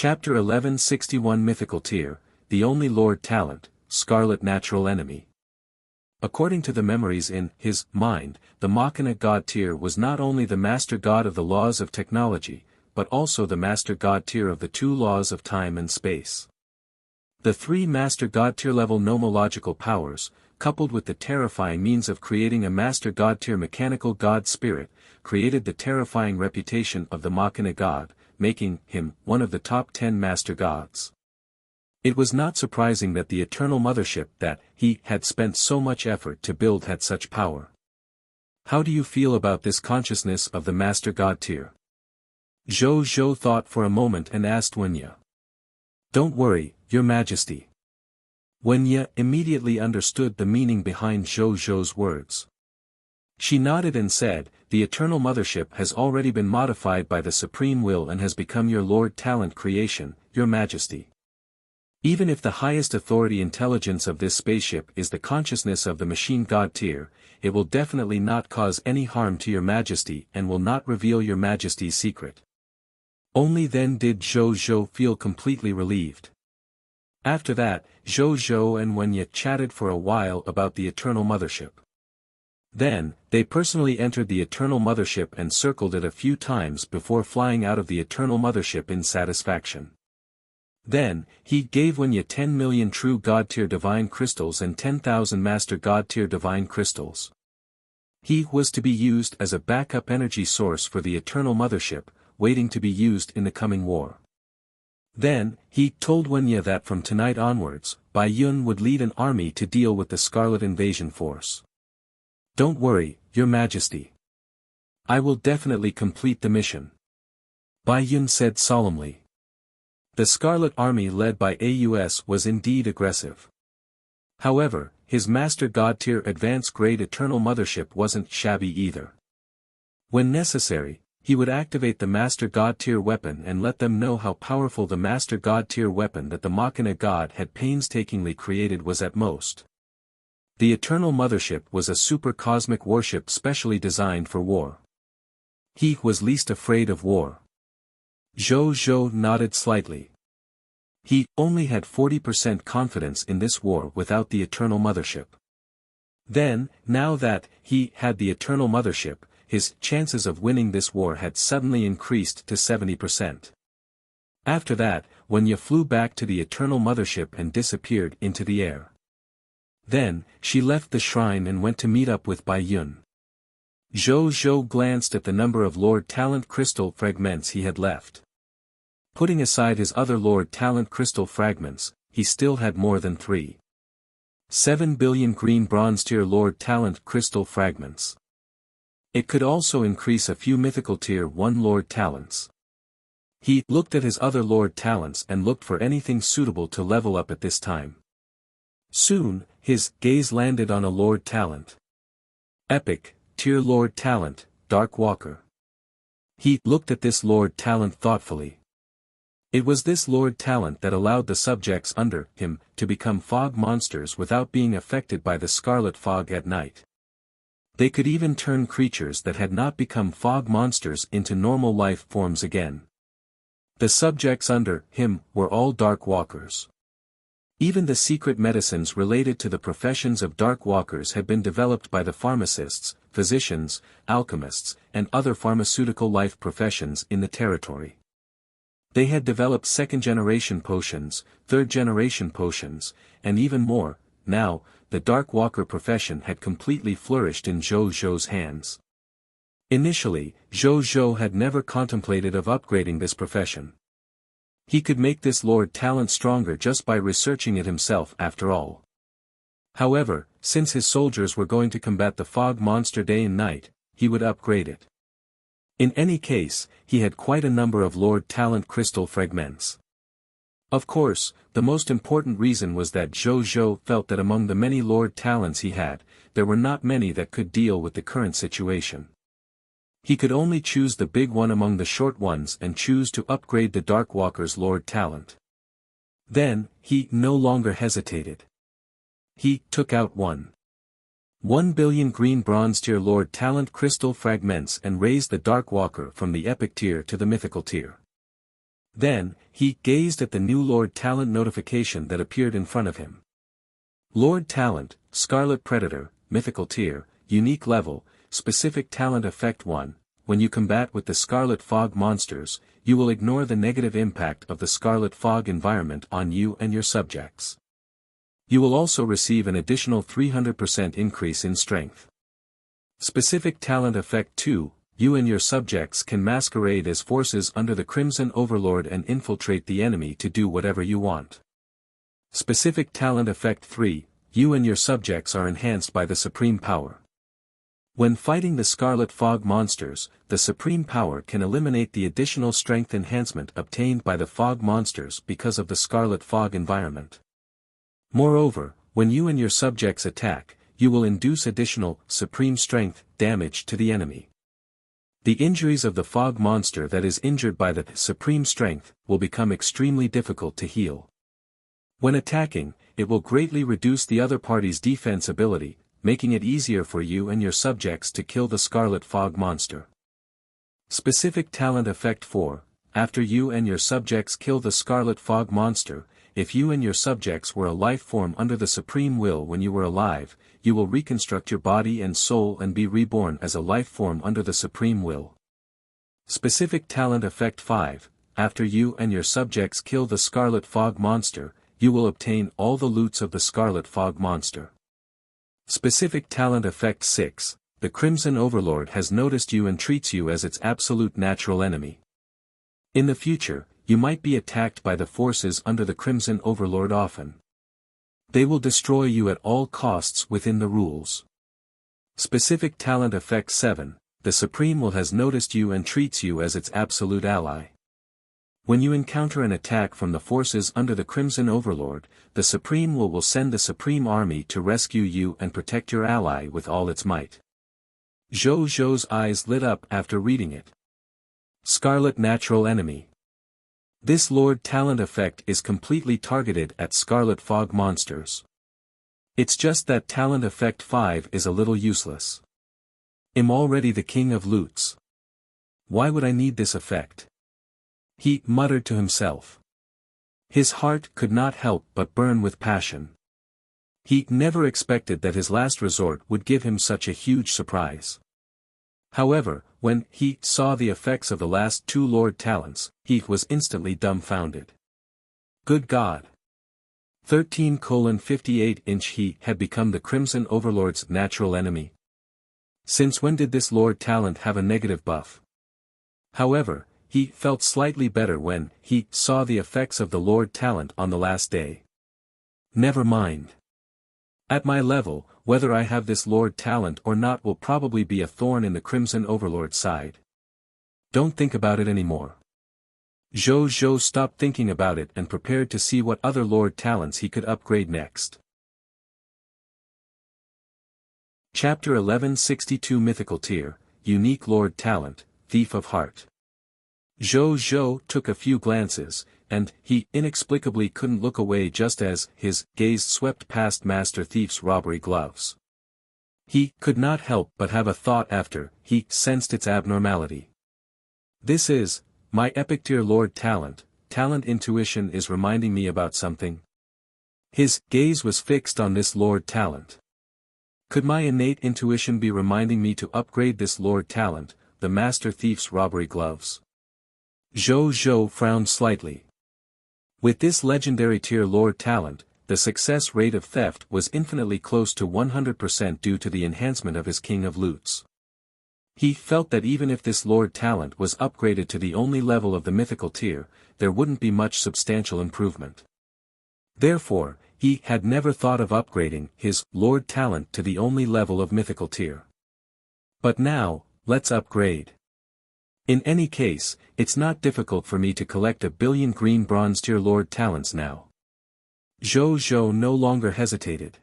Chapter 1161 Mythical Tier, the only Lord Talent, Scarlet Natural Enemy. According to the memories in his mind, the Machina God Tier was not only the master god of the laws of technology, but also the master god tier of the two laws of time and space. The three master god tier level nomological powers, coupled with the terrifying means of creating a master god tier mechanical god spirit, created the terrifying reputation of the Machina God, making him one of the top 10 master gods. It was not surprising that the eternal mothership that he had spent so much effort to build had such power. How do you feel about this consciousness of the master god tier? Zhou Zhou thought for a moment and asked Wuxia. Don't worry, Your Majesty. Wuxia immediately understood the meaning behind Zhou Zhou's words. She nodded and said, the eternal mothership has already been modified by the supreme will and has become your Lord Talent creation, Your Majesty. Even if the highest authority intelligence of this spaceship is the consciousness of the machine god tier, it will definitely not cause any harm to Your Majesty and will not reveal Your Majesty's secret. Only then did Zhou Zhou feel completely relieved. After that, Zhou Zhou and Wuxia chatted for a while about the eternal mothership. Then, they personally entered the eternal mothership and circled it a few times before flying out of the eternal mothership in satisfaction. Then, he gave Wuxia 10 million true god-tier divine crystals and 10,000 master god-tier divine crystals. He was to be used as a backup energy source for the eternal mothership, waiting to be used in the coming war. Then, he told Wuxia that from tonight onwards, Bai Yun would lead an army to deal with the Scarlet Invasion Force. Don't worry, Your Majesty. I will definitely complete the mission. Bai Yun said solemnly. The Scarlet Army led by AUS was indeed aggressive. However, his Master God Tier Advanced Grade Eternal Mothership wasn't shabby either. When necessary, he would activate the Master God Tier weapon and let them know how powerful the Master God Tier weapon that the Machina God had painstakingly created was at most. The Eternal Mothership was a super-cosmic warship specially designed for war. He was least afraid of war. Zhou Zhou nodded slightly. He only had 40% confidence in this war without the Eternal Mothership. Then, now that he had the Eternal Mothership, his chances of winning this war had suddenly increased to 70%. After that, Wuxia flew back to the Eternal Mothership and disappeared into the air. Then, she left the shrine and went to meet up with Bai Yun. Zhou Zhou glanced at the number of Lord Talent crystal fragments he had left. Putting aside his other Lord Talent crystal fragments, he still had more than 7 billion green bronze tier Lord Talent crystal fragments. It could also increase a few mythical tier 1 Lord Talents. He looked at his other Lord Talents and looked for anything suitable to level up at this time. Soon, his gaze landed on a Lord Talent. Epic, tier Lord Talent, Dark Walker. He looked at this Lord Talent thoughtfully. It was this Lord Talent that allowed the subjects under him to become fog monsters without being affected by the scarlet fog at night. They could even turn creatures that had not become fog monsters into normal life forms again. The subjects under him were all Dark Walkers. Even the secret medicines related to the professions of Dark Walkers had been developed by the pharmacists, physicians, alchemists, and other pharmaceutical life professions in the territory. They had developed second-generation potions, third-generation potions, and even more. Now, the Dark Walker profession had completely flourished in Zhou Zhou's hands. Initially, Zhou Zhou had never contemplated of upgrading this profession. He could make this Lord Talent stronger just by researching it himself after all. However, since his soldiers were going to combat the fog monster day and night, he would upgrade it. In any case, he had quite a number of Lord Talent crystal fragments. Of course, the most important reason was that Zhou Zhou felt that among the many Lord Talents he had, there were not many that could deal with the current situation. He could only choose the big one among the short ones and choose to upgrade the Dark Walker's Lord Talent. Then, he no longer hesitated. He took out 1 billion green bronze tier Lord Talent crystal fragments and raised the Dark Walker from the epic tier to the mythical tier. Then, he gazed at the new Lord Talent notification that appeared in front of him. Lord Talent, Scarlet Predator, Mythical Tier, Unique Level, Specific Talent Effect 1, when you combat with the Scarlet Fog monsters, you will ignore the negative impact of the Scarlet Fog environment on you and your subjects. You will also receive an additional 300% increase in strength. Specific Talent Effect 2, you and your subjects can masquerade as forces under the Crimson Overlord and infiltrate the enemy to do whatever you want. Specific Talent Effect 3, you and your subjects are enhanced by the Supreme Power. When fighting the Scarlet Fog monsters, the Supreme Power can eliminate the additional strength enhancement obtained by the Fog monsters because of the Scarlet Fog environment. Moreover, when you and your subjects attack, you will induce additional, supreme strength, damage to the enemy. The injuries of the Fog monster that is injured by the supreme strength will become extremely difficult to heal. When attacking, it will greatly reduce the other party's defense ability, making it easier for you and your subjects to kill the Scarlet Fog monster. Specific Talent Effect 4, after you and your subjects kill the Scarlet Fog monster, if you and your subjects were a life form under the Supreme Will when you were alive, you will reconstruct your body and soul and be reborn as a life form under the Supreme Will. Specific Talent Effect 5, after you and your subjects kill the Scarlet Fog monster, you will obtain all the loots of the Scarlet Fog monster. Specific Talent Effect 6, the Crimson Overlord has noticed you and treats you as its absolute natural enemy. In the future, you might be attacked by the forces under the Crimson Overlord often. They will destroy you at all costs within the rules. Specific Talent Effect 7, the Supreme Will has noticed you and treats you as its absolute ally. When you encounter an attack from the forces under the Crimson Overlord, the Supreme will send the Supreme Army to rescue you and protect your ally with all its might. Zhou's eyes lit up after reading it. Scarlet Natural Enemy. This Lord Talent effect is completely targeted at Scarlet Fog monsters. It's just that Talent Effect 5 is a little useless. I'm already the King of Loots. Why would I need this effect? He muttered to himself. His heart could not help but burn with passion. He never expected that his last resort would give him such a huge surprise. However, when he saw the effects of the last two Lord Talents, he was instantly dumbfounded. Good God! 13:58" he had become the Crimson Overlord's natural enemy. Since when did this Lord Talent have a negative buff? However, he felt slightly better when he saw the effects of the Lord Talent on the last day. Never mind. At my level, whether I have this Lord Talent or not will probably be a thorn in the Crimson Overlord's side. Don't think about it anymore. Zhou stopped thinking about it and prepared to see what other Lord Talents he could upgrade next. Chapter 1162 Mythical Tier, Unique Lord Talent, Thief of Heart. Zhou took a few glances, and he inexplicably couldn't look away just as his gaze swept past Master Thief's robbery gloves. He could not help but have a thought after he sensed its abnormality. This is my epic tier Lord Talent. Talent intuition is reminding me about something. His gaze was fixed on this Lord Talent. Could my innate intuition be reminding me to upgrade this Lord Talent, the Master Thief's robbery gloves? Zhou frowned slightly. With this legendary tier Lord Talent, the success rate of theft was infinitely close to 100% due to the enhancement of his King of Loots. He felt that even if this Lord Talent was upgraded to the only level of the mythical tier, there wouldn't be much substantial improvement. Therefore, he had never thought of upgrading his Lord Talent to the only level of mythical tier. But now, let's upgrade. In any case, it's not difficult for me to collect 1 billion green bronze tier Lord Talents now. Zhou no longer hesitated.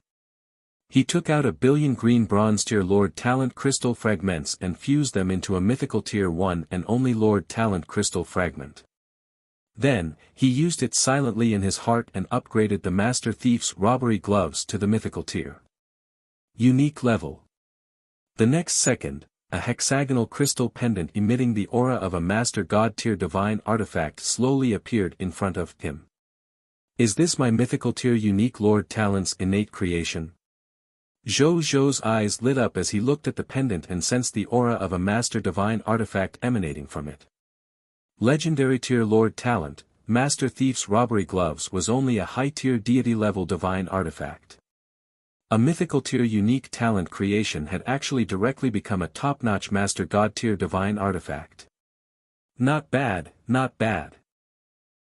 He took out 1 billion green bronze tier Lord Talent crystal fragments and fused them into a mythical tier 1 and only Lord Talent crystal fragment. Then, he used it silently in his heart and upgraded the Master Thief's robbery gloves to the mythical tier. Unique level. The next second, a hexagonal crystal pendant emitting the aura of a Master God tier divine artifact slowly appeared in front of him. Is this my mythical tier unique Lord Talent's innate creation? Zhou Zhou's eyes lit up as he looked at the pendant and sensed the aura of a Master divine artifact emanating from it. Legendary tier Lord Talent, Master Thief's robbery gloves was only a high-tier deity-level divine artifact. A mythical tier unique talent creation had actually directly become a top-notch Master God tier divine artifact. Not bad, not bad.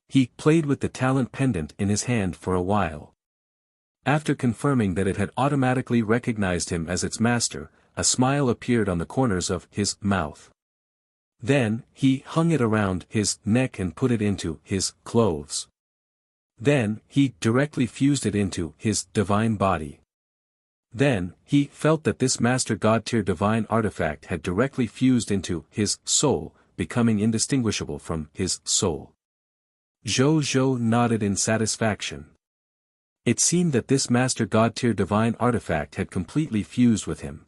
He played with the talent pendant in his hand for a while. After confirming that it had automatically recognized him as its master, a smile appeared on the corners of his mouth. Then, he hung it around his neck and put it into his clothes. Then, he directly fused it into his divine body. Then, he felt that this Master God tier divine artifact had directly fused into his soul, becoming indistinguishable from his soul. Zhou Zhou nodded in satisfaction. It seemed that this Master God tier divine artifact had completely fused with him.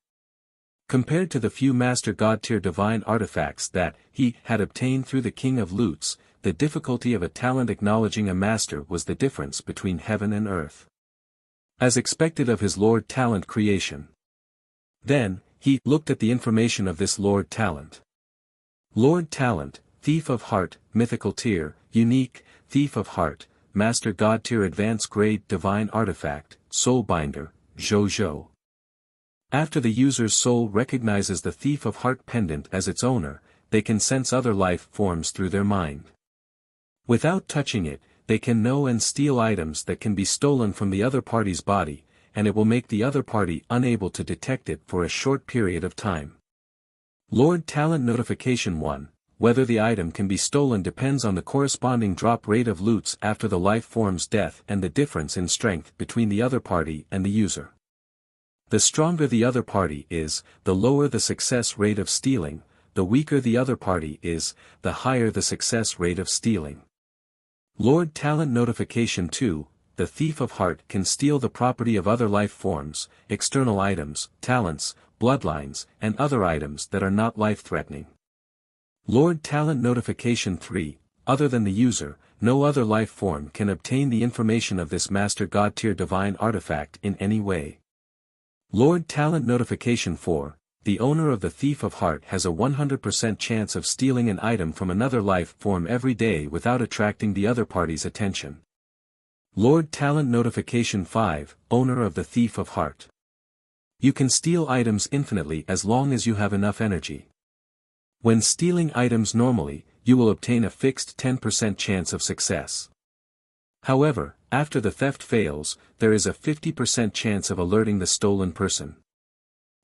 Compared to the few Master God tier divine artifacts that he had obtained through the King of Loots, the difficulty of a talent acknowledging a master was the difference between heaven and earth. As expected of his Lord Talent creation. Then, he looked at the information of this Lord Talent. Lord Talent, Thief of Heart, Mythical Tier, Unique, Thief of Heart, Master God tier Advanced Grade Divine Artifact, Soulbinder, Zhou Zhou. After the user's soul recognizes the Thief of Heart pendant as its owner, they can sense other life forms through their mind. Without touching it, they can know and steal items that can be stolen from the other party's body, and it will make the other party unable to detect it for a short period of time. Lord Talent Notification 1. Whether the item can be stolen depends on the corresponding drop rate of loots after the life form's death and the difference in strength between the other party and the user. The stronger the other party is, the lower the success rate of stealing, the weaker the other party is, the higher the success rate of stealing. Lord Talent Notification 2, the Thief of Heart can steal the property of other life forms, external items, talents, bloodlines, and other items that are not life-threatening. Lord Talent Notification 3, other than the user, no other life form can obtain the information of this Master God tier divine artifact in any way. Lord Talent Notification 4, the owner of the Thief of Heart has a 100% chance of stealing an item from another life form every day without attracting the other party's attention. Lord Talent Notification 5, owner of the Thief of Heart. You can steal items infinitely as long as you have enough energy. When stealing items normally, you will obtain a fixed 10% chance of success. However, after the theft fails, there is a 50% chance of alerting the stolen person.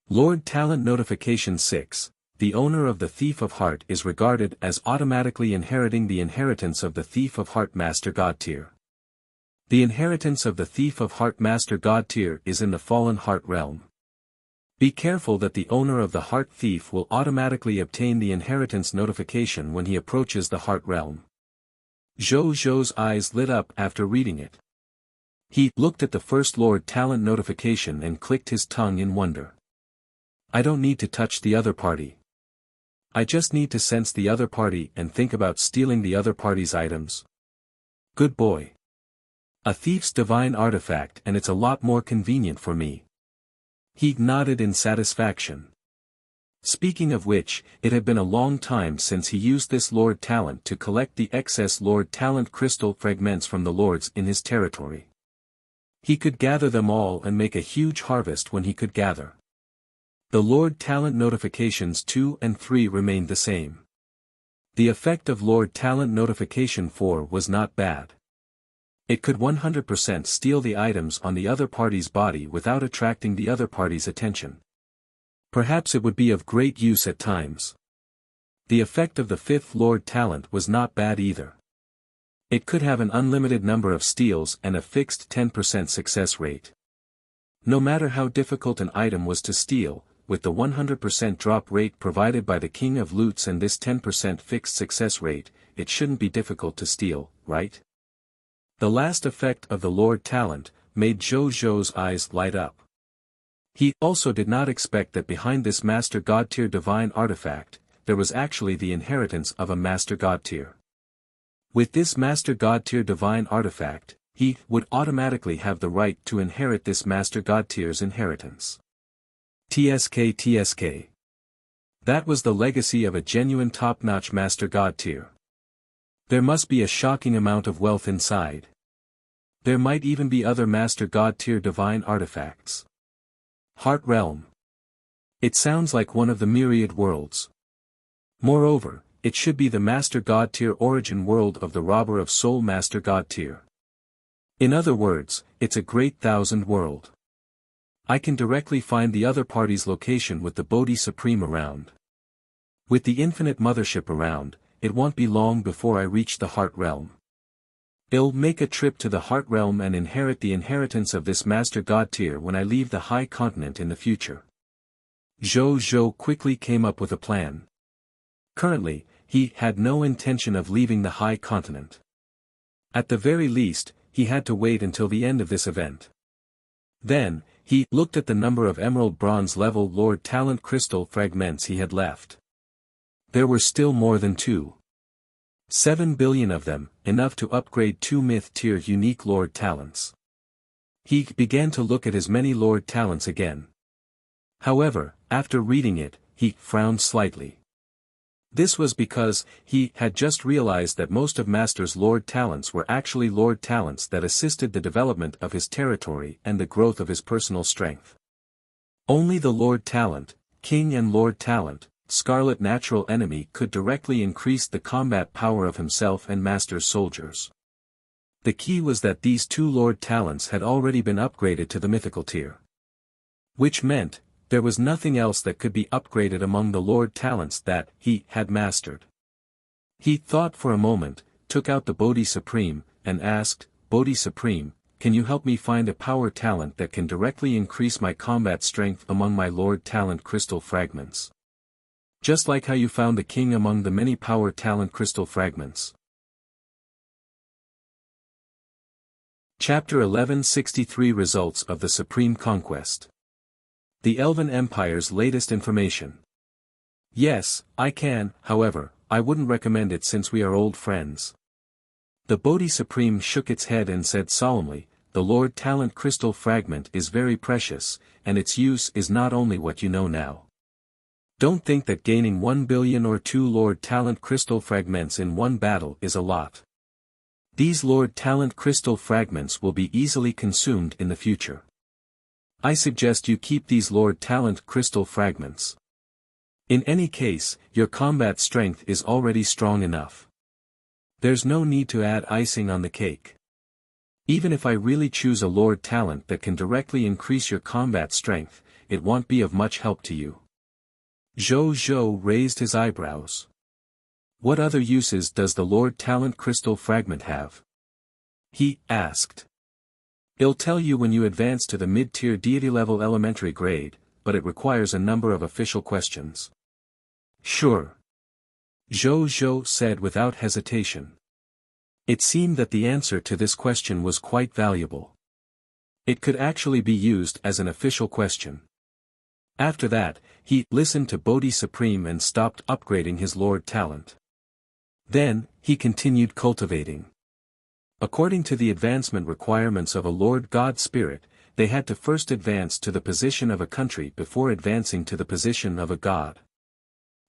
Lord Talent Notification 6, the owner of the Thief of Heart is regarded as automatically inheriting the inheritance of the Thief of Heart Master God tier. The inheritance of the Thief of Heart Master God tier is in the Fallen Heart realm. Be careful that the owner of the Heart Thief will automatically obtain the inheritance notification when he approaches the Heart realm. Zhou Zhou's eyes lit up after reading it. He looked at the first Lord Talent notification and clicked his tongue in wonder. I don't need to touch the other party. I just need to sense the other party and think about stealing the other party's items. Good boy. A thief's divine artifact and it's a lot more convenient for me. He nodded in satisfaction. Speaking of which, it had been a long time since he used this Lord Talent to collect the excess Lord Talent crystal fragments from the lords in his territory. He could gather them all and make a huge harvest when he could gather. The Lord Talent notifications 2 and 3 remained the same. The effect of Lord Talent notification 4 was not bad. It could 100% steal the items on the other party's body without attracting the other party's attention. Perhaps it would be of great use at times. The effect of the 5th Lord Talent was not bad either. It could have an unlimited number of steals and a fixed 10% success rate. No matter how difficult an item was to steal, with the 100% drop rate provided by the King of Loots and this 10% fixed success rate, it shouldn't be difficult to steal, right? The last effect of the Lord Talent made Zhou Zhou's eyes light up. He also did not expect that behind this Master God Tier divine artifact, there was actually the inheritance of a Master God Tier. With this Master God Tier divine artifact, he would automatically have the right to inherit this Master God Tier's inheritance. TSK. That was the legacy of a genuine top-notch Master God Tier. There must be a shocking amount of wealth inside. There might even be other Master God Tier divine artifacts. Heart Realm. It sounds like one of the myriad worlds. Moreover, it should be the Master God Tier origin world of the Robber of Soul Master God Tier. In other words, it's a great thousand world. I can directly find the other party's location with the Bodhi Supreme around. With the infinite mothership around, it won't be long before I reach the Heart Realm. I'll make a trip to the Heart Realm and inherit the inheritance of this Master God Tier when I leave the High Continent in the future. Zhou quickly came up with a plan. Currently, he had no intention of leaving the High Continent. At the very least, he had to wait until the end of this event. Then, he looked at the number of Emerald Bronze level Lord Talent Crystal fragments he had left. There were still more than 7 billion of them, enough to upgrade 2 Myth-tier unique Lord Talents. He began to look at his many Lord Talents again. However, after reading it, he frowned slightly. This was because he had just realized that most of Master's Lord Talents were actually Lord Talents that assisted the development of his territory and the growth of his personal strength. Only the Lord Talent, King and Lord Talent, Scarlet Natural Enemy could directly increase the combat power of himself and Master's soldiers. The key was that these 2 Lord Talents had already been upgraded to the mythical tier. Which meant, there was nothing else that could be upgraded among the Lord Talents that he had mastered. He thought for a moment, took out the Bodhi Supreme, and asked, Bodhi Supreme, can you help me find a power talent that can directly increase my combat strength among my Lord Talent crystal fragments? Just like how you found the king among the many power talent crystal fragments. Chapter 1163 Results of the Supreme Conquest. The Elven Empire's latest information. Yes, I can, however, I wouldn't recommend it since we are old friends. The Bodhi Supreme shook its head and said solemnly, the Lord Talent crystal fragment is very precious, and its use is not only what you know now. Don't think that gaining 1 billion or 2 Lord Talent crystal fragments in one battle is a lot. These Lord Talent crystal fragments will be easily consumed in the future. I suggest you keep these Lord Talent crystal fragments. In any case, your combat strength is already strong enough. There's no need to add icing on the cake. Even if I really choose a Lord Talent that can directly increase your combat strength, it won't be of much help to you. Zhou raised his eyebrows. What other uses does the Lord Talent crystal fragment have? He asked. It'll tell you when you advance to the mid-tier deity level elementary grade, but it requires a number of official questions. Sure. Zhou said without hesitation. It seemed that the answer to this question was quite valuable. It could actually be used as an official question. After that, he listened to Bodhi Supreme and stopped upgrading his Lord Talent. Then, he continued cultivating. According to the advancement requirements of a Lord God Spirit, they had to first advance to the position of a country before advancing to the position of a god.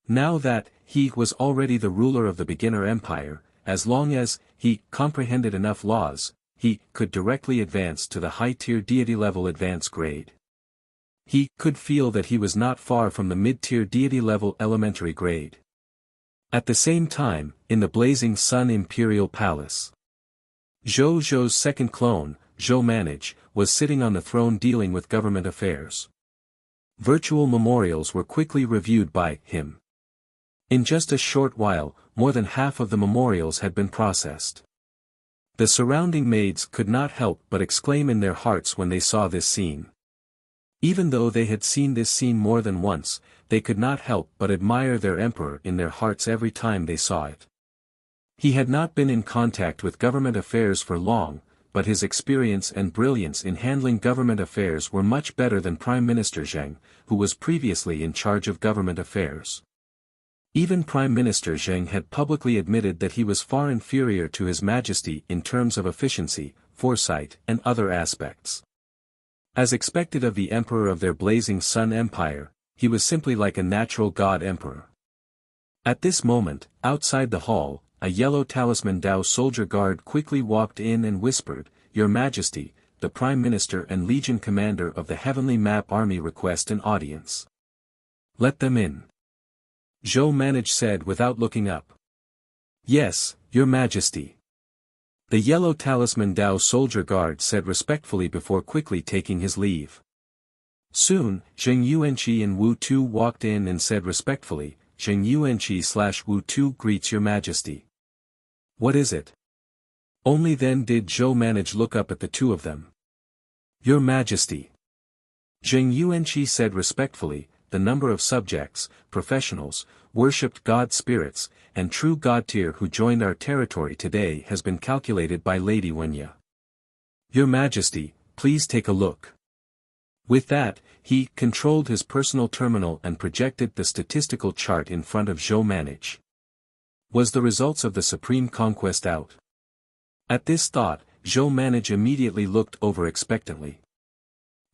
Now that he was already the ruler of the beginner empire, as long as he comprehended enough laws, he could directly advance to the high-tier deity level advance grade. He could feel that he was not far from the mid-tier deity level elementary grade. At the same time, in the Blazing Sun Imperial Palace, Zhou's second clone, Zhou Manage, was sitting on the throne dealing with government affairs. Virtual memorials were quickly reviewed by him. In just a short while, more than half of the memorials had been processed. The surrounding maids could not help but exclaim in their hearts when they saw this scene. Even though they had seen this scene more than once, they could not help but admire their emperor in their hearts every time they saw it. He had not been in contact with government affairs for long, but his experience and brilliance in handling government affairs were much better than Prime Minister Zheng, who was previously in charge of government affairs. Even Prime Minister Zheng had publicly admitted that he was far inferior to His Majesty in terms of efficiency, foresight, and other aspects. As expected of the emperor of their blazing sun empire, he was simply like a natural god emperor. At this moment, outside the hall, a yellow talisman Dao soldier guard quickly walked in and whispered, "Your Majesty, the Prime Minister and Legion Commander of the Heavenly Map Army request an audience." "Let them in," Zhou Manage said without looking up. "Yes, Your Majesty." The yellow talisman Dao soldier guard said respectfully before quickly taking his leave. Soon, Zheng Yuanqi and Wu Tu walked in and said respectfully, "Zheng Yuanqi/Wu Tu greets Your Majesty." "What is it?" Only then did Zhou Manage look up at the two of them. "Your Majesty." Zheng Yuanqi said respectfully, "The number of subjects, professionals, worshipped god spirits, and true god tier who joined our territory today has been calculated by Lady Wuxia. Your Majesty, please take a look." With that, he controlled his personal terminal and projected the statistical chart in front of Zhou Manage. Was the results of the Supreme Conquest out? At this thought, Zhou Manage immediately looked over expectantly.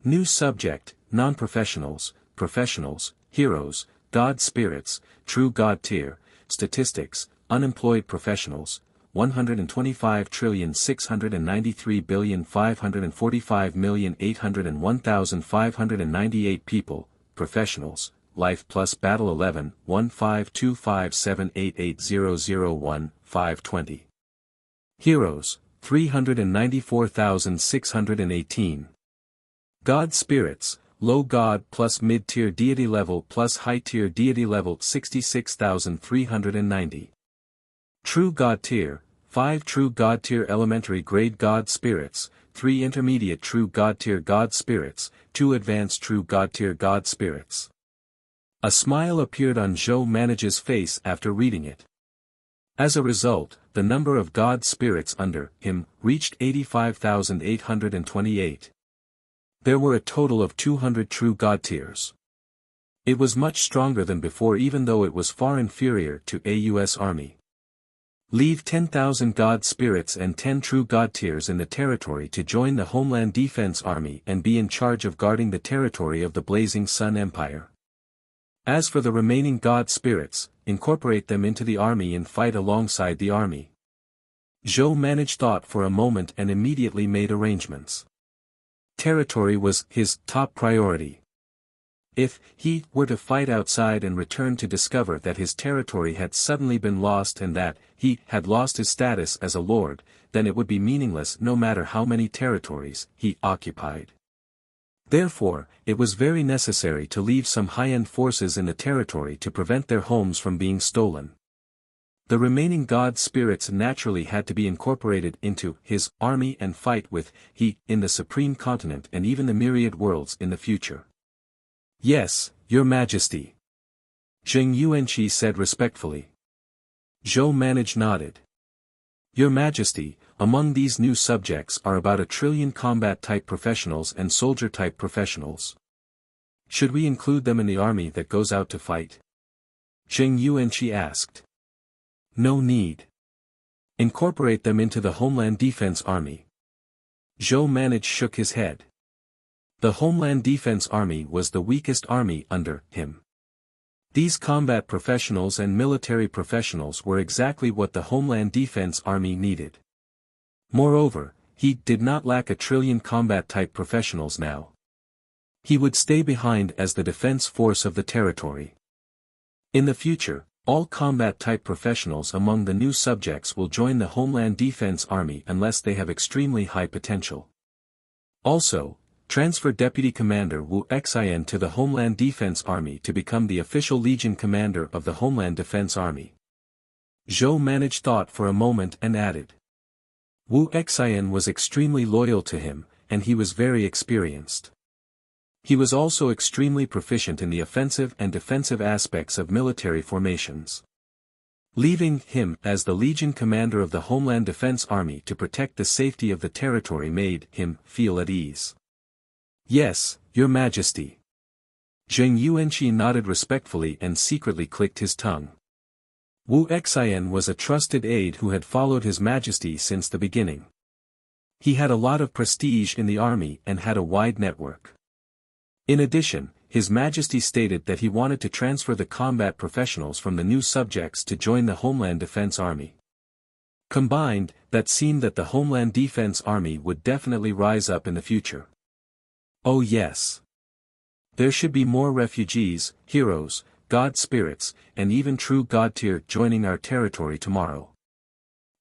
New subject, non-professionals, professionals, heroes, god spirits, true god tier, statistics, unemployed professionals, 125,693,545,801,598 people, professionals, life plus battle 11, 15257880001, 520. Heroes, 394,618. God spirits, low god plus mid-tier deity level plus high-tier deity level 66,390. True god tier, 5 true god tier elementary grade god spirits, 3 intermediate true god tier god spirits, 2 advanced true god tier god spirits. A smile appeared on Zhou Manage's face after reading it. As a result, the number of god spirits under him reached 85,828. There were a total of 200 true god tiers. It was much stronger than before even though it was far inferior to AUS army. Leave 10,000 god spirits and 10 true god tiers in the territory to join the Homeland Defense Army and be in charge of guarding the territory of the Blazing Sun Empire. As for the remaining god spirits, incorporate them into the army and fight alongside the army. Zhou Manage thought for a moment and immediately made arrangements. Territory was his top priority. If he were to fight outside and return to discover that his territory had suddenly been lost and that he had lost his status as a lord, then it would be meaningless no matter how many territories he occupied. Therefore, it was very necessary to leave some high-end forces in the territory to prevent their homes from being stolen. The remaining god spirits naturally had to be incorporated into his army and fight with he in the Supreme Continent and even the myriad worlds in the future. Yes, Your Majesty. Zheng Yuanqi said respectfully. Zhou Manage nodded. Your Majesty, among these new subjects are about 1 trillion combat-type professionals and soldier-type professionals. Should we include them in the army that goes out to fight? Zheng Yuanqi asked. No need. Incorporate them into the Homeland Defense Army. Zhou Manage shook his head. The Homeland Defense Army was the weakest army under him. These combat professionals and military professionals were exactly what the Homeland Defense Army needed. Moreover, he did not lack 1 trillion combat-type professionals now. He would stay behind as the defense force of the territory. In the future, all combat-type professionals among the new subjects will join the Homeland Defense Army unless they have extremely high potential. Also, transfer Deputy Commander Wuxia to the Homeland Defense Army to become the official Legion Commander of the Homeland Defense Army. Zhou Manage thought for a moment and added. Wuxia was extremely loyal to him, and he was very experienced. He was also extremely proficient in the offensive and defensive aspects of military formations. Leaving him as the Legion commander of the Homeland Defense Army to protect the safety of the territory made him feel at ease. Yes, Your Majesty. Zheng Yuanqi nodded respectfully and secretly clicked his tongue. Wu Xian was a trusted aide who had followed His Majesty since the beginning. He had a lot of prestige in the army and had a wide network. In addition, His Majesty stated that he wanted to transfer the combat professionals from the new subjects to join the Homeland Defense Army. Combined, that seemed that the Homeland Defense Army would definitely rise up in the future. Oh yes. There should be more refugees, heroes, god spirits, and even true god tier joining our territory tomorrow.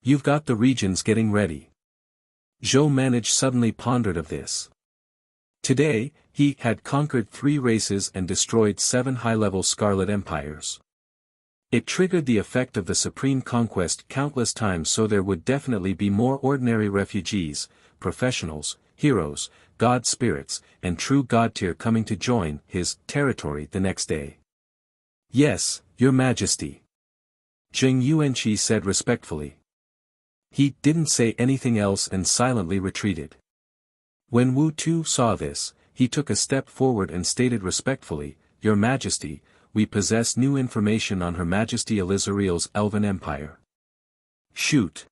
You've got the regions getting ready. Zhou Manage suddenly pondered of this. Today, he had conquered 3 races and destroyed 7 high-level Scarlet Empires. It triggered the effect of the Supreme Conquest countless times, so there would definitely be more ordinary refugees, professionals, heroes, god spirits, and true god tier coming to join his territory the next day. Yes, Your Majesty. Zheng Yuanqi said respectfully. He didn't say anything else and silently retreated. When Wu Tu saw this, he took a step forward and stated respectfully, Your Majesty, we possess new information on Her Majesty Elizariel's Elven Empire. Shoot.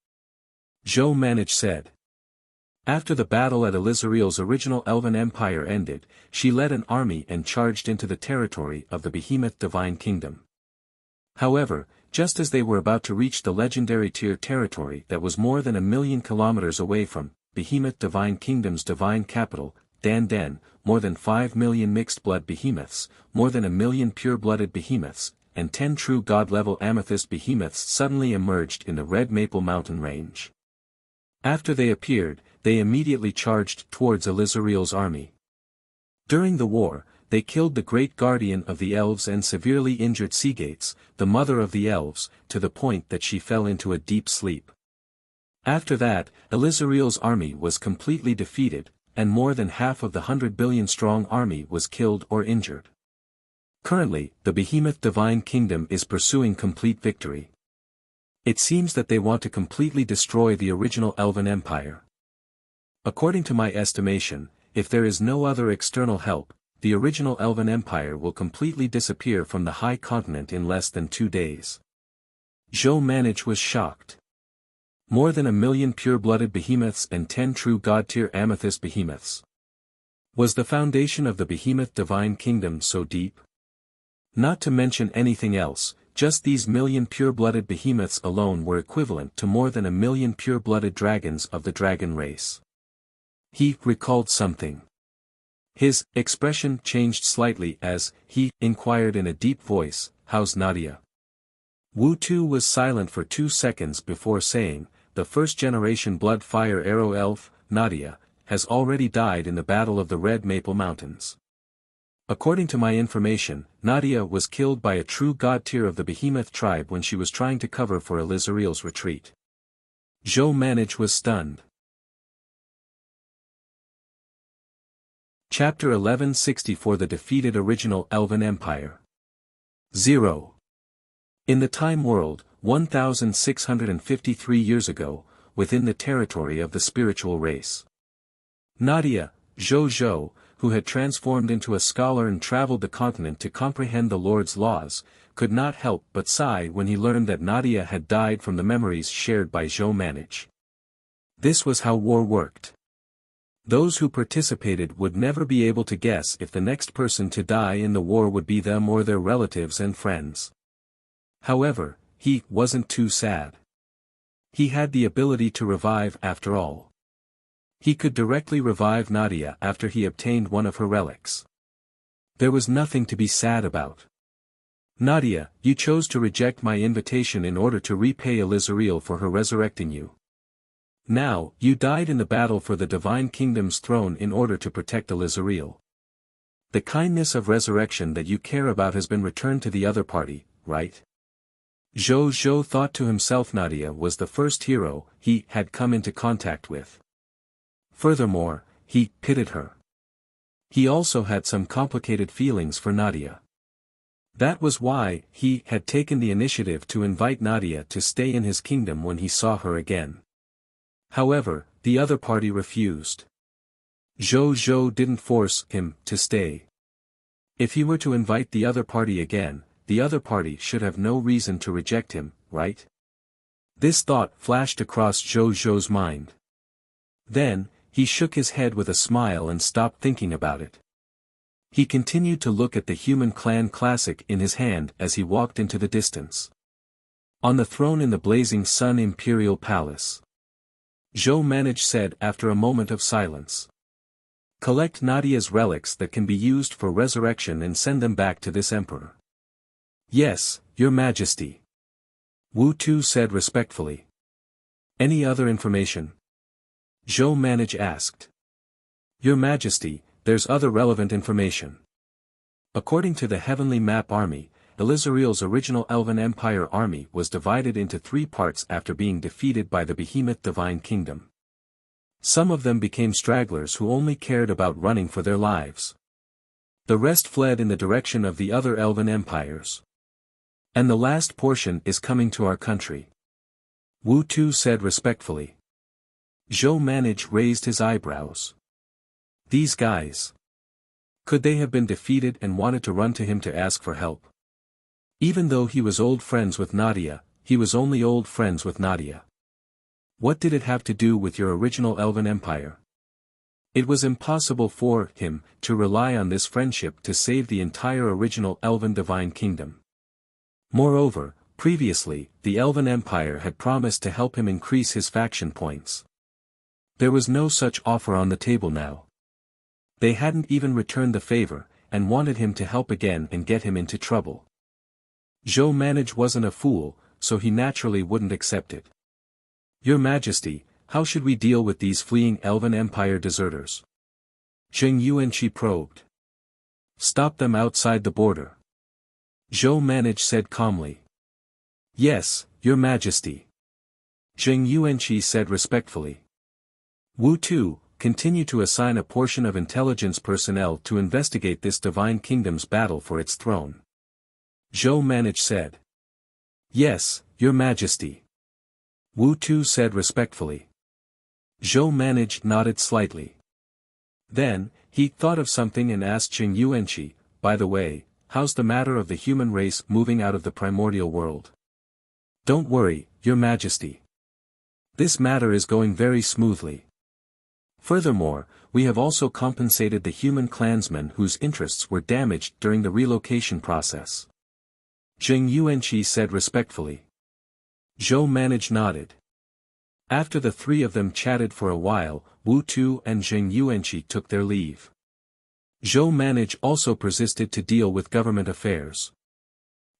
Zhou Manage said. After the battle at Elizariel's original Elven Empire ended, she led an army and charged into the territory of the Behemoth Divine Kingdom. However, just as they were about to reach the legendary tier territory that was more than 1,000,000 kilometers away from Behemoth Divine Kingdom's divine capital, Dan Den, more than 5 million mixed-blood behemoths, more than 1,000,000 pure-blooded behemoths, and 10 true god-level amethyst behemoths suddenly emerged in the Red Maple Mountain range. After they appeared, they immediately charged towards Elizariel's army. During the war, they killed the great guardian of the elves and severely injured Seagates, the mother of the elves, to the point that she fell into a deep sleep. After that, Elizariel's army was completely defeated, and more than half of the 100 billion strong army was killed or injured. Currently, the Behemoth Divine Kingdom is pursuing complete victory. It seems that they want to completely destroy the original Elven Empire. According to my estimation, if there is no other external help, the original Elven Empire will completely disappear from the High Continent in less than 2 days. Zhou Manage was shocked. More than 1,000,000 pure-blooded behemoths and 10 true god-tier amethyst behemoths. Was the foundation of the Behemoth Divine Kingdom so deep? Not to mention anything else, just these 1,000,000 pure-blooded behemoths alone were equivalent to more than 1,000,000 pure-blooded dragons of the dragon race. He recalled something. His expression changed slightly as he inquired in a deep voice, "How's Nadia?" Wu Tu was silent for 2 seconds before saying, "The first-generation blood-fire arrow elf, Nadia, has already died in the Battle of the Red Maple Mountains. According to my information, Nadia was killed by a true god tier of the Behemoth tribe when she was trying to cover for Elizariel's retreat." Zhou Manage was stunned. Chapter 1164 The Defeated Original Elven Empire. 0. In the Time World, 1,653 years ago, within the territory of the spiritual race. Nadia, Zhou, who had transformed into a scholar and traveled the continent to comprehend the Lord's laws, could not help but sigh when he learned that Nadia had died from the memories shared by Zhou Manage. This was how war worked. Those who participated would never be able to guess if the next person to die in the war would be them or their relatives and friends. However, he wasn't too sad. He had the ability to revive after all. He could directly revive Nadia after he obtained one of her relics. There was nothing to be sad about. "Nadia, you chose to reject my invitation in order to repay Elizariel for her resurrecting you. Now, you died in the battle for the Divine Kingdom's throne in order to protect Elizariel. The kindness of resurrection that you care about has been returned to the other party, right?" Zhou thought to himself Nadia was the first hero he had come into contact with. Furthermore, he pitied her. He also had some complicated feelings for Nadia. That was why he had taken the initiative to invite Nadia to stay in his kingdom when he saw her again. However, the other party refused. Zhou didn't force him to stay. If he were to invite the other party again, the other party should have no reason to reject him, right? This thought flashed across Zhou's mind. Then, he shook his head with a smile and stopped thinking about it. He continued to look at the Human Clan Classic in his hand as he walked into the distance. On the throne in the blazing sun Imperial Palace. Zhou managed said after a moment of silence. Collect Nadia's relics that can be used for resurrection and send them back to this emperor. Yes, your majesty. Wu Tu said respectfully. Any other information? Zhou managed asked. Your majesty, there's other relevant information. According to the Heavenly Map Army, Elizariel's original Elven Empire army was divided into 3 parts after being defeated by the behemoth Divine Kingdom. Some of them became stragglers who only cared about running for their lives. The rest fled in the direction of the other Elven empires. And the last portion is coming to our country. Wu Tu said respectfully. Zhou managed raised his eyebrows. These guys. Could they have been defeated and wanted to run to him to ask for help? Even though he was old friends with Nadia, he was only old friends with Nadia. What did it have to do with your original Elven Empire? It was impossible for him to rely on this friendship to save the entire original Elven Divine Kingdom. Moreover, previously, the Elven Empire had promised to help him increase his faction points. There was no such offer on the table now. They hadn't even returned the favor, and wanted him to help again and get him into trouble. Zhou managed wasn't a fool, so he naturally wouldn't accept it. Your Majesty, how should we deal with these fleeing Elven Empire deserters? Zheng Yuanqi probed. Stop them outside the border. Zhou managed said calmly. Yes, Your Majesty. Zheng Yuanqi said respectfully. Wu Tu, continue to assign a portion of intelligence personnel to investigate this Divine Kingdom's battle for its throne. Zhou managed said. Yes, Your Majesty. Wu Tu said respectfully. Zhou managed nodded slightly. Then, he thought of something and asked Zheng Yuanqi, by the way, how's the matter of the human race moving out of the primordial world? Don't worry, Your Majesty. This matter is going very smoothly. Furthermore, we have also compensated the human clansmen whose interests were damaged during the relocation process. Zheng Yuanqi said respectfully. Zhou managed nodded. After the 3 of them chatted for a while, Wu Tu and Zheng Yuanqi took their leave. Zhou managed also persisted to deal with government affairs.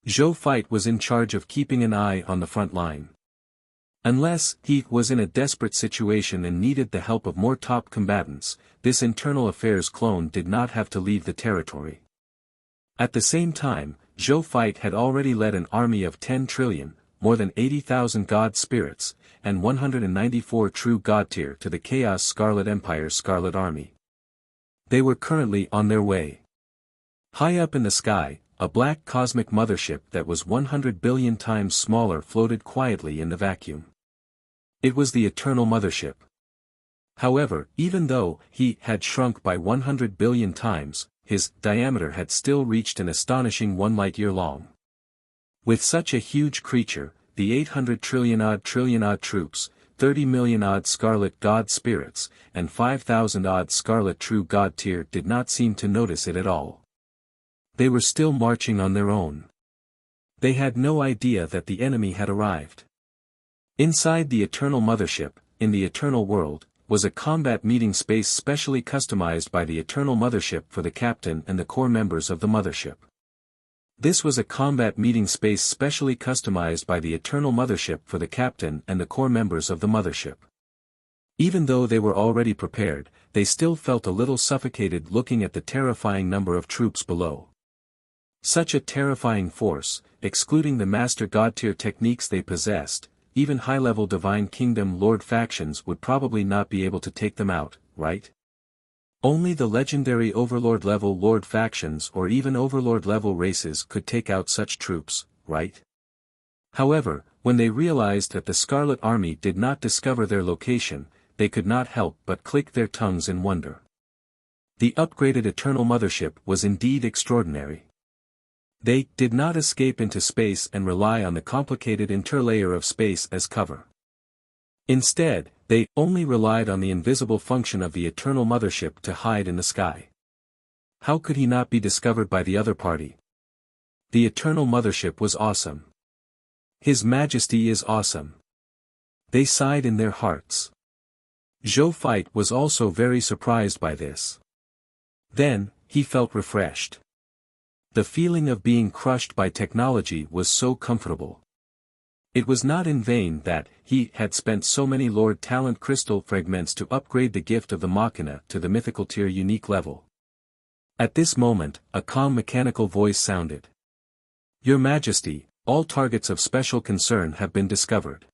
Zhou Fight was in charge of keeping an eye on the front line. Unless he was in a desperate situation and needed the help of more top combatants, this internal affairs clone did not have to leave the territory. At the same time, Zhou Fight had already led an army of 10 trillion, more than 80,000 god spirits, and 194 true god tier to the Chaos Scarlet Empire's Scarlet Army. They were currently on their way. High up in the sky, a black cosmic mothership that was 100 billion times smaller floated quietly in the vacuum. It was the Eternal Mothership. However, even though he had shrunk by 100 billion times, his diameter had still reached an astonishing 1 light-year long. With such a huge creature, the 800 trillion-odd troops, 30 million-odd scarlet god spirits, and 5,000-odd scarlet true god tier did not seem to notice it at all. They were still marching on their own. They had no idea that the enemy had arrived. Inside the Eternal Mothership, in the Eternal World, was a combat meeting space specially customized by the Eternal Mothership for the captain and the core members of the Mothership. This was a combat meeting space specially customized by the Eternal Mothership for the captain and the core members of the Mothership. Even though they were already prepared, they still felt a little suffocated looking at the terrifying number of troops below. Such a terrifying force, excluding the Master God tier techniques they possessed, even high-level Divine Kingdom Lord factions would probably not be able to take them out, right? Only the legendary Overlord-level Lord factions or even Overlord-level races could take out such troops, right? However, when they realized that the Scarlet Army did not discover their location, they could not help but click their tongues in wonder. The upgraded Eternal Mothership was indeed extraordinary. They did not escape into space and rely on the complicated interlayer of space as cover. Instead, they only relied on the invisible function of the Eternal Mothership to hide in the sky. How could he not be discovered by the other party? The Eternal Mothership was awesome. His Majesty is awesome. They sighed in their hearts. Zhou Feit was also very surprised by this. Then, he felt refreshed. The feeling of being crushed by technology was so comfortable. It was not in vain that he had spent so many Lord Talent crystal fragments to upgrade the gift of the Machina to the mythical tier unique level. At this moment, a calm mechanical voice sounded. Your Majesty, all targets of special concern have been discovered.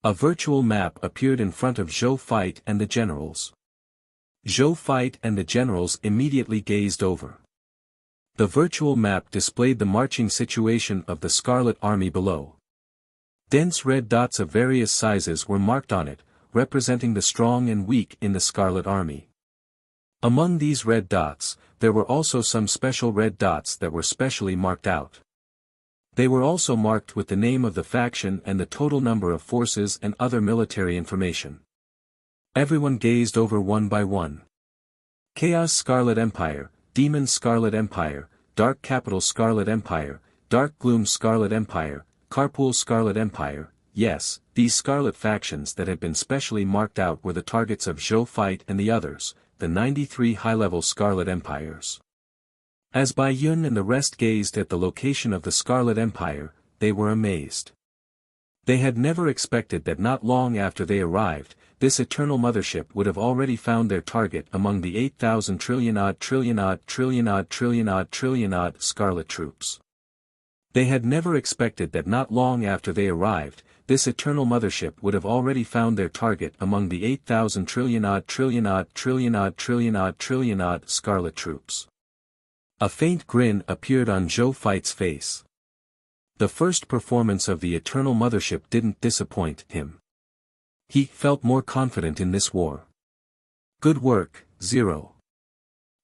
A virtual map appeared in front of Zhou Feit and the generals. Zhou Feit and the generals immediately gazed over. The virtual map displayed the marching situation of the Scarlet Army below. Dense red dots of various sizes were marked on it, representing the strong and weak in the Scarlet Army. Among these red dots, there were also some special red dots that were specially marked out. They were also marked with the name of the faction and the total number of forces and other military information. Everyone gazed over one by one. Chaos Scarlet Empire, Demon Scarlet Empire, Dark Capital Scarlet Empire, Dark Gloom Scarlet Empire, Carpool Scarlet Empire. Yes, these Scarlet factions that had been specially marked out were the targets of Zhou Feit and the others, the 93 high-level Scarlet Empires. As Bai Yun and the rest gazed at the location of the Scarlet Empire, they were amazed. They had never expected that not long after they arrived, this Eternal Mothership would have already found their target among the 8,000 trillion-odd Scarlet troops. They had never expected that not long after they arrived, this Eternal Mothership would have already found their target among the 8,000 trillion-odd Scarlet troops. A faint grin appeared on Zhou Feit's face. The first performance of the Eternal Mothership didn't disappoint him. He felt more confident in this war. Good work, Zero.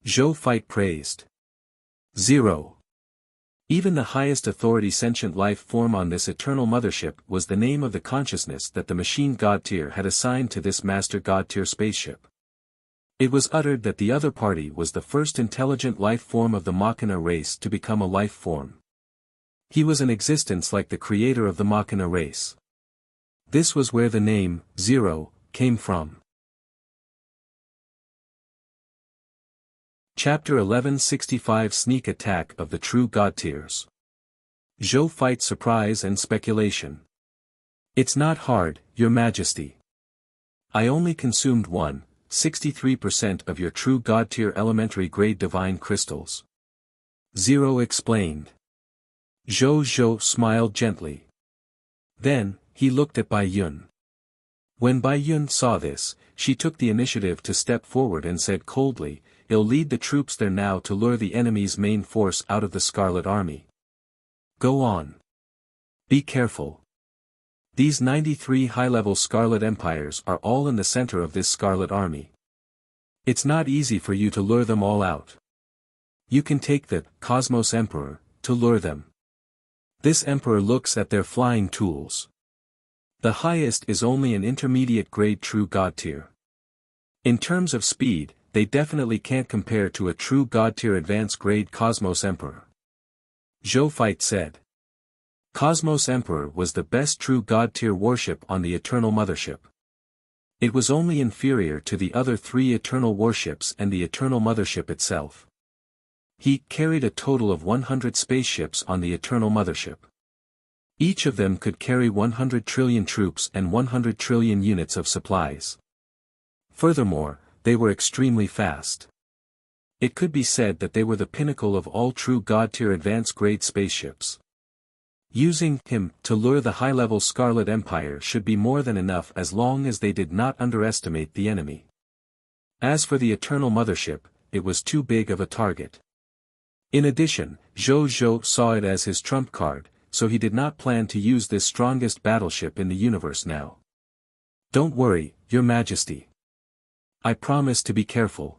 Zhou Feit praised. Zero. Even the highest authority sentient life form on this Eternal Mothership was the name of the consciousness that the Machine God Tier had assigned to this Master God Tier spaceship. It was uttered that the other party was the first intelligent life form of the Machina race to become a life form. He was an existence like the creator of the Machina race. This was where the name, Zero, came from. Chapter 1165 Sneak Attack of the True God Tiers. Zhou Feit's surprise and speculation. It's not hard, Your Majesty. I only consumed 63% of your True God Tier elementary grade divine crystals. Zero explained. Zhou smiled gently. Then, he looked at Bai Yun. When Bai Yun saw this, she took the initiative to step forward and said coldly, "I'll lead the troops there now to lure the enemy's main force out of the Scarlet Army. Go on. Be careful. These 93 high-level Scarlet Empires are all in the center of this Scarlet Army. It's not easy for you to lure them all out. You can take the Cosmos Emperor to lure them. This Emperor looks at their flying tools. The highest is only an intermediate grade True God Tier. In terms of speed, they definitely can't compare to a True God Tier advanced grade Cosmos Emperor." Zhou Feit said. Cosmos Emperor was the best True God Tier warship on the Eternal Mothership. It was only inferior to the other 3 Eternal warships and the Eternal Mothership itself. He carried a total of 100 spaceships on the Eternal Mothership. Each of them could carry 100 trillion troops and 100 trillion units of supplies. Furthermore, they were extremely fast. It could be said that they were the pinnacle of all True God Tier advanced grade spaceships. Using him to lure the high-level Scarlet Empire should be more than enough as long as they did not underestimate the enemy. As for the Eternal Mothership, it was too big of a target. In addition, Zhou Zhou saw it as his trump card, so he did not plan to use this strongest battleship in the universe now. Don't worry, Your Majesty. I promise to be careful.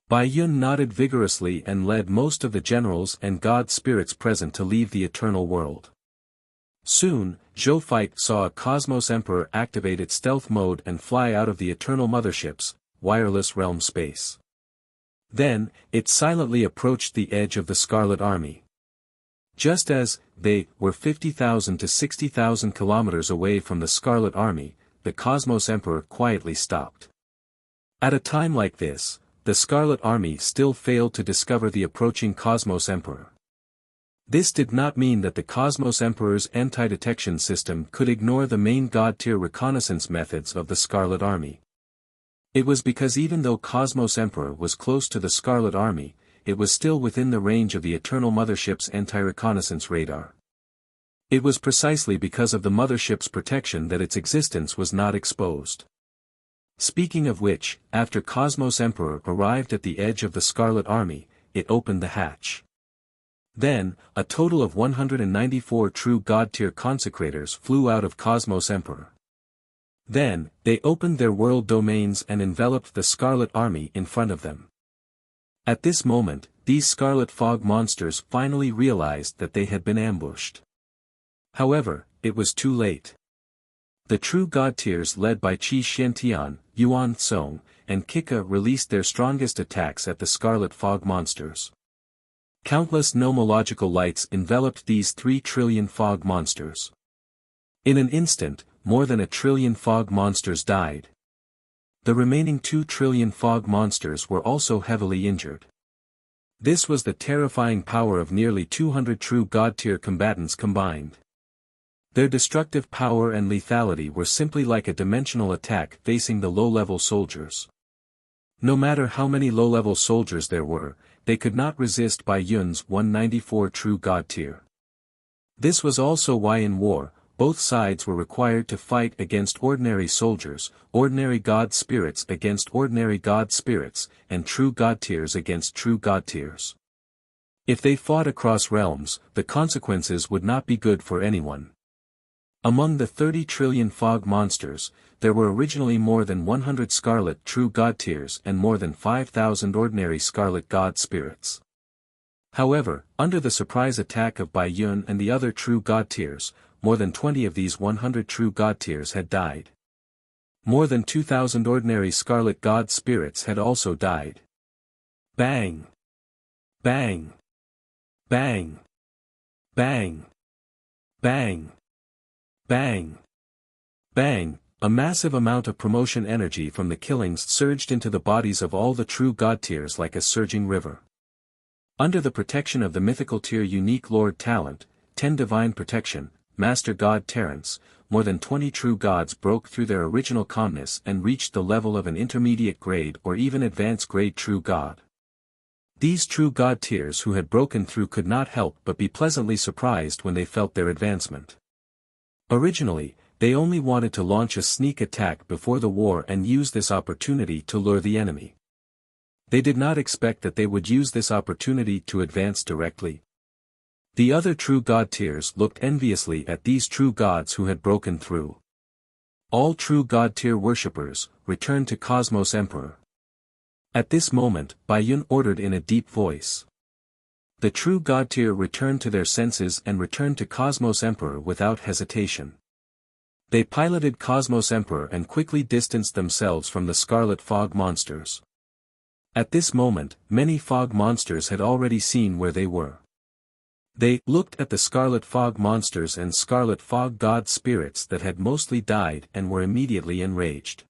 Bai Yun nodded vigorously and led most of the generals and god spirits present to leave the eternal world. Soon, Zhou Fight saw a Cosmos Emperor activate its stealth mode and fly out of the Eternal Mothership's wireless realm space. Then, it silently approached the edge of the Scarlet Army. Just as they were 50,000 to 60,000 kilometers away from the Scarlet Army, the Cosmos Emperor quietly stopped. At a time like this, the Scarlet Army still failed to discover the approaching Cosmos Emperor. This did not mean that the Cosmos Emperor's anti-detection system could ignore the main god-tier reconnaissance methods of the Scarlet Army. It was because even though Cosmos Emperor was close to the Scarlet Army, it was still within the range of the Eternal Mothership's anti-reconnaissance radar. It was precisely because of the Mothership's protection that its existence was not exposed. Speaking of which, after Cosmos Emperor arrived at the edge of the Scarlet Army, it opened the hatch. Then, a total of 194 true god-tier consecrators flew out of Cosmos Emperor. Then, they opened their world domains and enveloped the Scarlet Army in front of them. At this moment, these Scarlet Fog monsters finally realized that they had been ambushed. However, it was too late. The true god tiers led by Qi Xiantian, Yuan Song, and Kika released their strongest attacks at the Scarlet Fog monsters. Countless nomological lights enveloped these 3 trillion fog monsters. In an instant, more than 1 trillion fog monsters died. The remaining 2 trillion fog monsters were also heavily injured. This was the terrifying power of nearly 200 true god-tier combatants combined. Their destructive power and lethality were simply like a dimensional attack facing the low-level soldiers. No matter how many low-level soldiers there were, they could not resist Bai Yun's 194 true god tier. This was also why in war, both sides were required to fight against ordinary soldiers, ordinary god spirits against ordinary god spirits, and true god tiers against true god tiers. If they fought across realms, the consequences would not be good for anyone. Among the 30 trillion fog monsters, there were originally more than 100 scarlet true god tiers and more than 5,000 ordinary scarlet god spirits. However, under the surprise attack of Bai Yun and the other true god tiers, more than 20 of these 100 true god tiers had died. More than 2,000 ordinary scarlet god spirits had also died. Bang! Bang! Bang! Bang! Bang! Bang! Bang! A massive amount of promotion energy from the killings surged into the bodies of all the true god tiers like a surging river. Under the protection of the mythical tier unique Lord Talent, 10 Divine Protection, Master God Terrence, more than 20 true gods broke through their original calmness and reached the level of an intermediate grade or even advanced grade true god. These true god tiers who had broken through could not help but be pleasantly surprised when they felt their advancement. Originally, they only wanted to launch a sneak attack before the war and use this opportunity to lure the enemy. They did not expect that they would use this opportunity to advance directly. The other true god tiers looked enviously at these true gods who had broken through. All true god tier worshippers, returned to Cosmos Emperor. At this moment, Bai Yun ordered in a deep voice. The true god tier returned to their senses and returned to Cosmos Emperor without hesitation. They piloted Cosmos Emperor and quickly distanced themselves from the Scarlet Fog monsters. At this moment, many fog monsters had already seen where they were. They looked at the Scarlet Fog monsters and Scarlet Fog god spirits that had mostly died and were immediately enraged.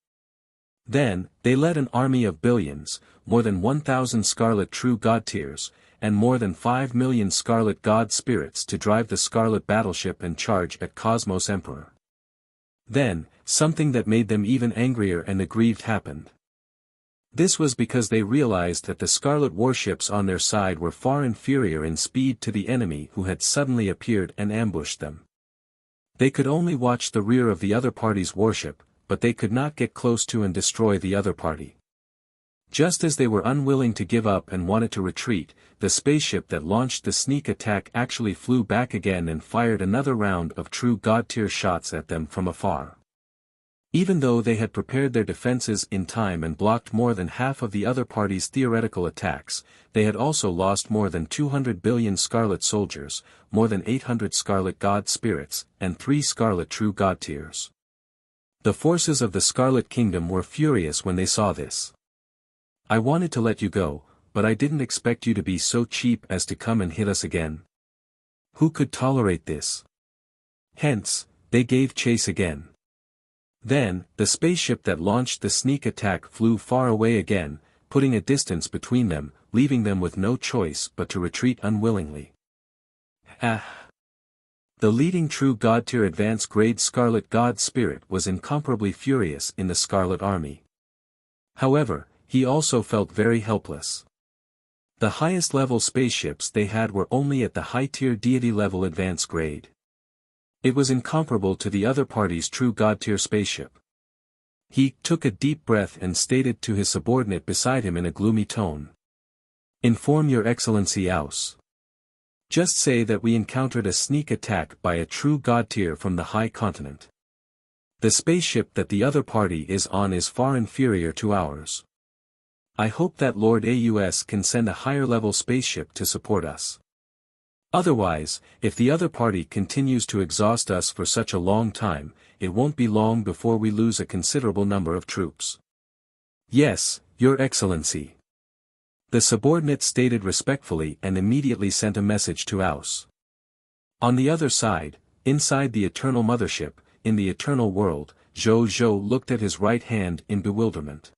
Then, they led an army of billions, more than 1,000 Scarlet True God tiers, and more than 5 million Scarlet God spirits to drive the Scarlet battleship and charge at Cosmos Emperor. Then, something that made them even angrier and aggrieved happened. This was because they realized that the Scarlet warships on their side were far inferior in speed to the enemy who had suddenly appeared and ambushed them. They could only watch the rear of the other party's warship, but they could not get close to and destroy the other party. Just as they were unwilling to give up and wanted to retreat, the spaceship that launched the sneak attack actually flew back again and fired another round of true God-tier shots at them from afar. Even though they had prepared their defenses in time and blocked more than half of the other party's theoretical attacks, they had also lost more than 200 billion Scarlet soldiers, more than 800 Scarlet God spirits, and 3 Scarlet true God tiers. The forces of the Scarlet Kingdom were furious when they saw this. "I wanted to let you go, but I didn't expect you to be so cheap as to come and hit us again. Who could tolerate this?" Hence, they gave chase again. Then, the spaceship that launched the sneak attack flew far away again, putting a distance between them, leaving them with no choice but to retreat unwillingly. The leading true God-tier advanced grade Scarlet God Spirit was incomparably furious in the Scarlet Army. However, he also felt very helpless. The highest level spaceships they had were only at the high-tier deity level advanced grade. It was incomparable to the other party's true God-tier spaceship. He took a deep breath and stated to his subordinate beside him in a gloomy tone. "Inform your Excellency Aus. Just say that we encountered a sneak attack by a true God-tier from the high continent. The spaceship that the other party is on is far inferior to ours. I hope that Lord Aus can send a higher-level spaceship to support us. Otherwise, if the other party continues to exhaust us for such a long time, it won't be long before we lose a considerable number of troops." "Yes, Your Excellency." The subordinate stated respectfully and immediately sent a message to Aus. On the other side, inside the Eternal Mothership, in the Eternal World, Zhou looked at his right hand in bewilderment.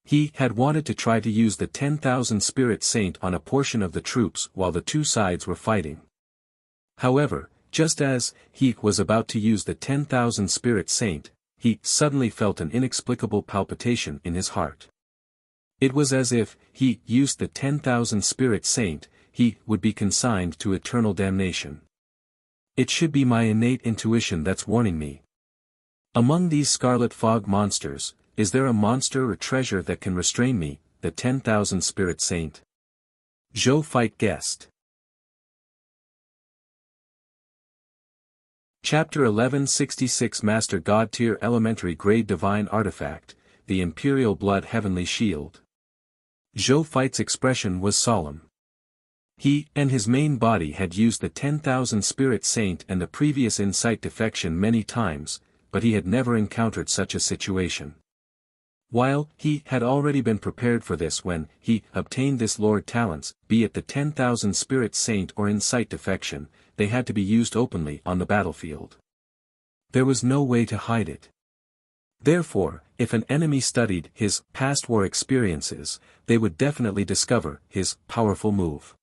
He had wanted to try to use the 10,000 Spirit Saint on a portion of the troops while the two sides were fighting. However, just as he was about to use the 10,000 Spirit Saint, he suddenly felt an inexplicable palpitation in his heart. It was as if he used the 10,000 Spirit Saint, he would be consigned to eternal damnation. It should be my innate intuition that's warning me. Among these scarlet fog monsters, is there a monster or treasure that can restrain me, the 10,000 Spirit Saint? Zhou Fight guessed. Chapter 1166 Master God Tier Elementary Grade Divine Artifact, the Imperial Blood Heavenly Shield. Zhou Fight's expression was solemn. He and his main body had used the 10,000 Spirit Saint and the previous Insight Defection many times, but he had never encountered such a situation. While he had already been prepared for this when he obtained this Lord talents, be it the 10,000 Spirit Saint or Insight Defection, they had to be used openly on the battlefield. There was no way to hide it. Therefore, if an enemy studied his past war experiences, they would definitely discover his powerful move.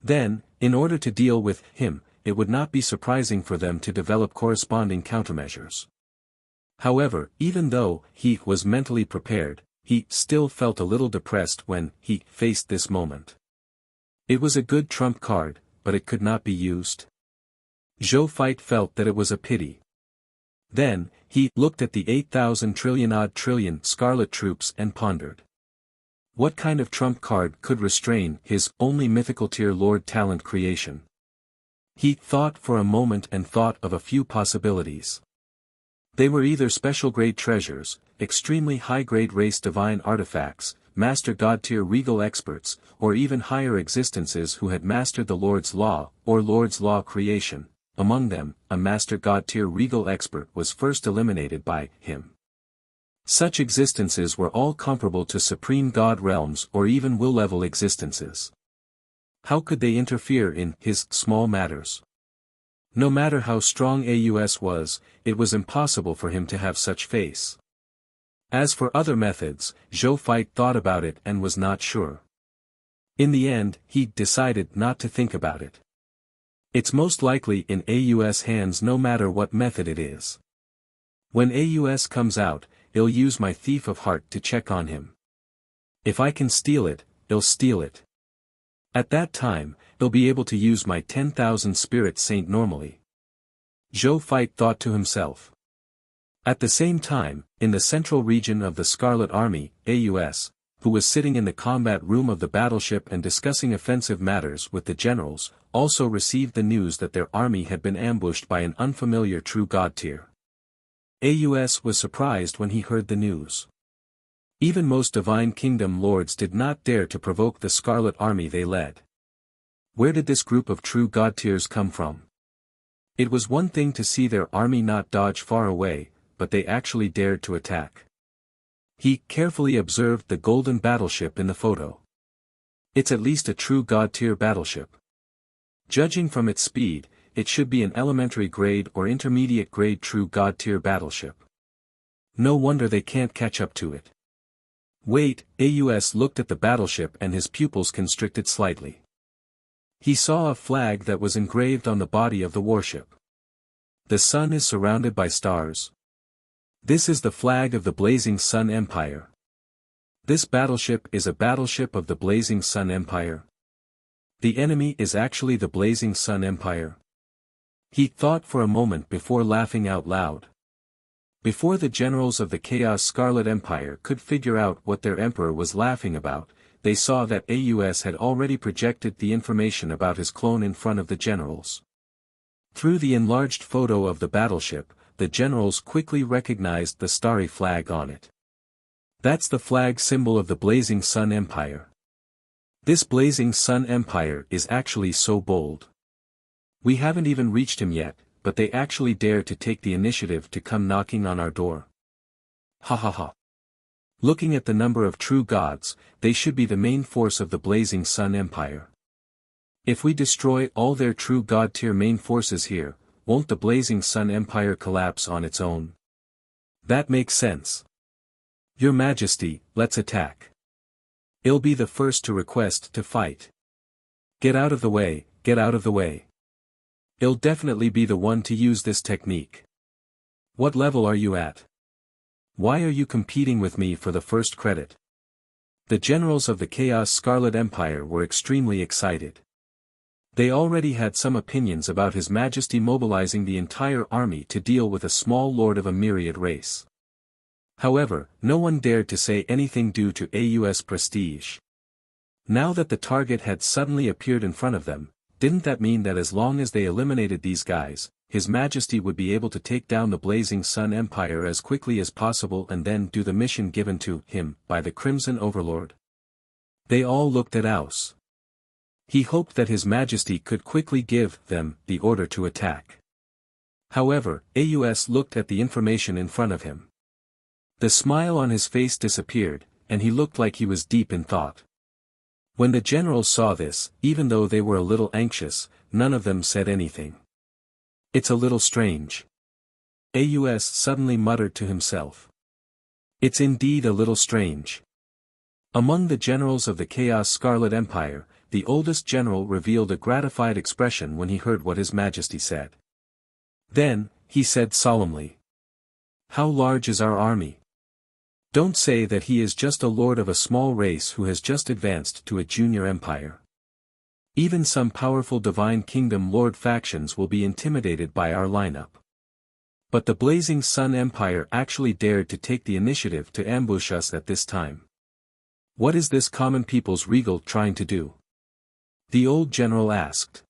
Then, in order to deal with him, it would not be surprising for them to develop corresponding countermeasures. However, even though he was mentally prepared, he still felt a little depressed when he faced this moment. It was a good trump card, but it could not be used. Zhou Fight felt that it was a pity. Then, he looked at the 8,000 trillion scarlet troops and pondered. What kind of trump card could restrain his only mythical tier Lord talent creation? He thought for a moment and thought of a few possibilities. They were either special grade treasures, extremely high grade race divine artifacts, master god tier regal experts, or even higher existences who had mastered the Lord's Law, or Lord's Law creation. Among them, a master god tier regal expert was first eliminated by him. Such existences were all comparable to supreme god realms or even will level existences. How could they interfere in his small matters? No matter how strong Aus was, it was impossible for him to have such face. As for other methods, Zhou Fight thought about it and was not sure. In the end, he decided not to think about it. It's most likely in Aus' hands no matter what method it is. When Aus comes out, I'll use my Thief of Heart to check on him. If I can steal it, I'll steal it. At that time, I'll be able to use my 10,000 Spirit Saint normally. Zhou Fight thought to himself. At the same time, in the central region of the Scarlet Army, Aus, who was sitting in the combat room of the battleship and discussing offensive matters with the generals, also received the news that their army had been ambushed by an unfamiliar true god tier. Aus was surprised when he heard the news. Even most Divine Kingdom lords did not dare to provoke the Scarlet Army they led. Where did this group of true god tiers come from? It was one thing to see their army not dodge far away, but they actually dared to attack. He carefully observed the golden battleship in the photo. It's at least a true god tier battleship. Judging from its speed, it should be an elementary grade or intermediate grade true god tier battleship. No wonder they can't catch up to it. Wait, Aus looked at the battleship and his pupils constricted slightly. He saw a flag that was engraved on the body of the warship. The sun is surrounded by stars. This is the flag of the Blazing Sun Empire. This battleship is a battleship of the Blazing Sun Empire. The enemy is actually the Blazing Sun Empire. He thought for a moment before laughing out loud. Before the generals of the Chaos Scarlet Empire could figure out what their emperor was laughing about, they saw that Aus had already projected the information about his clone in front of the generals. Through the enlarged photo of the battleship, the generals quickly recognized the starry flag on it. That's the flag symbol of the Blazing Sun Empire. This Blazing Sun Empire is actually so bold. We haven't even reached him yet, but they actually dare to take the initiative to come knocking on our door. Ha ha ha. Looking at the number of true gods, they should be the main force of the Blazing Sun Empire. If we destroy all their true god tier main forces here, won't the Blazing Sun Empire collapse on its own? That makes sense. Your Majesty, let's attack. I'll be the first to request to fight. Get out of the way, get out of the way. I'll definitely be the one to use this technique. What level are you at? Why are you competing with me for the first credit? The generals of the Chaos Scarlet Empire were extremely excited. They already had some opinions about His Majesty mobilizing the entire army to deal with a small lord of a myriad race. However, no one dared to say anything due to Aus' prestige. Now that the target had suddenly appeared in front of them, didn't that mean that as long as they eliminated these guys, His Majesty would be able to take down the Blazing Sun Empire as quickly as possible and then do the mission given to him by the Crimson Overlord? They all looked at Aus. He hoped that His Majesty could quickly give them the order to attack. However, Aus looked at the information in front of him. The smile on his face disappeared, and he looked like he was deep in thought. When the generals saw this, even though they were a little anxious, none of them said anything. It's a little strange. Aus suddenly muttered to himself. It's indeed a little strange. Among the generals of the Chaos Scarlet Empire, the oldest general revealed a gratified expression when he heard what His Majesty said. Then, he said solemnly. How large is our army? Don't say that he is just a lord of a small race who has just advanced to a junior empire. Even some powerful Divine Kingdom lord factions will be intimidated by our lineup. But the Blazing Sun Empire actually dared to take the initiative to ambush us at this time. What is this common people's regal trying to do? The old general asked.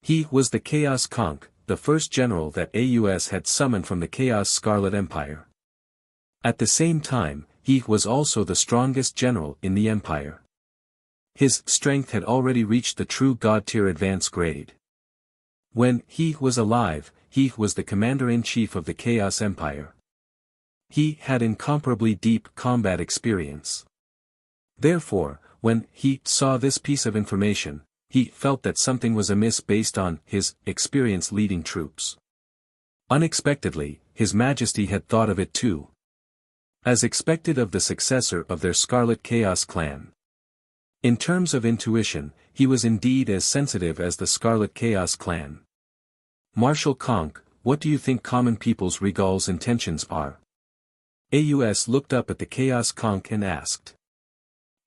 He was the Chaos Conch, the first general that Aus had summoned from the Chaos Scarlet Empire. At the same time, he was also the strongest general in the empire. His strength had already reached the true god tier advance grade. When he was alive, he was the commander-in-chief of the Chaos Empire. He had incomparably deep combat experience. Therefore, when he saw this piece of information, he felt that something was amiss based on his experience leading troops. Unexpectedly, His Majesty had thought of it too. As expected of the successor of their Scarlet Chaos clan. In terms of intuition, he was indeed as sensitive as the Scarlet Chaos clan. Marshal Conch, what do you think common people's regal's intentions are? Aus looked up at the Chaos Conch and asked.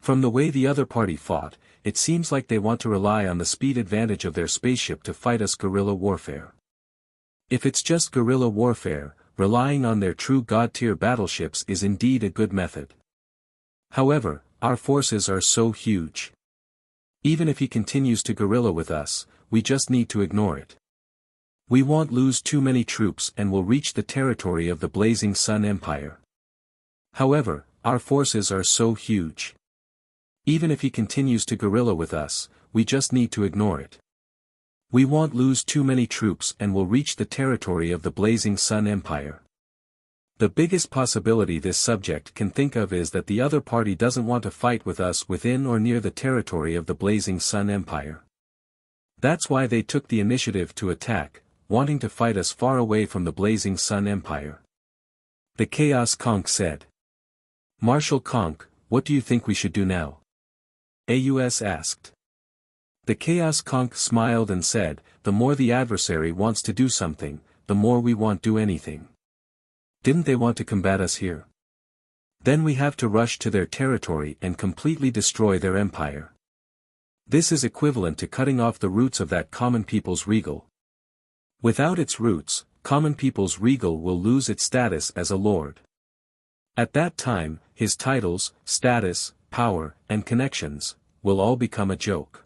From the way the other party fought, it seems like they want to rely on the speed advantage of their spaceship to fight us guerrilla warfare. If it's just guerrilla warfare, relying on their true god-tier battleships is indeed a good method. However, our forces are so huge. Even if he continues to guerrilla with us, we just need to ignore it. We won't lose too many troops and will reach the territory of the Blazing Sun Empire. However, our forces are so huge. Even if he continues to guerrilla with us, we just need to ignore it. We won't lose too many troops and will reach the territory of the Blazing Sun Empire. The biggest possibility this subject can think of is that the other party doesn't want to fight with us within or near the territory of the Blazing Sun Empire. That's why they took the initiative to attack, wanting to fight us far away from the Blazing Sun Empire. The Chaos Conch said. Marshal Conch, what do you think we should do now? AUS asked. The Chaos Conch smiled and said, the more the adversary wants to do something, the more we won't do anything. Didn't they want to combat us here? Then we have to rush to their territory and completely destroy their empire. This is equivalent to cutting off the roots of that common people's regal. Without its roots, common people's regal will lose its status as a lord. At that time, his titles, status, power, and connections, will all become a joke.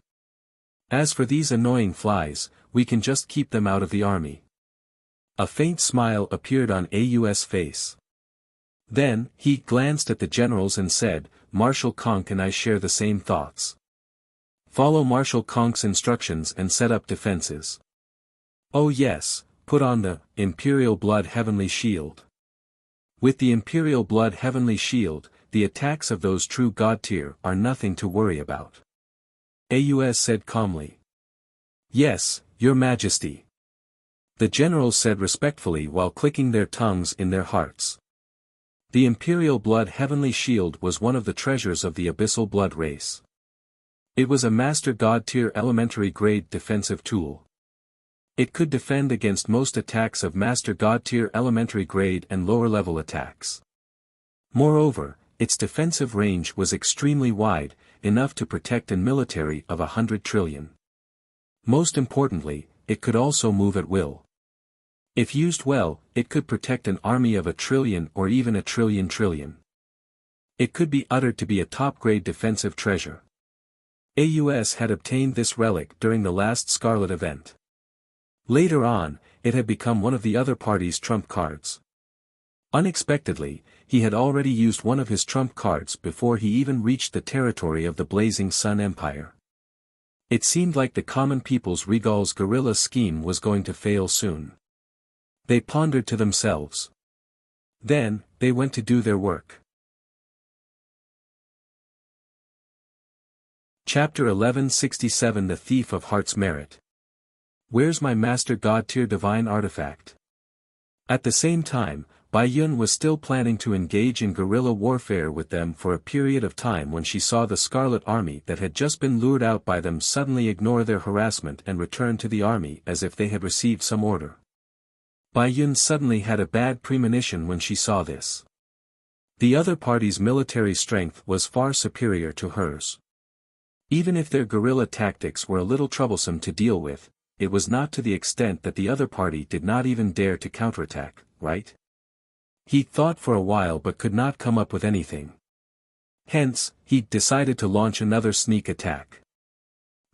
As for these annoying flies, we can just keep them out of the army. A faint smile appeared on AU's face. Then, he glanced at the generals and said, Marshal Conch and I share the same thoughts. Follow Marshal Conch's instructions and set up defenses. Oh yes, put on the Imperial Blood Heavenly Shield. With the Imperial Blood Heavenly Shield, the attacks of those true God tier are nothing to worry about. AUS said calmly. Yes, Your Majesty. The generals said respectfully while clicking their tongues in their hearts. The Imperial Blood Heavenly Shield was one of the treasures of the Abyssal Blood race. It was a Master God tier elementary grade defensive tool. It could defend against most attacks of Master God tier elementary grade and lower level attacks. Moreover, its defensive range was extremely wide, enough to protect a military of 100 trillion. Most importantly, it could also move at will. If used well, it could protect an army of 1 trillion or even 1 trillion. It could be uttered to be a top-grade defensive treasure. AUS had obtained this relic during the last Scarlet event. Later on, it had become one of the other party's trump cards. Unexpectedly, he had already used one of his trump cards before he even reached the territory of the Blazing Sun Empire. It seemed like the common people's regal's guerrilla scheme was going to fail soon. They pondered to themselves. Then, they went to do their work. Chapter 1167 The Thief of Heart's Merit. Where's my Master God tier divine artifact? At the same time, Bai Yun was still planning to engage in guerrilla warfare with them for a period of time when she saw the Scarlet Army that had just been lured out by them suddenly ignore their harassment and return to the army as if they had received some order. Bai Yun suddenly had a bad premonition when she saw this. The other party's military strength was far superior to hers. Even if their guerrilla tactics were a little troublesome to deal with, it was not to the extent that the other party did not even dare to counterattack, right? He thought for a while but could not come up with anything. Hence, he decided to launch another sneak attack.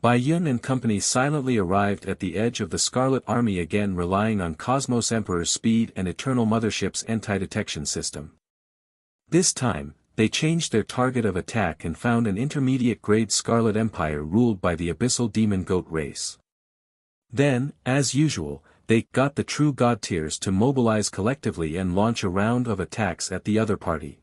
Bai Yun and company silently arrived at the edge of the Scarlet Army again, relying on Cosmos Emperor's speed and Eternal Mothership's anti-detection system. This time, they changed their target of attack and found an intermediate-grade Scarlet Empire ruled by the Abyssal Demon Goat race. Then, as usual, they got the true God tiers to mobilize collectively and launch a round of attacks at the other party.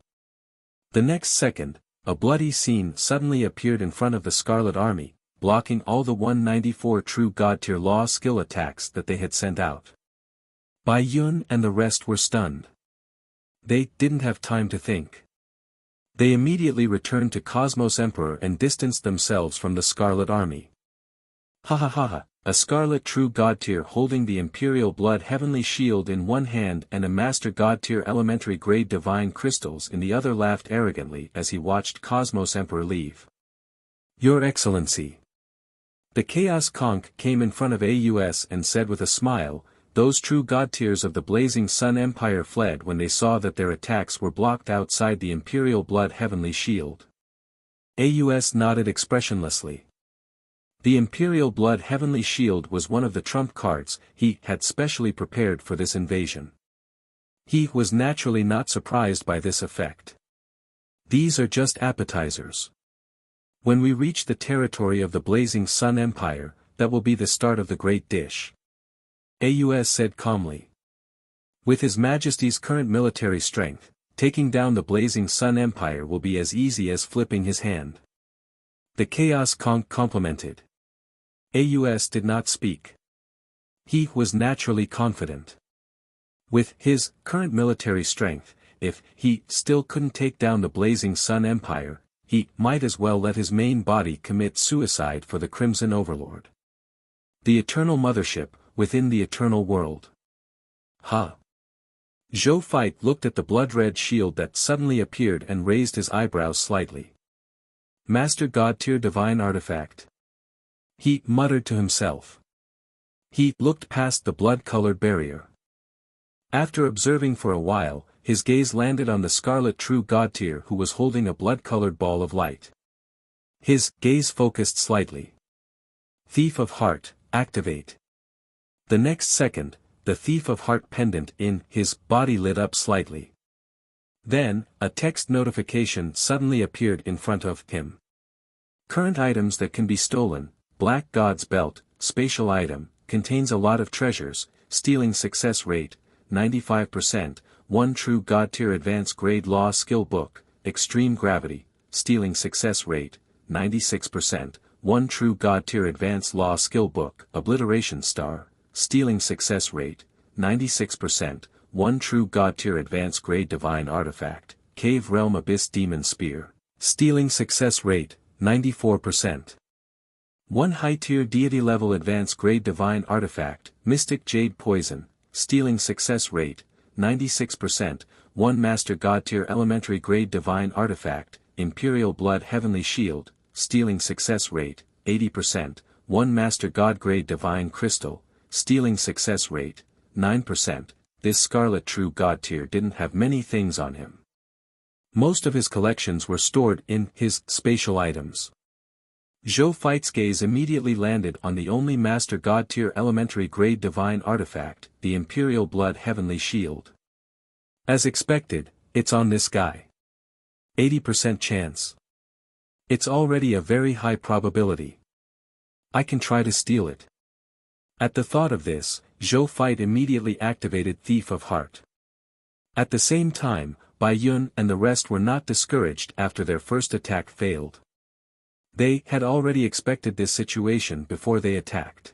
The next second, a bloody scene suddenly appeared in front of the Scarlet Army, blocking all the 194 true God tier law skill attacks that they had sent out. Bai Yun and the rest were stunned. They didn't have time to think. They immediately returned to Cosmos Emperor and distanced themselves from the Scarlet Army. Ha ha ha ha, a Scarlet True God tier holding the Imperial Blood Heavenly Shield in one hand and a Master God tier elementary grade Divine Crystals in the other laughed arrogantly as he watched Cosmos Emperor leave. Your Excellency. The Chaos Conch came in front of AUS and said with a smile, those true God tiers of the Blazing Sun Empire fled when they saw that their attacks were blocked outside the Imperial Blood Heavenly Shield. AUS nodded expressionlessly. The Imperial Blood Heavenly Shield was one of the trump cards he had specially prepared for this invasion. He was naturally not surprised by this effect. These are just appetizers. When we reach the territory of the Blazing Sun Empire, that will be the start of the great dish. AUS said calmly. With His Majesty's current military strength, taking down the Blazing Sun Empire will be as easy as flipping his hand. The Chaos Conch complimented. AUS did not speak. He was naturally confident. With his current military strength, if he still couldn't take down the Blazing Sun Empire, he might as well let his main body commit suicide for the Crimson Overlord. The Eternal Mothership, within the Eternal World. Ha! Zhou Feit looked at the blood-red shield that suddenly appeared and raised his eyebrows slightly. Master God Tier Divine Artifact. He muttered to himself. He looked past the blood-colored barrier. After observing for a while, his gaze landed on the Scarlet True God Tier who was holding a blood-colored ball of light. His gaze focused slightly. Thief of Heart, activate. The next second, the Thief of Heart pendant in his body lit up slightly. Then, a text notification suddenly appeared in front of him. Current items that can be stolen, Black God's Belt, spatial item, contains a lot of treasures, stealing success rate, 95%, 1 True God Tier Advanced Grade Law Skill Book, Extreme Gravity, stealing success rate, 96%, 1 True God Tier Advanced Law Skill Book, Obliteration Star, stealing success rate, 96%, 1 True God Tier Advanced Grade Divine Artifact, Cave Realm Abyss Demon Spear, stealing success rate, 94%. 1 High Tier Deity Level Advanced Grade Divine Artifact, Mystic Jade Poison, stealing success rate, 96%, 1 Master God Tier Elementary Grade Divine Artifact, Imperial Blood Heavenly Shield, stealing success rate, 80%, 1 Master God Grade Divine Crystal, stealing success rate, 9%, this Scarlet True God Tier didn't have many things on him. Most of his collections were stored in his spatial items. Zhou Feit's gaze immediately landed on the only Master God Tier Elementary Grade Divine Artifact, the Imperial Blood Heavenly Shield. As expected, it's on this guy. 80% chance. It's already a very high probability. I can try to steal it. At the thought of this, Zhou Feit immediately activated Thief of Heart. At the same time, Bai Yun and the rest were not discouraged after their first attack failed. They had already expected this situation before they attacked.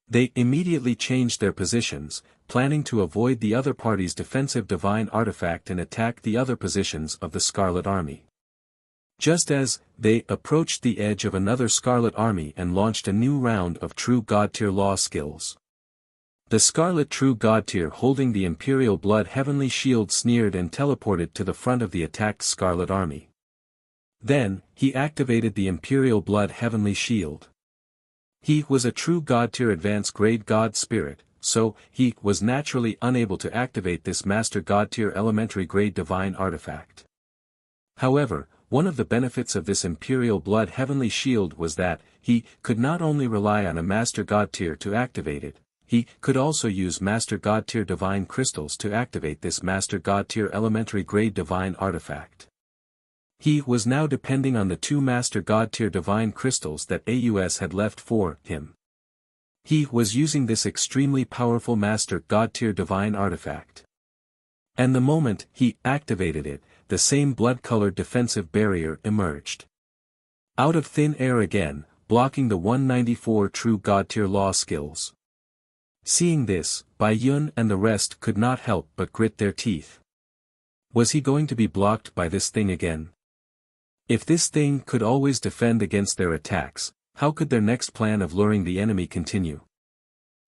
They immediately changed their positions, planning to avoid the other party's defensive divine artifact and attack the other positions of the Scarlet Army. Just as they approached the edge of another Scarlet Army and launched a new round of True God Tier law skills. The Scarlet True God Tier holding the Imperial Blood Heavenly Shield sneered and teleported to the front of the attacked Scarlet Army. Then, he activated the Imperial Blood Heavenly Shield. He was a True God Tier Advanced Grade God Spirit, so he was naturally unable to activate this Master God Tier Elementary Grade Divine Artifact. However, one of the benefits of this Imperial Blood Heavenly Shield was that he could not only rely on a Master God Tier to activate it, he could also use Master God Tier Divine Crystals to activate this Master God Tier Elementary Grade Divine Artifact. He was now depending on the 2 Master God Tier Divine Crystals that AUS had left for him. He was using this extremely powerful Master God Tier Divine Artifact. And the moment he activated it, the same blood-colored defensive barrier emerged. Out of thin air again, blocking the 194 True God Tier law skills. Seeing this, Bai Yun and the rest could not help but grit their teeth. Was he going to be blocked by this thing again? If this thing could always defend against their attacks, how could their next plan of luring the enemy continue?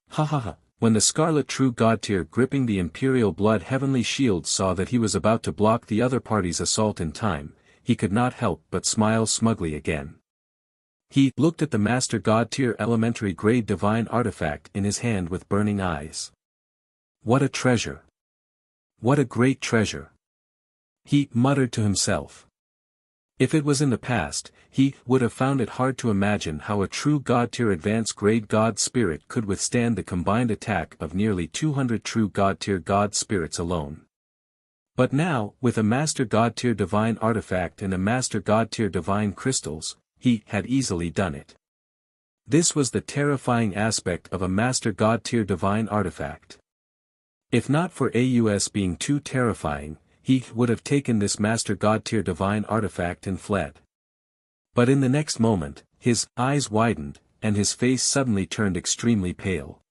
Ha ha ha, when the Scarlet True God Tier gripping the Imperial Blood Heavenly Shield saw that he was about to block the other party's assault in time, he could not help but smile smugly again. He looked at the Master God Tier Elementary Grade Divine Artifact in his hand with burning eyes. What a treasure! What a great treasure! He muttered to himself. If it was in the past, he would have found it hard to imagine how a true God-tier advanced grade God spirit could withstand the combined attack of nearly 200 true God-tier God spirits alone. But now, with a Master God-tier divine artifact and a Master God-tier divine crystals, he had easily done it. This was the terrifying aspect of a Master God-tier divine artifact. If not for AUS being too terrifying, he would have taken this Master God-tier divine artifact and fled. But in the next moment, his eyes widened, and his face suddenly turned extremely pale.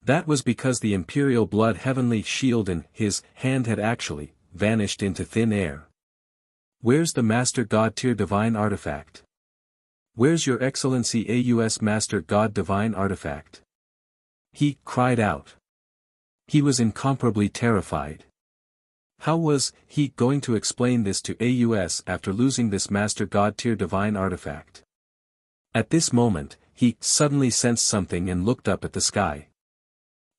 That was because the Imperial Blood Heavenly Shield in his hand had actually vanished into thin air. Where's the Master God-tier divine artifact? Where's your Excellency AUS Master God divine artifact? He cried out. He was incomparably terrified. How was he going to explain this to AUS after losing this Master God-tier divine artifact? At this moment, he suddenly sensed something and looked up at the sky.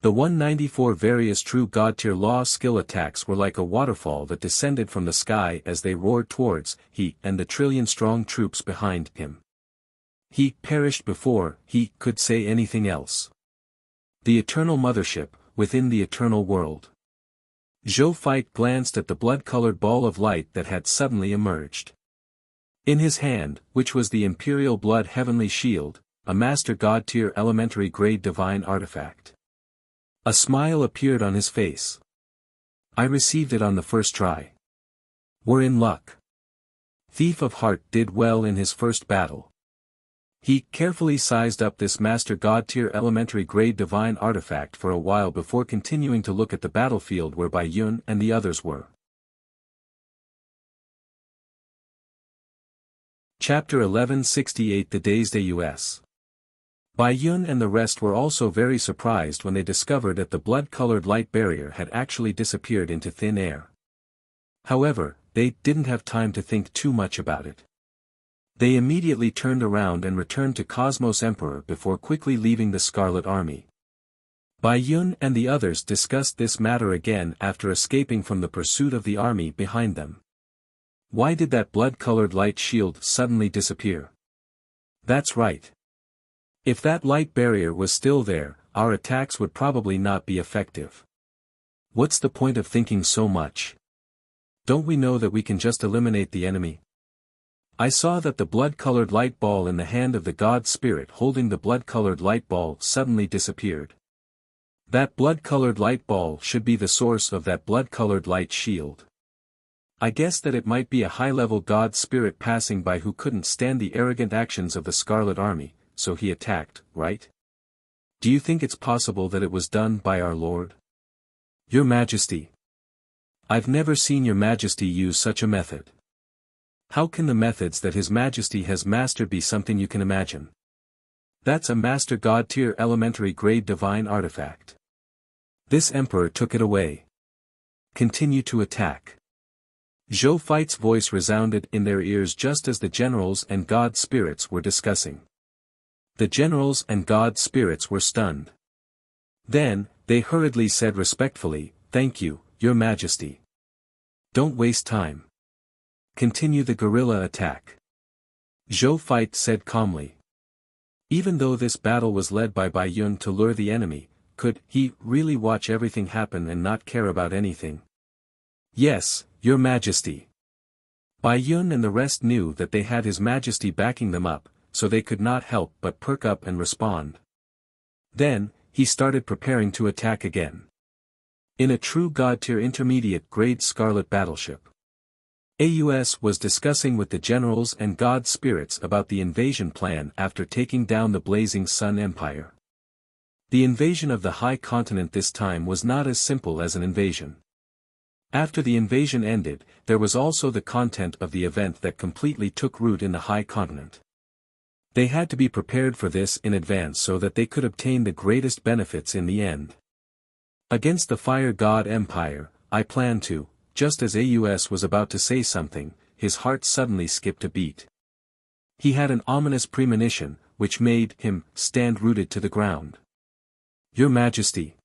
The 194 various true God-tier law skill attacks were like a waterfall that descended from the sky as they roared towards he and the trillion-strong troops behind him. He perished before he could say anything else. The Eternal Mothership, within the Eternal World. Zhou Feit glanced at the blood-colored ball of light that had suddenly emerged. In his hand, which was the Imperial Blood Heavenly Shield, a Master God-tier elementary grade divine artifact. A smile appeared on his face. I received it on the first try. We're in luck. Thief of Heart did well in his first battle. He carefully sized up this Master God-tier elementary grade divine artifact for a while before continuing to look at the battlefield where Bai Yun and the others were. Chapter 1168 The Dazed AUS. Bai Yun and the rest were also very surprised when they discovered that the blood-colored light barrier had actually disappeared into thin air. However, they didn't have time to think too much about it. They immediately turned around and returned to Cosmos Emperor before quickly leaving the Scarlet Army. Bai Yun and the others discussed this matter again after escaping from the pursuit of the army behind them. Why did that blood-colored light shield suddenly disappear? That's right. If that light barrier was still there, our attacks would probably not be effective. What's the point of thinking so much? Don't we know that we can just eliminate the enemy? I saw that the blood-colored light ball in the hand of the God Spirit holding the blood-colored light ball suddenly disappeared. That blood-colored light ball should be the source of that blood-colored light shield. I guess that it might be a high-level God Spirit passing by who couldn't stand the arrogant actions of the Scarlet Army, so he attacked, right? Do you think it's possible that it was done by our Lord? Your Majesty. I've never seen Your Majesty use such a method. How can the methods that His Majesty has mastered be something you can imagine? That's a Master God-tier elementary grade divine artifact. This Emperor took it away. Continue to attack. Zhou Feit's voice resounded in their ears just as the generals and God spirits were discussing. The generals and God spirits were stunned. Then, they hurriedly said respectfully, "Thank you, Your Majesty. Don't waste time. Continue the guerrilla attack." Zhou Feit said calmly. Even though this battle was led by Bai Yun to lure the enemy, could he really watch everything happen and not care about anything? Yes, Your Majesty. Bai Yun and the rest knew that they had His Majesty backing them up, so they could not help but perk up and respond. Then, he started preparing to attack again. In a true God-tier intermediate grade Scarlet battleship. AUS was discussing with the generals and God spirits about the invasion plan after taking down the Blazing Sun Empire. The invasion of the High Continent this time was not as simple as an invasion. After the invasion ended, there was also the content of the event that completely took root in the High Continent. They had to be prepared for this in advance so that they could obtain the greatest benefits in the end. Against the Fire God Empire, I plan to. Just as AUS was about to say something, his heart suddenly skipped a beat. He had an ominous premonition, which made him stand rooted to the ground. Your Majesty.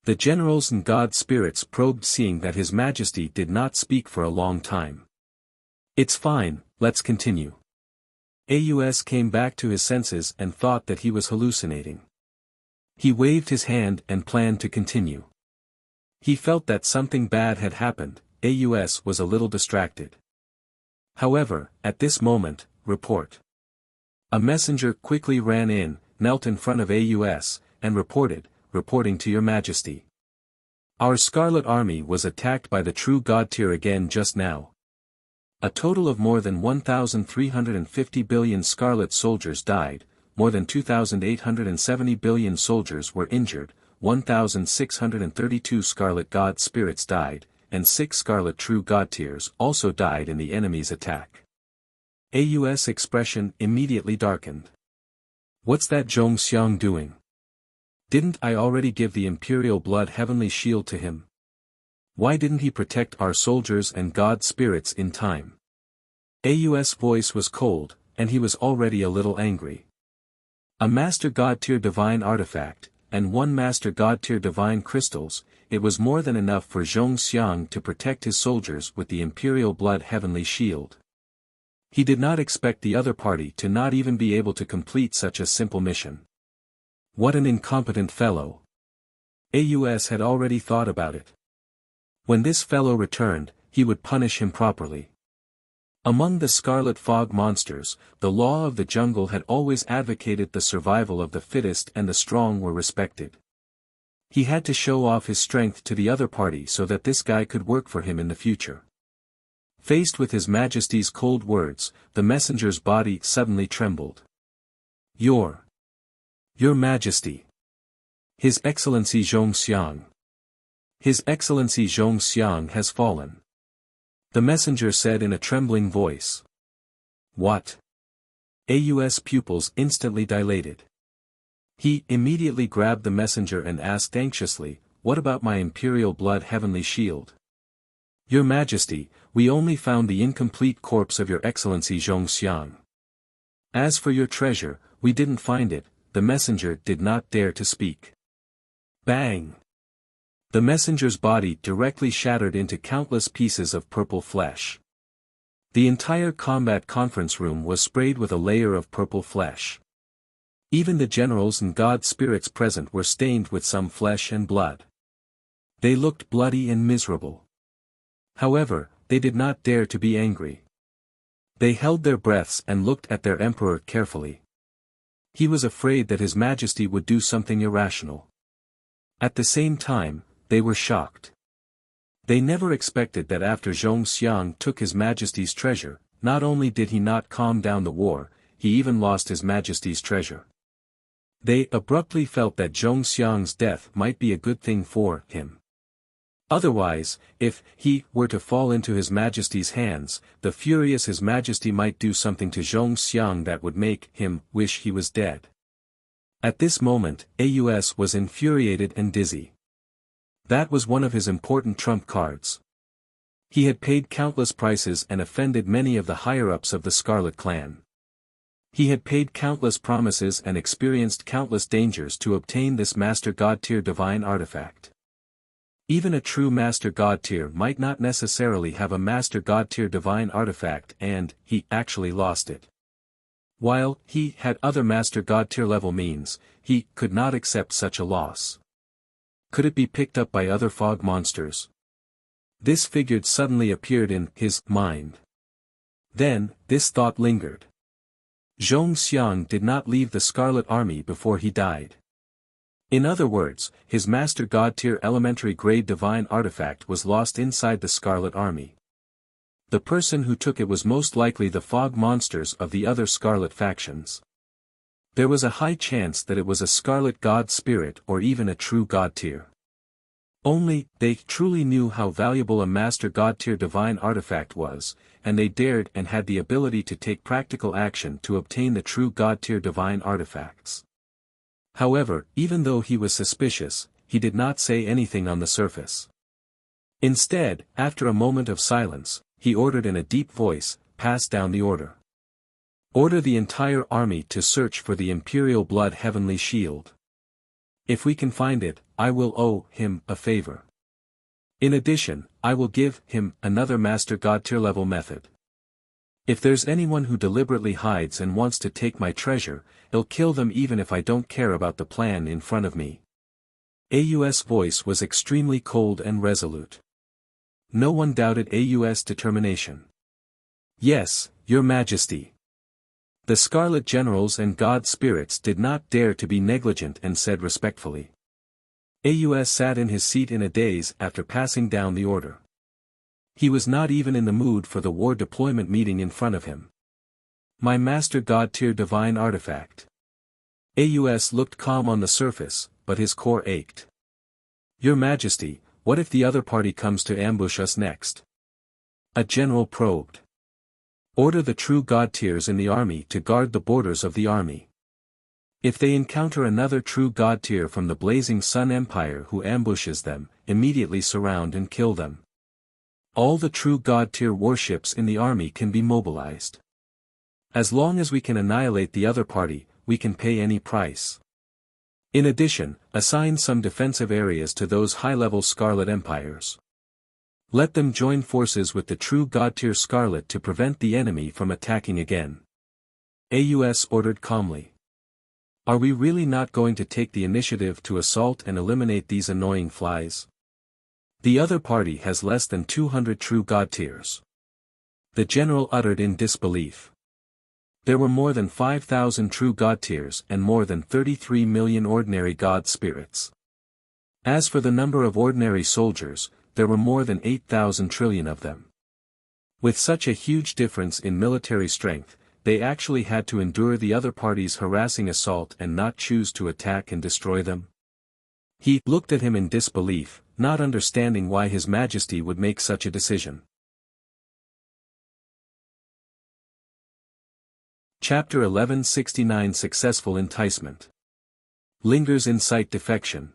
The generals and God spirits probed, seeing that His Majesty did not speak for a long time. It's fine, let's continue. AUS came back to his senses and thought that he was hallucinating. He waved his hand and planned to continue. He felt that something bad had happened. AUS was a little distracted. However, at this moment, report. A messenger quickly ran in, knelt in front of AUS, and reporting to your majesty. Our Scarlet Army was attacked by the true God tier again just now. A total of more than 1,350 billion Scarlet soldiers died, more than 2,870 billion soldiers were injured, 1,632 Scarlet God spirits died, and 6 Scarlet True God tiers also died in the enemy's attack. AUS expression immediately darkened. What's that Zhong Xiang doing? Didn't I already give the Imperial Blood Heavenly Shield to him? Why didn't he protect our soldiers and God spirits in time? AUS' voice was cold, and he was already a little angry. A Master God tier divine artifact, and 1 Master God tier divine crystals, it was more than enough for Zhong Xiang to protect his soldiers with the Imperial Blood Heavenly Shield. He did not expect the other party to not even be able to complete such a simple mission. What an incompetent fellow. AUS had already thought about it. When this fellow returned, he would punish him properly. Among the Scarlet Fog monsters, the law of the jungle had always advocated the survival of the fittest and the strong were respected. He had to show off his strength to the other party so that this guy could work for him in the future. Faced with His Majesty's cold words, the messenger's body suddenly trembled. Your Majesty. His Excellency Zhong Xiang. His Excellency Zhong Xiang has fallen. The messenger said in a trembling voice. What? AUS pupils instantly dilated. He immediately grabbed the messenger and asked anxiously, what about my Imperial Blood Heavenly Shield? Your Majesty, we only found the incomplete corpse of Your Excellency Zhong Xiang. As for your treasure, we didn't find it. The messenger did not dare to speak. Bang! The messenger's body directly shattered into countless pieces of purple flesh. The entire combat conference room was sprayed with a layer of purple flesh. Even the generals and god spirits present were stained with some flesh and blood. They looked bloody and miserable. However, they did not dare to be angry. They held their breaths and looked at their emperor carefully. He was afraid that His Majesty would do something irrational. At the same time, they were shocked. They never expected that after Zhong Xiang took His Majesty's treasure, not only did he not calm down the war, he even lost His Majesty's treasure. They abruptly felt that Zhong Xiang's death might be a good thing for him. Otherwise, if he were to fall into His Majesty's hands, the furious His Majesty might do something to Zhong Xiang that would make him wish he was dead. At this moment, AUS was infuriated and dizzy. That was one of his important trump cards. He had paid countless prices and offended many of the higher-ups of the Scarlet Clan. He had paid countless promises and experienced countless dangers to obtain this Master God tier divine artifact. Even a true Master God tier might not necessarily have a Master God tier divine artifact and he actually lost it. While he had other Master God tier level means, he could not accept such a loss. Could it be picked up by other fog monsters? This figure suddenly appeared in his mind. Then, this thought lingered. Zhong Xiang did not leave the Scarlet Army before he died. In other words, his Master God tier elementary grade divine artifact was lost inside the Scarlet Army. The person who took it was most likely the fog monsters of the other Scarlet factions. There was a high chance that it was a Scarlet God spirit or even a true God tier. Only, they truly knew how valuable a Master God tier divine artifact was, and they dared and had the ability to take practical action to obtain the true God tier divine artifacts. However, even though he was suspicious, he did not say anything on the surface. Instead, after a moment of silence, he ordered in a deep voice, pass down the order. Order the entire army to search for the Imperial Blood Heavenly Shield. If we can find it, I will owe him a favor. In addition, I will give him another Master God tier level method. If there's anyone who deliberately hides and wants to take my treasure, I'll kill them even if I don't care about the plan in front of me. Au's voice was extremely cold and resolute. No one doubted Au's determination. Yes, Your Majesty. The Scarlet Generals and God Spirits did not dare to be negligent and said respectfully. Aus sat in his seat in a daze after passing down the order. He was not even in the mood for the war deployment meeting in front of him. My Master God-tier divine artifact. Aus looked calm on the surface, but his core ached. Your Majesty, what if the other party comes to ambush us next? A general probed. Order the true God-tiers in the army to guard the borders of the army. If they encounter another true God-tier from the Blazing Sun Empire who ambushes them, immediately surround and kill them. All the true God-tier warships in the army can be mobilized. As long as we can annihilate the other party, we can pay any price. In addition, assign some defensive areas to those high-level Scarlet Empires. Let them join forces with the true God-tier Scarlet to prevent the enemy from attacking again. Aus ordered calmly. Are we really not going to take the initiative to assault and eliminate these annoying flies? The other party has less than 200 true God-tiers. The general uttered in disbelief. There were more than 5,000 true God-tiers and more than 33 million ordinary God spirits. As for the number of ordinary soldiers, there were more than 8,000 trillion of them. With such a huge difference in military strength, they actually had to endure the other party's harassing assault and not choose to attack and destroy them? He looked at him in disbelief, not understanding why His Majesty would make such a decision. Chapter 1169 Successful Enticement. Lingers in sight defection.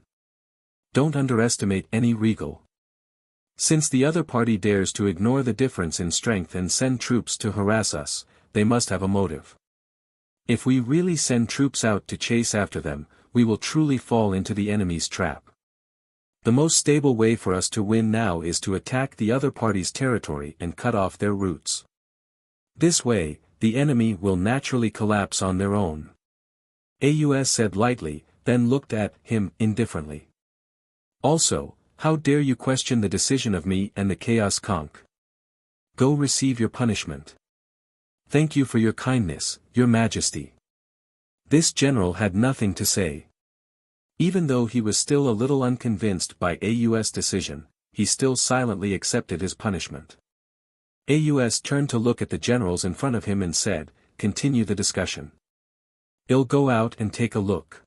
Don't underestimate any regal. Since the other party dares to ignore the difference in strength and send troops to harass us, they must have a motive. If we really send troops out to chase after them, we will truly fall into the enemy's trap. The most stable way for us to win now is to attack the other party's territory and cut off their routes. This way, the enemy will naturally collapse on their own. Aus said lightly, then looked at him indifferently. Also, how dare you question the decision of me and the Chaos Conch? Go receive your punishment. Thank you for your kindness, Your Majesty. This general had nothing to say. Even though he was still a little unconvinced by Aus' decision, he still silently accepted his punishment. Aus turned to look at the generals in front of him and said, continue the discussion. I'll go out and take a look.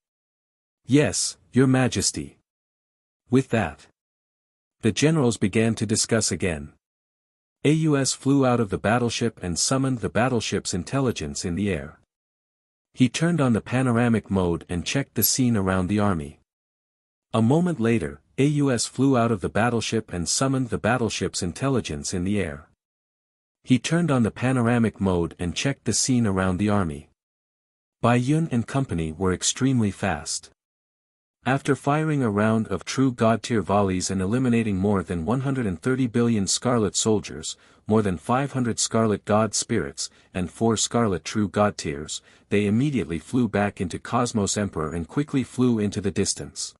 Yes, Your Majesty. With that, the generals began to discuss again. Aus flew out of the battleship and summoned the battleship's intelligence in the air. He turned on the panoramic mode and checked the scene around the army. A moment later, Aus flew out of the battleship and summoned the battleship's intelligence in the air. He turned on the panoramic mode and checked the scene around the army. Bai Yun and company were extremely fast. After firing a round of true God-tier volleys and eliminating more than 130 billion Scarlet soldiers, more than 500 Scarlet God spirits, and 4 Scarlet true God-tiers, they immediately flew back into Cosmos Emperor and quickly flew into the distance.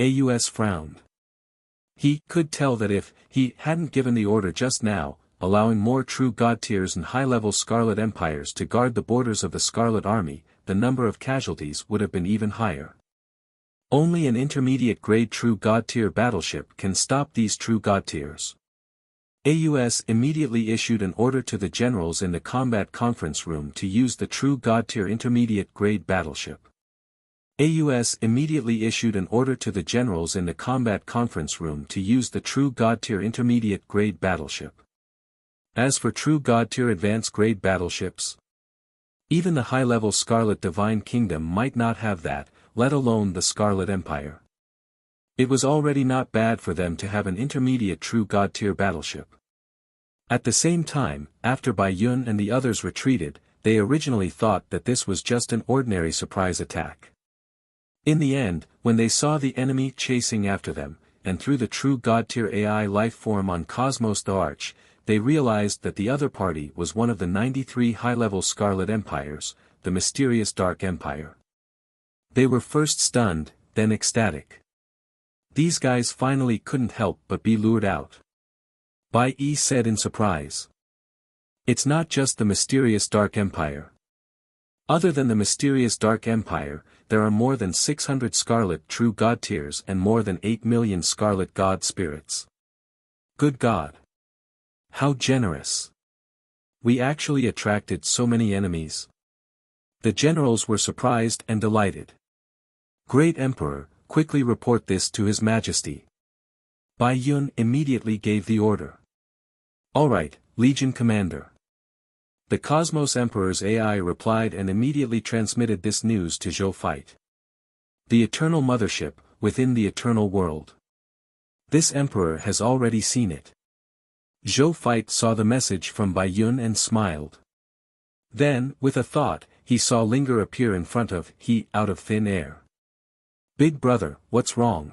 Aus frowned. He could tell that if he hadn't given the order just now, allowing more true God-tiers and high-level Scarlet Empires to guard the borders of the Scarlet Army, the number of casualties would have been even higher. Only an intermediate-grade true God-tier battleship can stop these true God-tiers. Aus immediately issued an order to the generals in the combat conference room to use the true God-tier intermediate-grade battleship. Aus immediately issued an order to the generals in the combat conference room to use the true God-tier intermediate-grade battleship. As for true God-tier advanced-grade battleships, even the high-level Scarlet Divine Kingdom might not have that, let alone the Scarlet Empire. It was already not bad for them to have an intermediate true God-tier battleship. At the same time, after Bai Yun and the others retreated, they originally thought that this was just an ordinary surprise attack. In the end, when they saw the enemy chasing after them, and through the true God-tier AI life form on Cosmos the Arch, they realized that the other party was one of the 93 high-level Scarlet Empires, the mysterious Dark Empire. They were first stunned, then ecstatic. These guys finally couldn't help but be lured out. Bai Yi said in surprise. It's not just the mysterious Dark Empire. Other than the mysterious Dark Empire, there are more than 600 Scarlet True God Tiers and more than 8 million Scarlet God Spirits. Good God! How generous! We actually attracted so many enemies. The generals were surprised and delighted. Great Emperor, quickly report this to His Majesty. Bai Yun immediately gave the order. Alright, Legion Commander. The Cosmos Emperor's AI replied and immediately transmitted this news to Zhou Fight. The Eternal Mothership, within the Eternal World. This Emperor has already seen it. Zhou Fight saw the message from Bai Yun and smiled. Then, with a thought, he saw Linger appear in front of he out of thin air. Big brother, what's wrong?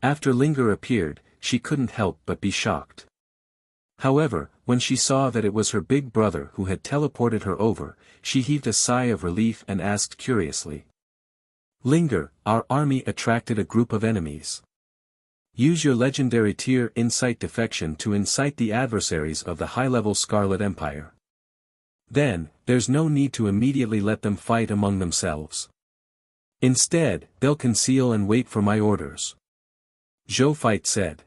After Linger appeared, she couldn't help but be shocked. However, when she saw that it was her big brother who had teleported her over, she heaved a sigh of relief and asked curiously. Linger, our army attracted a group of enemies. Use your legendary tier Insight Defection to incite the adversaries of the high-level Scarlet Empire. Then, there's no need to immediately let them fight among themselves. Instead, they'll conceal and wait for my orders. Zhou Fight said.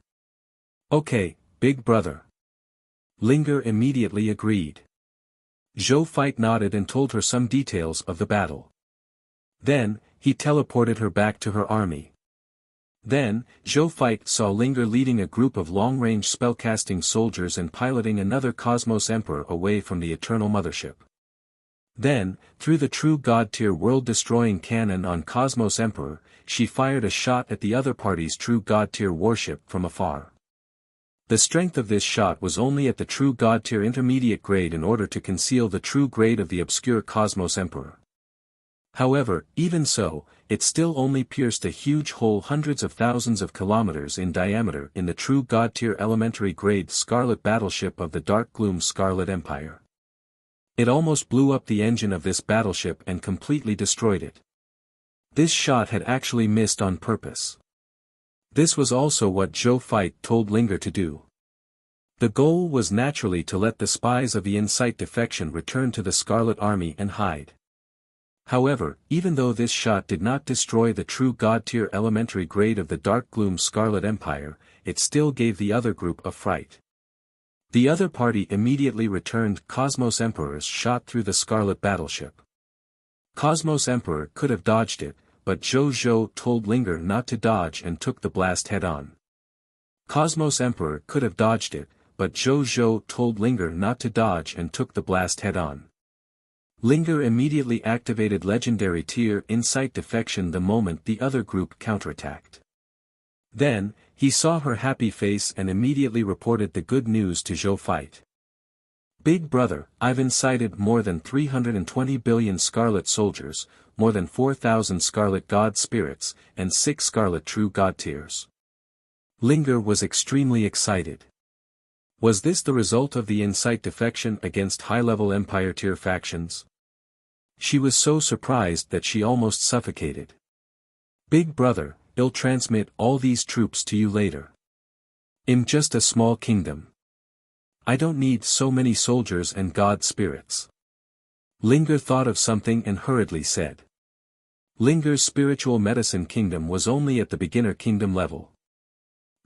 Okay, big brother. Linger immediately agreed. Zhou Fight nodded and told her some details of the battle. Then, he teleported her back to her army. Then, Zhou Fight saw Linger leading a group of long-range spellcasting soldiers and piloting another Cosmos Emperor away from the Eternal Mothership. Then, through the True God Tier world-destroying cannon on Cosmos Emperor, she fired a shot at the other party's True God Tier warship from afar. The strength of this shot was only at the True God Tier intermediate grade in order to conceal the true grade of the obscure Cosmos Emperor. However, even so, it still only pierced a huge hole hundreds of thousands of kilometers in diameter in the True God Tier elementary grade Scarlet battleship of the Dark Gloom Scarlet Empire. It almost blew up the engine of this battleship and completely destroyed it. This shot had actually missed on purpose. This was also what Zhou Fight told Linger to do. The goal was naturally to let the spies of the Insight Defection return to the Scarlet Army and hide. However, even though this shot did not destroy the True God Tier elementary grade of the Dark Gloom Scarlet Empire, it still gave the other group a fright. The other party immediately returned Cosmos Emperor's shot through the Scarlet battleship. Cosmos Emperor could have dodged it, but Zhou told Linger not to dodge and took the blast head-on. Cosmos Emperor could have dodged it, but Zhou told Linger not to dodge and took the blast head-on. Linger immediately activated Legendary Tier Insight Defection the moment the other group counterattacked. Then, he saw her happy face and immediately reported the good news to Zhou Fight. Big brother, I've incited more than 320 billion Scarlet Soldiers, more than 4,000 Scarlet God Spirits, and 6 Scarlet True God Tiers. Linger was extremely excited. Was this the result of the Insight Defection against high-level Empire Tier factions? She was so surprised that she almost suffocated. Big brother, I'll transmit all these troops to you later. I'm just a small kingdom. I don't need so many soldiers and god spirits. Linger thought of something and hurriedly said. Linger's spiritual medicine kingdom was only at the beginner kingdom level.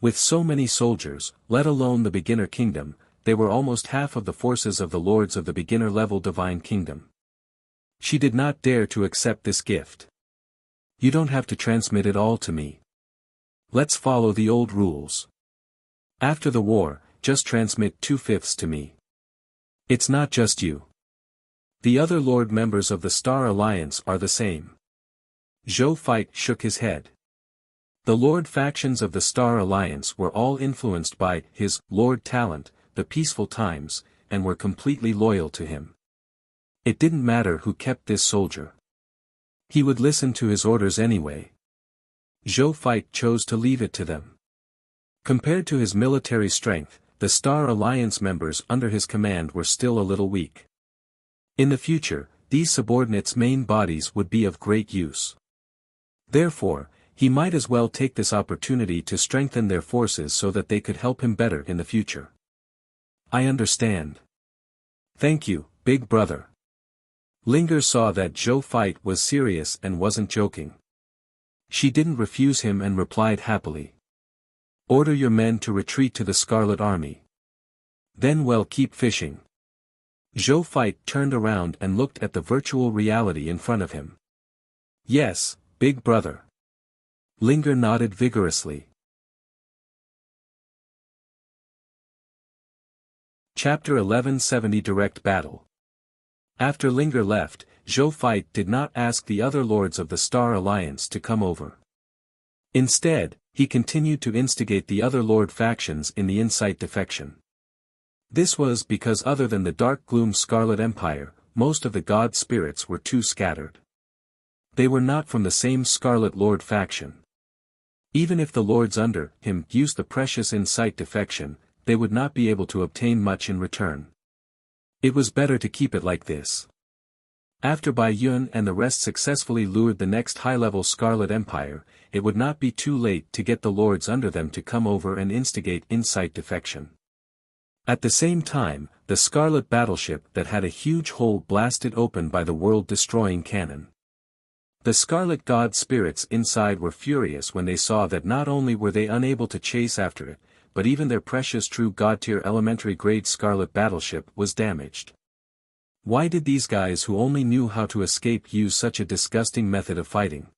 With so many soldiers, let alone the beginner kingdom, they were almost half of the forces of the lords of the beginner level divine kingdom. She did not dare to accept this gift. You don't have to transmit it all to me. Let's follow the old rules. After the war, just transmit 2/5 to me. It's not just you. The other Lord members of the Star Alliance are the same. Zhou Fight shook his head. The Lord factions of the Star Alliance were all influenced by his Lord Talent, the Peaceful Times, and were completely loyal to him. It didn't matter who kept this soldier. He would listen to his orders anyway. Zhou Fight chose to leave it to them. Compared to his military strength, the Star Alliance members under his command were still a little weak. In the future, these subordinates' main bodies would be of great use. Therefore, he might as well take this opportunity to strengthen their forces so that they could help him better in the future. I understand. Thank you, big brother. Linger saw that Zhou Fight was serious and wasn't joking. She didn't refuse him and replied happily. Order your men to retreat to the Scarlet Army. Then we'll keep fishing. Zhou Fight turned around and looked at the virtual reality in front of him. Yes, big brother. Linger nodded vigorously. Chapter 1170 Direct Battle. After Linger left, Zhou Fight did not ask the other lords of the Star Alliance to come over. Instead, he continued to instigate the other lord factions in the Insight defection. This was because other than the Dark Gloom Scarlet Empire, most of the god spirits were too scattered. They were not from the same Scarlet Lord faction. Even if the lords under him used the precious Insight defection, they would not be able to obtain much in return. It was better to keep it like this. After Bai Yun and the rest successfully lured the next high-level Scarlet Empire, it would not be too late to get the lords under them to come over and instigate Insight defection. At the same time, the Scarlet battleship that had a huge hole blasted open by the world-destroying cannon. The Scarlet God spirits inside were furious when they saw that not only were they unable to chase after it, but even their precious true God-tier elementary-grade Scarlet battleship was damaged. Why did these guys who only knew how to escape use such a disgusting method of fighting?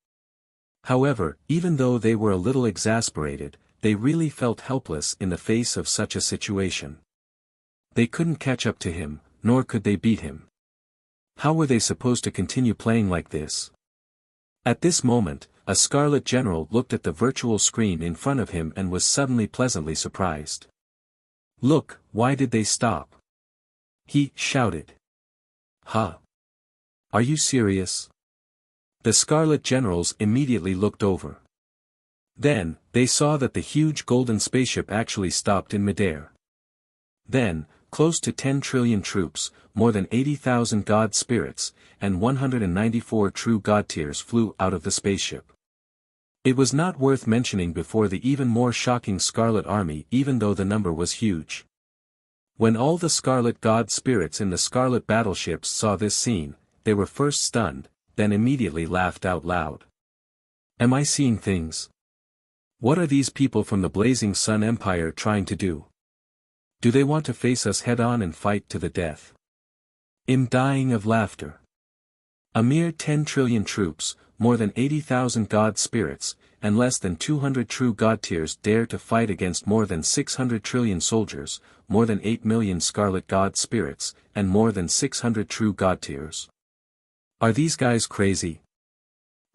However, even though they were a little exasperated, they really felt helpless in the face of such a situation. They couldn't catch up to him, nor could they beat him. How were they supposed to continue playing like this? At this moment, a Scarlet General looked at the virtual screen in front of him and was suddenly pleasantly surprised. Look, why did they stop? He shouted. Huh? Are you serious? The Scarlet Generals immediately looked over. Then, they saw that the huge golden spaceship actually stopped in midair. Then, close to 10 trillion troops, more than 80,000 god spirits, and 194 true god tiers flew out of the spaceship. It was not worth mentioning before the even more shocking Scarlet Army even though the number was huge. When all the Scarlet god spirits in the Scarlet battleships saw this scene, they were first stunned, then immediately laughed out loud. Am I seeing things? What are these people from the Blazing Sun Empire trying to do? Do they want to face us head-on and fight to the death? I'm dying of laughter. A mere 10 trillion troops, more than 80,000 god spirits, and less than 200 true god tiers dare to fight against more than 600 trillion soldiers, more than 8 million scarlet god spirits, and more than 600 true god tiers. Are these guys crazy?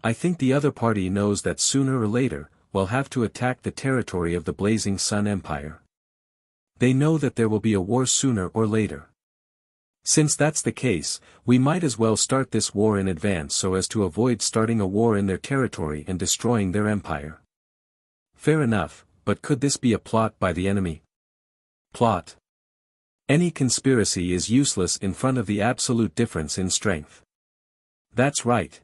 I think the other party knows that sooner or later, we'll have to attack the territory of the Blazing Sun Empire. They know that there will be a war sooner or later. Since that's the case, we might as well start this war in advance so as to avoid starting a war in their territory and destroying their empire. Fair enough, but could this be a plot by the enemy? Plot. Any conspiracy is useless in front of the absolute difference in strength. That's right.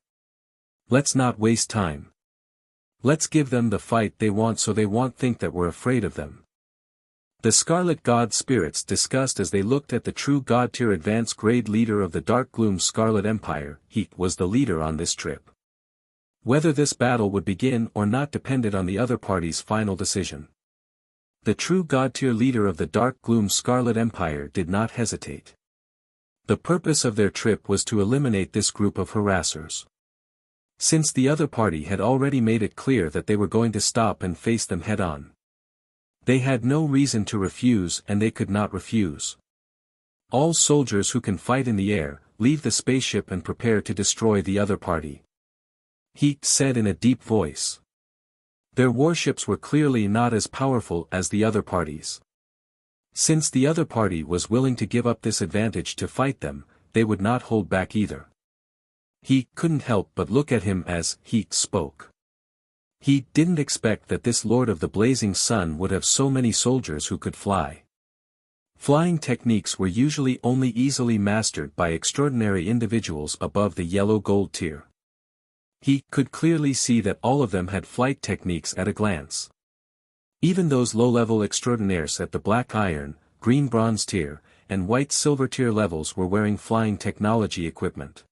Let's not waste time. Let's give them the fight they want so they won't think that we're afraid of them. The Scarlet God spirits discussed as they looked at the true God-tier advanced grade leader of the Dark Gloom Scarlet Empire. He was the leader on this trip. Whether this battle would begin or not depended on the other party's final decision. The true God-tier leader of the Dark Gloom Scarlet Empire did not hesitate. The purpose of their trip was to eliminate this group of harassers. Since the other party had already made it clear that they were going to stop and face them head-on. They had no reason to refuse and they could not refuse. All soldiers who can fight in the air, leave the spaceship and prepare to destroy the other party. He said in a deep voice. Their warships were clearly not as powerful as the other parties. Since the other party was willing to give up this advantage to fight them, they would not hold back either. He couldn't help but look at him as he spoke. He didn't expect that this Lord of the Blazing Sun would have so many soldiers who could fly. Flying techniques were usually only easily mastered by extraordinary individuals above the yellow-gold tier. He could clearly see that all of them had flight techniques at a glance. Even those low-level extraordinaires at the black iron, green bronze tier, and white silver tier levels were wearing flying technology equipment.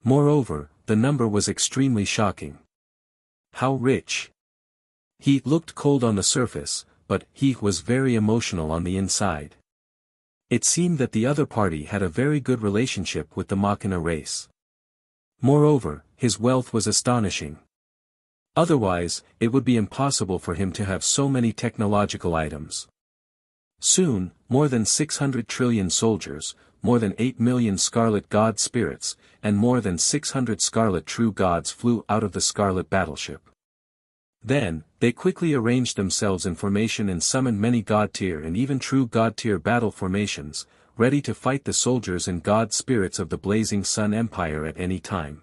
Moreover, the number was extremely shocking. How rich! He looked cold on the surface, but he was very emotional on the inside. It seemed that the other party had a very good relationship with the Machina race. Moreover, his wealth was astonishing. Otherwise, it would be impossible for him to have so many technological items. Soon, more than 600 trillion soldiers, more than 8 million Scarlet God spirits, and more than 600 Scarlet True Gods flew out of the Scarlet battleship. Then, they quickly arranged themselves in formation and summoned many God-tier and even True God-tier battle formations, ready to fight the soldiers and God spirits of the Blazing Sun Empire at any time.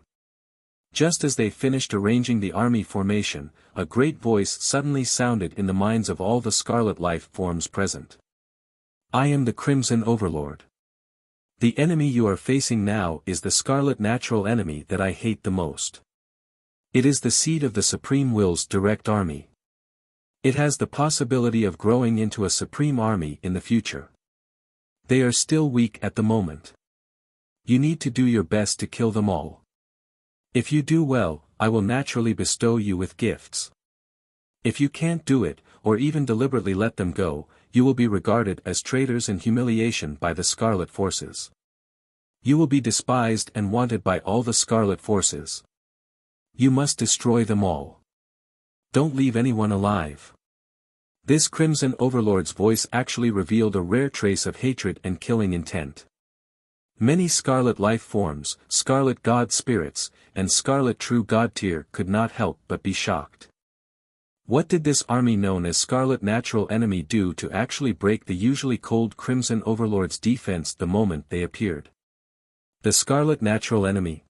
Just as they finished arranging the army formation, a great voice suddenly sounded in the minds of all the Scarlet life forms present. I am the Crimson Overlord. The enemy you are facing now is the Scarlet natural enemy that I hate the most. It is the seed of the Supreme Will's direct army. It has the possibility of growing into a supreme army in the future. They are still weak at the moment. You need to do your best to kill them all. If you do well, I will naturally bestow you with gifts. If you can't do it, or even deliberately let them go, you will be regarded as traitors and humiliation by the Scarlet forces. You will be despised and wanted by all the Scarlet forces. You must destroy them all. Don't leave anyone alive. This Crimson Overlord's voice actually revealed a rare trace of hatred and killing intent. Many Scarlet life forms, Scarlet God spirits, and Scarlet True God tier could not help but be shocked. What did this army known as Scarlet Natural Enemy do to actually break the usually cold Crimson Overlord's defense the moment they appeared? The Scarlet Natural Enemy?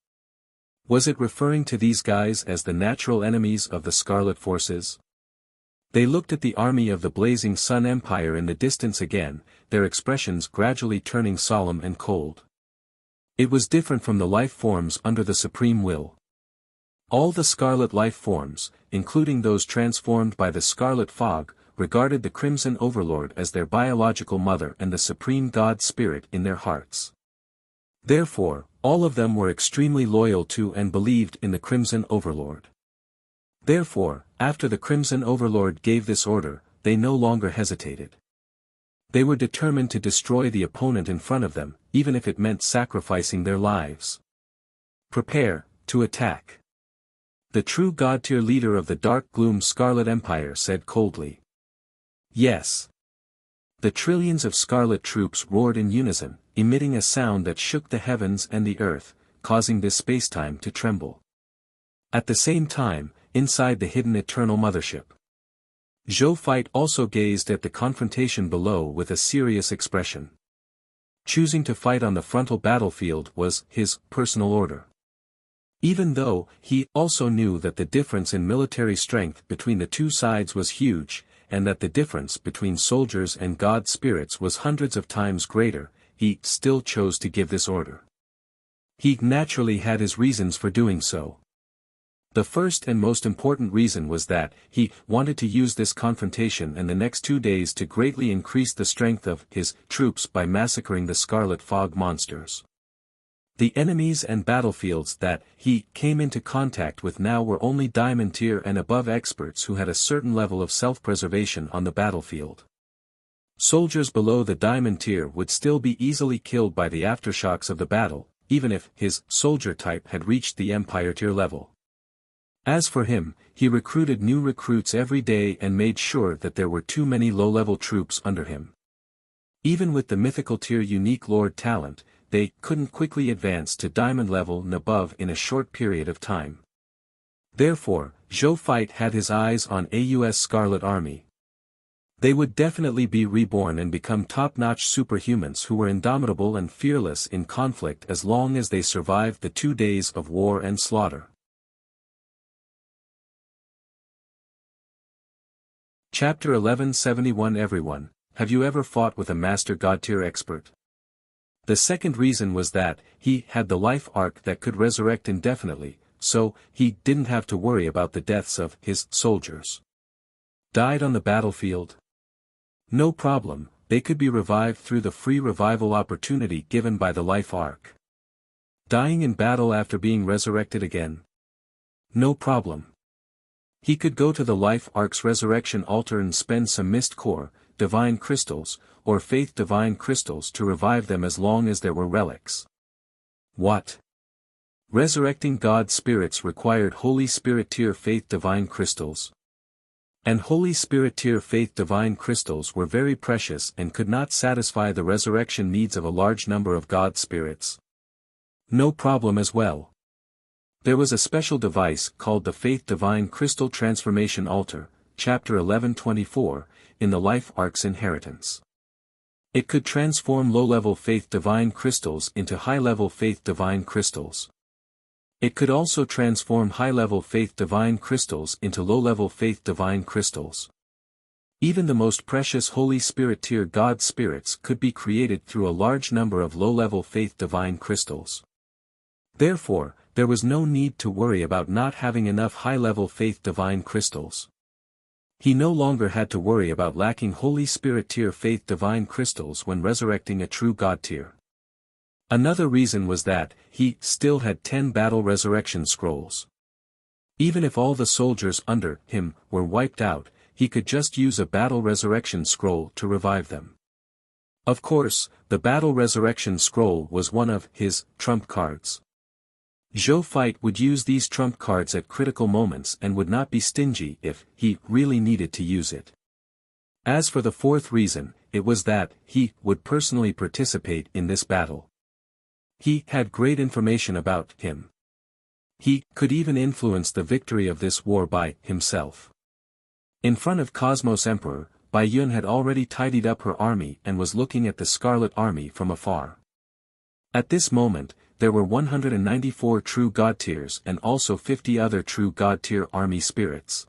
Was it referring to these guys as the natural enemies of the Scarlet forces? They looked at the army of the Blazing Sun Empire in the distance again, their expressions gradually turning solemn and cold. It was different from the life forms under the Supreme Will. All the Scarlet life forms, including those transformed by the Scarlet Fog, regarded the Crimson Overlord as their biological mother and the Supreme God Spirit in their hearts. Therefore, all of them were extremely loyal to and believed in the Crimson Overlord. Therefore, after the Crimson Overlord gave this order, they no longer hesitated. They were determined to destroy the opponent in front of them, even if it meant sacrificing their lives. Prepare to attack. The True God tier leader of the Dark Gloom Scarlet Empire said coldly. Yes. The trillions of Scarlet troops roared in unison, emitting a sound that shook the heavens and the earth, causing this spacetime to tremble. At the same time, inside the hidden Eternal Mothership, Zhou Fight also gazed at the confrontation below with a serious expression. Choosing to fight on the frontal battlefield was his personal order. Even though he also knew that the difference in military strength between the two sides was huge, and that the difference between soldiers and God spirits was hundreds of times greater, he still chose to give this order. He naturally had his reasons for doing so. The first and most important reason was that he wanted to use this confrontation and the next 2 days to greatly increase the strength of his troops by massacring the Scarlet Fog monsters. The enemies and battlefields that he came into contact with now were only Diamond tier and above experts who had a certain level of self-preservation on the battlefield. Soldiers below the Diamond tier would still be easily killed by the aftershocks of the battle, even if his soldier type had reached the Empire tier level. As for him, he recruited new recruits every day and made sure that there were too many low-level troops under him. Even with the mythical tier unique Lord talent, they couldn't quickly advance to Diamond level and above in a short period of time. Therefore, Zhou Fight had his eyes on AUS Scarlet Army. They would definitely be reborn and become top-notch superhumans who were indomitable and fearless in conflict as long as they survived the 2 days of war and slaughter. Chapter 1171 Everyone, have you ever fought with a Master God tier expert? The second reason was that he had the life arc that could resurrect indefinitely, so he didn't have to worry about the deaths of his soldiers. Died on the battlefield? No problem, they could be revived through the free revival opportunity given by the life arc. Dying in battle after being resurrected again? No problem. He could go to the life arc's resurrection altar and spend some mist core, divine crystals, or faith divine crystals to revive them as long as there were relics. What? Resurrecting God spirits required Holy Spirit tier faith divine crystals. And Holy Spirit tier faith divine crystals were very precious and could not satisfy the resurrection needs of a large number of God spirits. No problem as well. There was a special device called the Faith Divine Crystal Transformation Altar, Chapter 1124, in the Life Arc's Inheritance. It could transform low-level Faith Divine Crystals into high-level Faith Divine Crystals. It could also transform high-level Faith Divine Crystals into low-level Faith Divine Crystals. Even the most precious Holy Spirit tier God spirits could be created through a large number of low-level Faith Divine Crystals. Therefore, there was no need to worry about not having enough high-level Faith Divine Crystals. He no longer had to worry about lacking Holy Spirit tier Faith Divine Crystals when resurrecting a true God tier. Another reason was that he still had 10 battle resurrection scrolls. Even if all the soldiers under him were wiped out, he could just use a battle resurrection scroll to revive them. Of course, the battle resurrection scroll was one of his trump cards. Zhou Fight would use these trump cards at critical moments and would not be stingy if he really needed to use it. As for the fourth reason, it was that he would personally participate in this battle. He had great information about him. He could even influence the victory of this war by himself. In front of Cosmos Emperor, Bai Yun had already tidied up her army and was looking at the Scarlet Army from afar. At this moment, there were 194 true God tiers and also 50 other true God tier army spirits.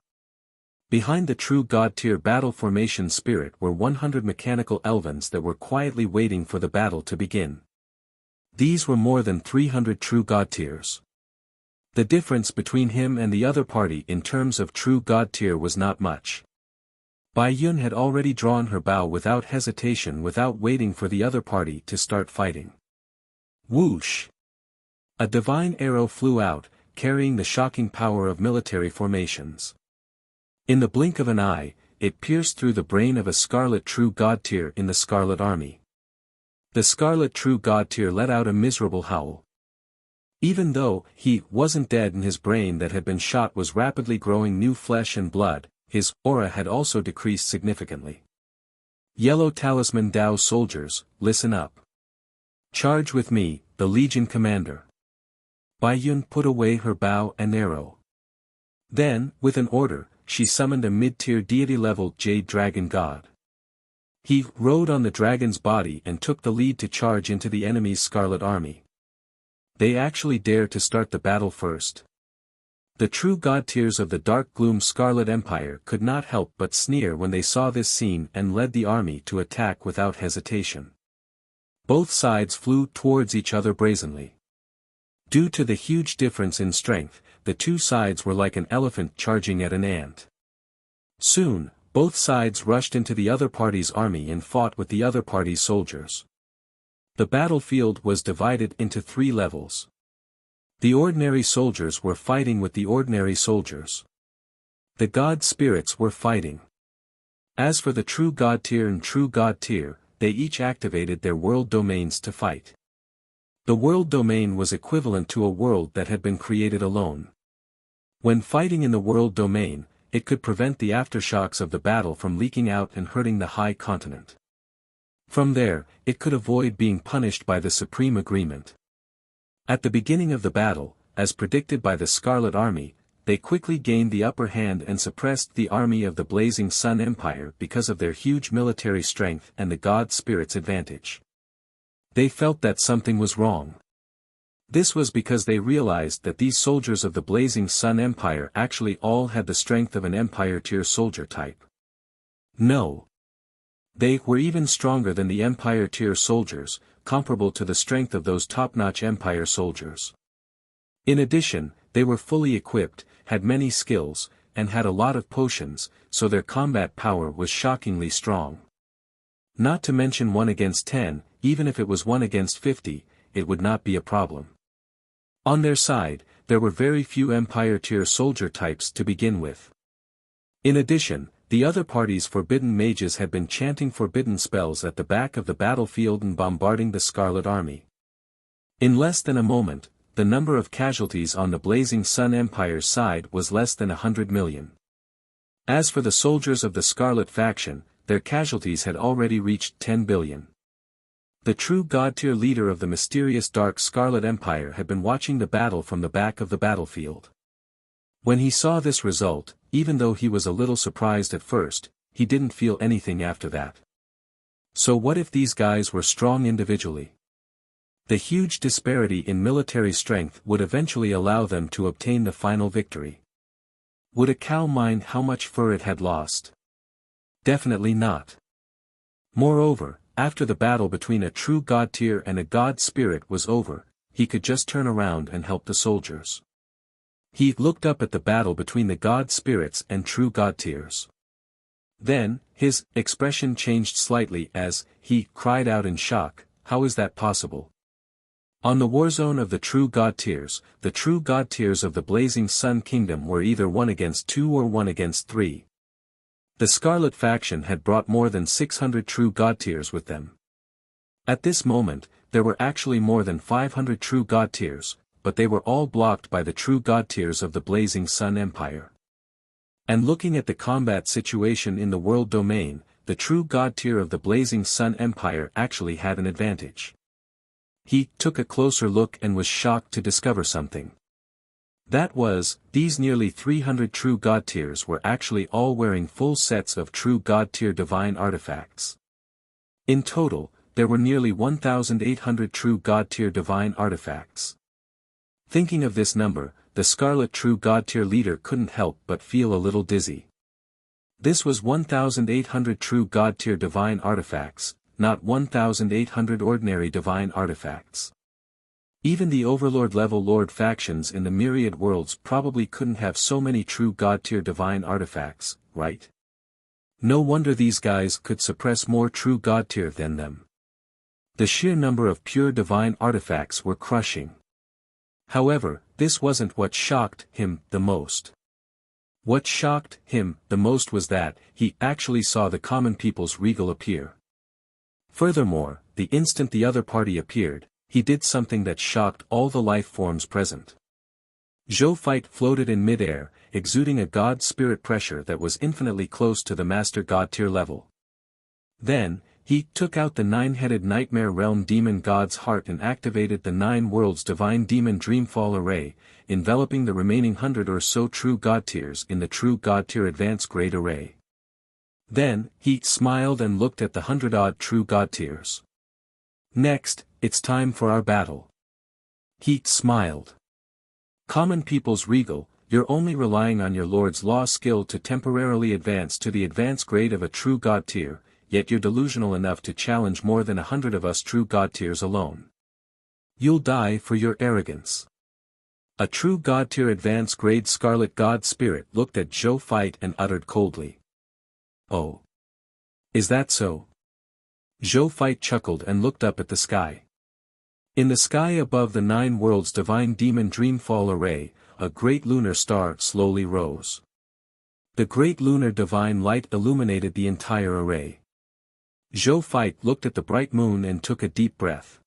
Behind the true God tier battle formation spirit were 100 mechanical elvens that were quietly waiting for the battle to begin. These were more than 300 true God tiers. The difference between him and the other party in terms of true God tier was not much. Bai Yun had already drawn her bow without hesitation without waiting for the other party to start fighting. Whoosh! A divine arrow flew out, carrying the shocking power of military formations. In the blink of an eye, it pierced through the brain of a Scarlet True God tier in the Scarlet Army. The Scarlet True God tier let out a miserable howl. Even though he wasn't dead and his brain that had been shot was rapidly growing new flesh and blood, his aura had also decreased significantly. Yellow Talisman Dao soldiers, listen up. Charge with me, the Legion Commander. Bai Yun put away her bow and arrow. Then, with an order, she summoned a mid-tier deity-level Jade Dragon God. He rode on the dragon's body and took the lead to charge into the enemy's Scarlet Army. They actually dared to start the battle first. The true God tiers of the Dark Gloom Scarlet Empire could not help but sneer when they saw this scene and led the army to attack without hesitation. Both sides flew towards each other brazenly. Due to the huge difference in strength, the two sides were like an elephant charging at an ant. Soon, both sides rushed into the other party's army and fought with the other party's soldiers. The battlefield was divided into 3 levels. The ordinary soldiers were fighting with the ordinary soldiers. The God spirits were fighting. As for the true God tier and true God tier, they each activated their world domains to fight. The world domain was equivalent to a world that had been created alone. When fighting in the world domain, it could prevent the aftershocks of the battle from leaking out and hurting the high continent. From there, it could avoid being punished by the Supreme Agreement. At the beginning of the battle, as predicted by the Scarlet Army, they quickly gained the upper hand and suppressed the army of the Blazing Sun Empire because of their huge military strength and the God Spirit's advantage. They felt that something was wrong. This was because they realized that these soldiers of the Blazing Sun Empire actually all had the strength of an Empire tier soldier type. No. They were even stronger than the Empire tier soldiers, comparable to the strength of those top-notch Empire soldiers. In addition, they were fully equipped, had many skills, and had a lot of potions, so their combat power was shockingly strong. Not to mention 1 against 10, even if it was 1 against 50, it would not be a problem. On their side, there were very few Empire tier soldier types to begin with. In addition, the other party's forbidden mages had been chanting forbidden spells at the back of the battlefield and bombarding the Scarlet Army. In less than a moment, the number of casualties on the Blazing Sun Empire's side was less than 100 million. As for the soldiers of the Scarlet faction, their casualties had already reached 10 billion. The true god-tier leader of the mysterious Dark Scarlet Empire had been watching the battle from the back of the battlefield. When he saw this result, even though he was a little surprised at first, he didn't feel anything after that. So what if these guys were strong individually? The huge disparity in military strength would eventually allow them to obtain the final victory. Would a cow mind how much fur it had lost? Definitely not. Moreover, after the battle between a true god tier and a god spirit was over, he could just turn around and help the soldiers. He looked up at the battle between the god spirits and true god tiers. Then, his expression changed slightly as he cried out in shock, "How is that possible?" On the warzone of the true god tiers of the Blazing Sun Kingdom were either 1 against 2 or 1 against 3. The Scarlet faction had brought more than 600 true god tiers with them. At this moment, there were actually more than 500 true god tiers, but they were all blocked by the true god tiers of the Blazing Sun Empire. And looking at the combat situation in the world domain, the true god tier of the Blazing Sun Empire actually had an advantage. He took a closer look and was shocked to discover something. That was, these nearly 300 true god tiers were actually all wearing full sets of true god tier divine artifacts. In total, there were nearly 1,800 true god tier divine artifacts. Thinking of this number, the Scarlet true god tier leader couldn't help but feel a little dizzy. This was 1,800 true god tier divine artifacts, not 1,800 ordinary divine artifacts. Even the Overlord-level Lord factions in the myriad worlds probably couldn't have so many true god-tier divine artifacts, right? No wonder these guys could suppress more true god-tier than them. The sheer number of pure divine artifacts were crushing. However, this wasn't what shocked him the most. What shocked him the most was that he actually saw the common people's regal appear. Furthermore, the instant the other party appeared, he did something that shocked all the life forms present. Zhou Fight floated in midair, exuding a god spirit pressure that was infinitely close to the master god tier level. Then, he took out the 9-headed Nightmare Realm Demon God's heart and activated the 9 Worlds Divine Demon Dreamfall Array, enveloping the remaining 100 or so true god tiers in the true god tier Advanced Grade Array. Then, he smiled and looked at the 100-odd true god tiers. "Next, it's time for our battle." He smiled. "Common people's regal, you're only relying on your Lord's Law skill to temporarily advance to the advanced grade of a true god tier, yet you're delusional enough to challenge more than 100 of us true god tiers alone. You'll die for your arrogance." A true god tier advanced grade Scarlet God Spirit looked at Zhou Fight and uttered coldly, "Oh. Is that so?" Zhou Fight chuckled and looked up at the sky. In the sky above the 9 Worlds Divine Demon Dreamfall Array, a great lunar star slowly rose. The great lunar divine light illuminated the entire array. Zhou Fight looked at the bright moon and took a deep breath.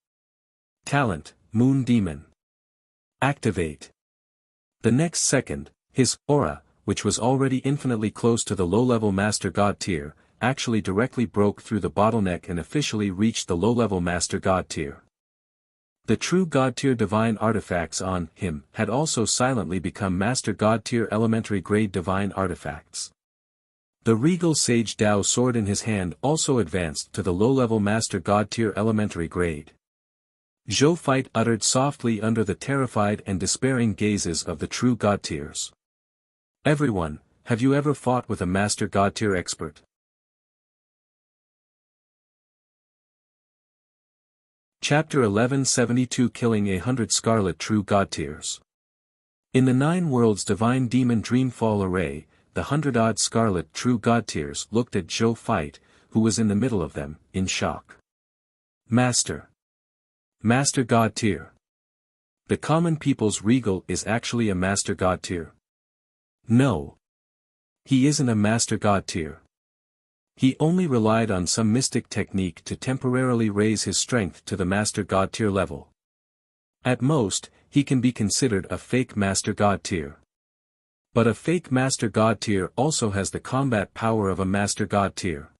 Talent, Moon Demon. Activate. The next second, his aura, which was already infinitely close to the low-level Master God tier, actually directly broke through the bottleneck and officially reached the low-level Master God tier. The true God tier divine artifacts on him had also silently become Master God tier elementary grade divine artifacts. The regal Sage Dao sword in his hand also advanced to the low-level Master God tier elementary grade. Zhou Fight uttered softly under the terrified and despairing gazes of the true God tiers. "Everyone, have you ever fought with a Master God tier expert?" Chapter 1172 Killing 100 Scarlet True God Tiers. In the 9 worlds Divine Demon Dreamfall Array, the 100-odd Scarlet True God Tiers looked at Zhou Fight, who was in the middle of them, in shock. Master God Tier. The common people's regal is actually a Master God Tier. No. He isn't a Master God Tier. He only relied on some mystic technique to temporarily raise his strength to the Master God Tier level. At most, he can be considered a fake Master God Tier. But a fake Master God Tier also has the combat power of a Master God Tier.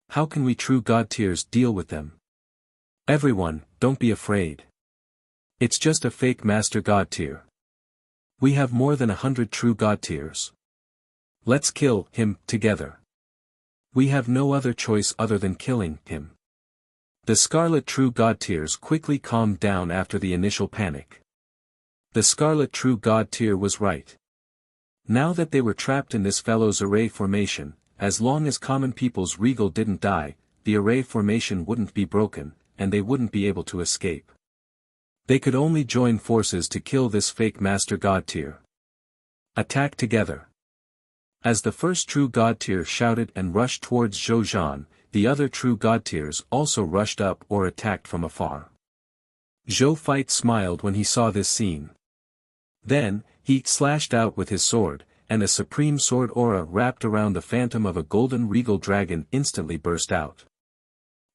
How can we true God Tiers deal with them? Everyone, don't be afraid. It's just a fake Master God Tier. We have more than 100 true God Tiers. Let's kill him together. We have no other choice other than killing him. The Scarlet True God Tiers quickly calmed down after the initial panic. The Scarlet True God Tier was right. Now that they were trapped in this fellow's array formation, as long as common people's regal didn't die, the array formation wouldn't be broken, and they wouldn't be able to escape. They could only join forces to kill this fake Master God Tier. Attack together. As the first True God Tier shouted and rushed towards Zhou Zhan, the other True God Tiers also rushed up or attacked from afar. Zhou Fight smiled when he saw this scene. Then, he slashed out with his sword, and a supreme sword aura wrapped around the phantom of a golden regal dragon instantly burst out.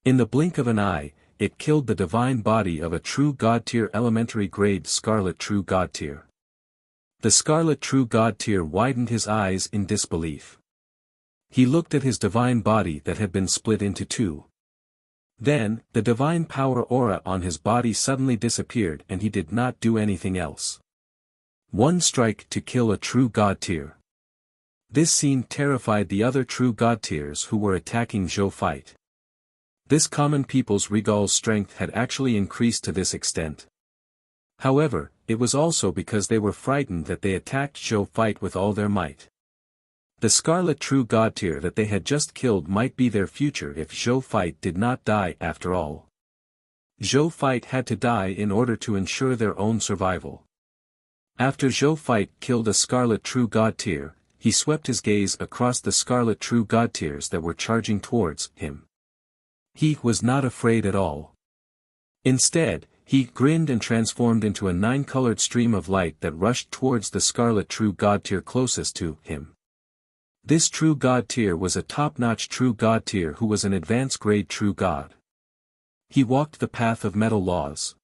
In the blink of an eye, it killed the divine body of a True God Tier elementary grade Scarlet True God Tier. The Scarlet True God Tier widened his eyes in disbelief. He looked at his divine body that had been split into 2. Then, the divine power aura on his body suddenly disappeared and he did not do anything else. One strike to kill a True God Tier. This scene terrified the other True God Tiers who were attacking Zhou Fight. This common people's regal's strength had actually increased to this extent. However, it was also because they were frightened that they attacked Zhou Fight with all their might. The Scarlet True God Tier that they had just killed might be their future if Zhou Fight did not die after all. Zhou Fight had to die in order to ensure their own survival. After Zhou Fight killed a Scarlet True God Tier, he swept his gaze across the Scarlet True God Tiers that were charging towards him. He was not afraid at all. Instead, he grinned and transformed into a 9-colored stream of light that rushed towards the Scarlet True God Tier closest to him. This True God Tier was a top-notch True God Tier who was an advanced grade True God. He walked the path of metal laws.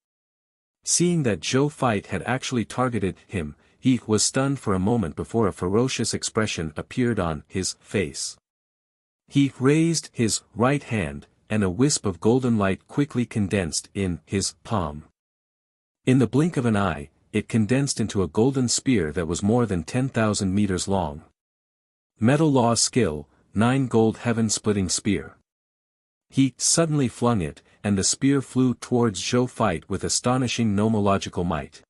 Seeing that Zhou Fight had actually targeted him, he was stunned for a moment before a ferocious expression appeared on his face. He raised his right hand, and a wisp of golden light quickly condensed in his palm. In the blink of an eye, it condensed into a golden spear that was more than 10,000 meters long. Metal Law Skill, 9 Gold Heaven-Splitting Spear. He suddenly flung it, and the spear flew towards Zhou Fight with astonishing nomological might.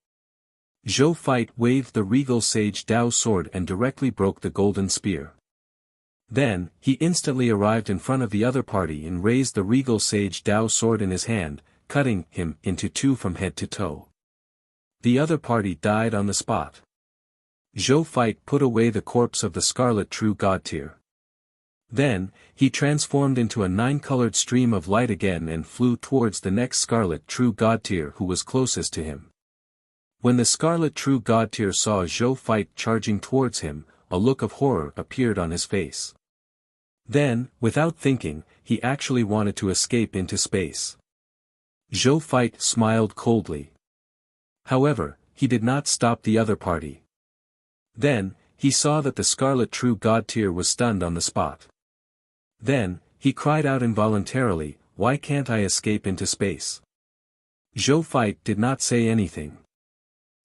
Zhou Fight waved the regal Sage Dao sword and directly broke the golden spear. Then, he instantly arrived in front of the other party and raised the regal Sage Dao sword in his hand, cutting him into 2 from head to toe. The other party died on the spot. Zhou Fight put away the corpse of the Scarlet True God Tier. Then, he transformed into a 9-colored stream of light again and flew towards the next Scarlet True God Tier who was closest to him. When the Scarlet True God Tier saw Zhou Fight charging towards him, a look of horror appeared on his face. Then, without thinking, he actually wanted to escape into space. Zhou Fight smiled coldly. However, he did not stop the other party. Then, he saw that the Scarlet True God Tier was stunned on the spot. Then, he cried out involuntarily, "Why can't I escape into space?" Zhou Fight did not say anything.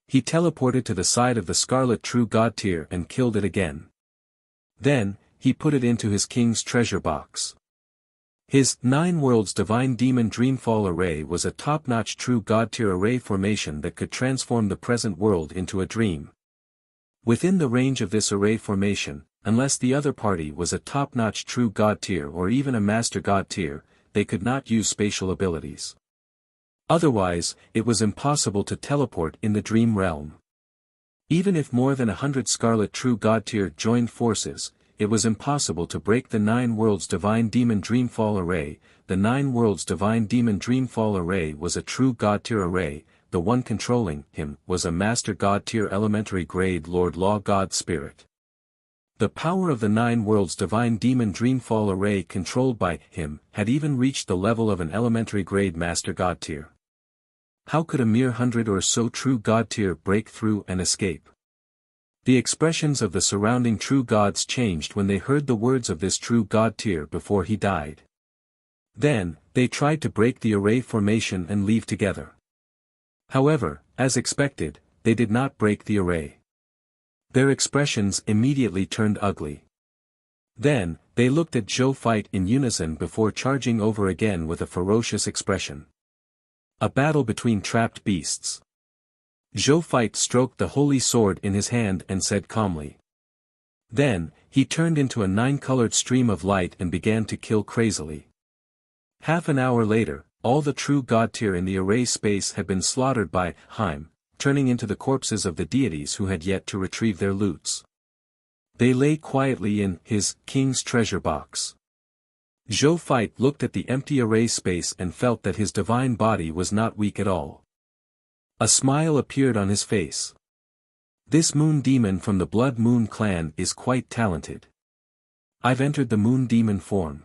He teleported to the side of the Scarlet True God Tier and killed it again. Then, he put it into his king's treasure box. His 9 Worlds Divine Demon Dreamfall Array was a top-notch True God Tier array formation that could transform the present world into a dream. Within the range of this array formation, unless the other party was a top-notch True God Tier or even a Master God Tier, they could not use spatial abilities. Otherwise, it was impossible to teleport in the dream realm. Even if more than 100 Scarlet True God Tier joined forces, it was impossible to break the 9 Worlds Divine Demon Dreamfall Array. The 9 Worlds Divine Demon Dreamfall Array was a true God Tier array. The one controlling him was a Master God Tier Elementary Grade Lord Law God Spirit. The power of the 9 Worlds Divine Demon Dreamfall Array controlled by him had even reached the level of an Elementary Grade Master God Tier. How could a mere 100 or so True God Tier break through and escape? The expressions of the surrounding True Gods changed when they heard the words of this True God Tier before he died. Then, they tried to break the array formation and leave together. However, as expected, they did not break the array. Their expressions immediately turned ugly. Then, they looked at Zhou fight in unison before charging over again with a ferocious expression. A battle between trapped beasts. Zhou fight stroked the holy sword in his hand and said calmly. Then, he turned into a 9-colored stream of light and began to kill crazily. Half an hour later, all the True God Tier in the array space had been slaughtered by Heim, turning into the corpses of the deities who had yet to retrieve their loots. They lay quietly in his king's treasure box. Zhou fight looked at the empty array space and felt that his divine body was not weak at all. A smile appeared on his face. This moon demon from the Blood Moon clan is quite talented. I've entered the moon demon form.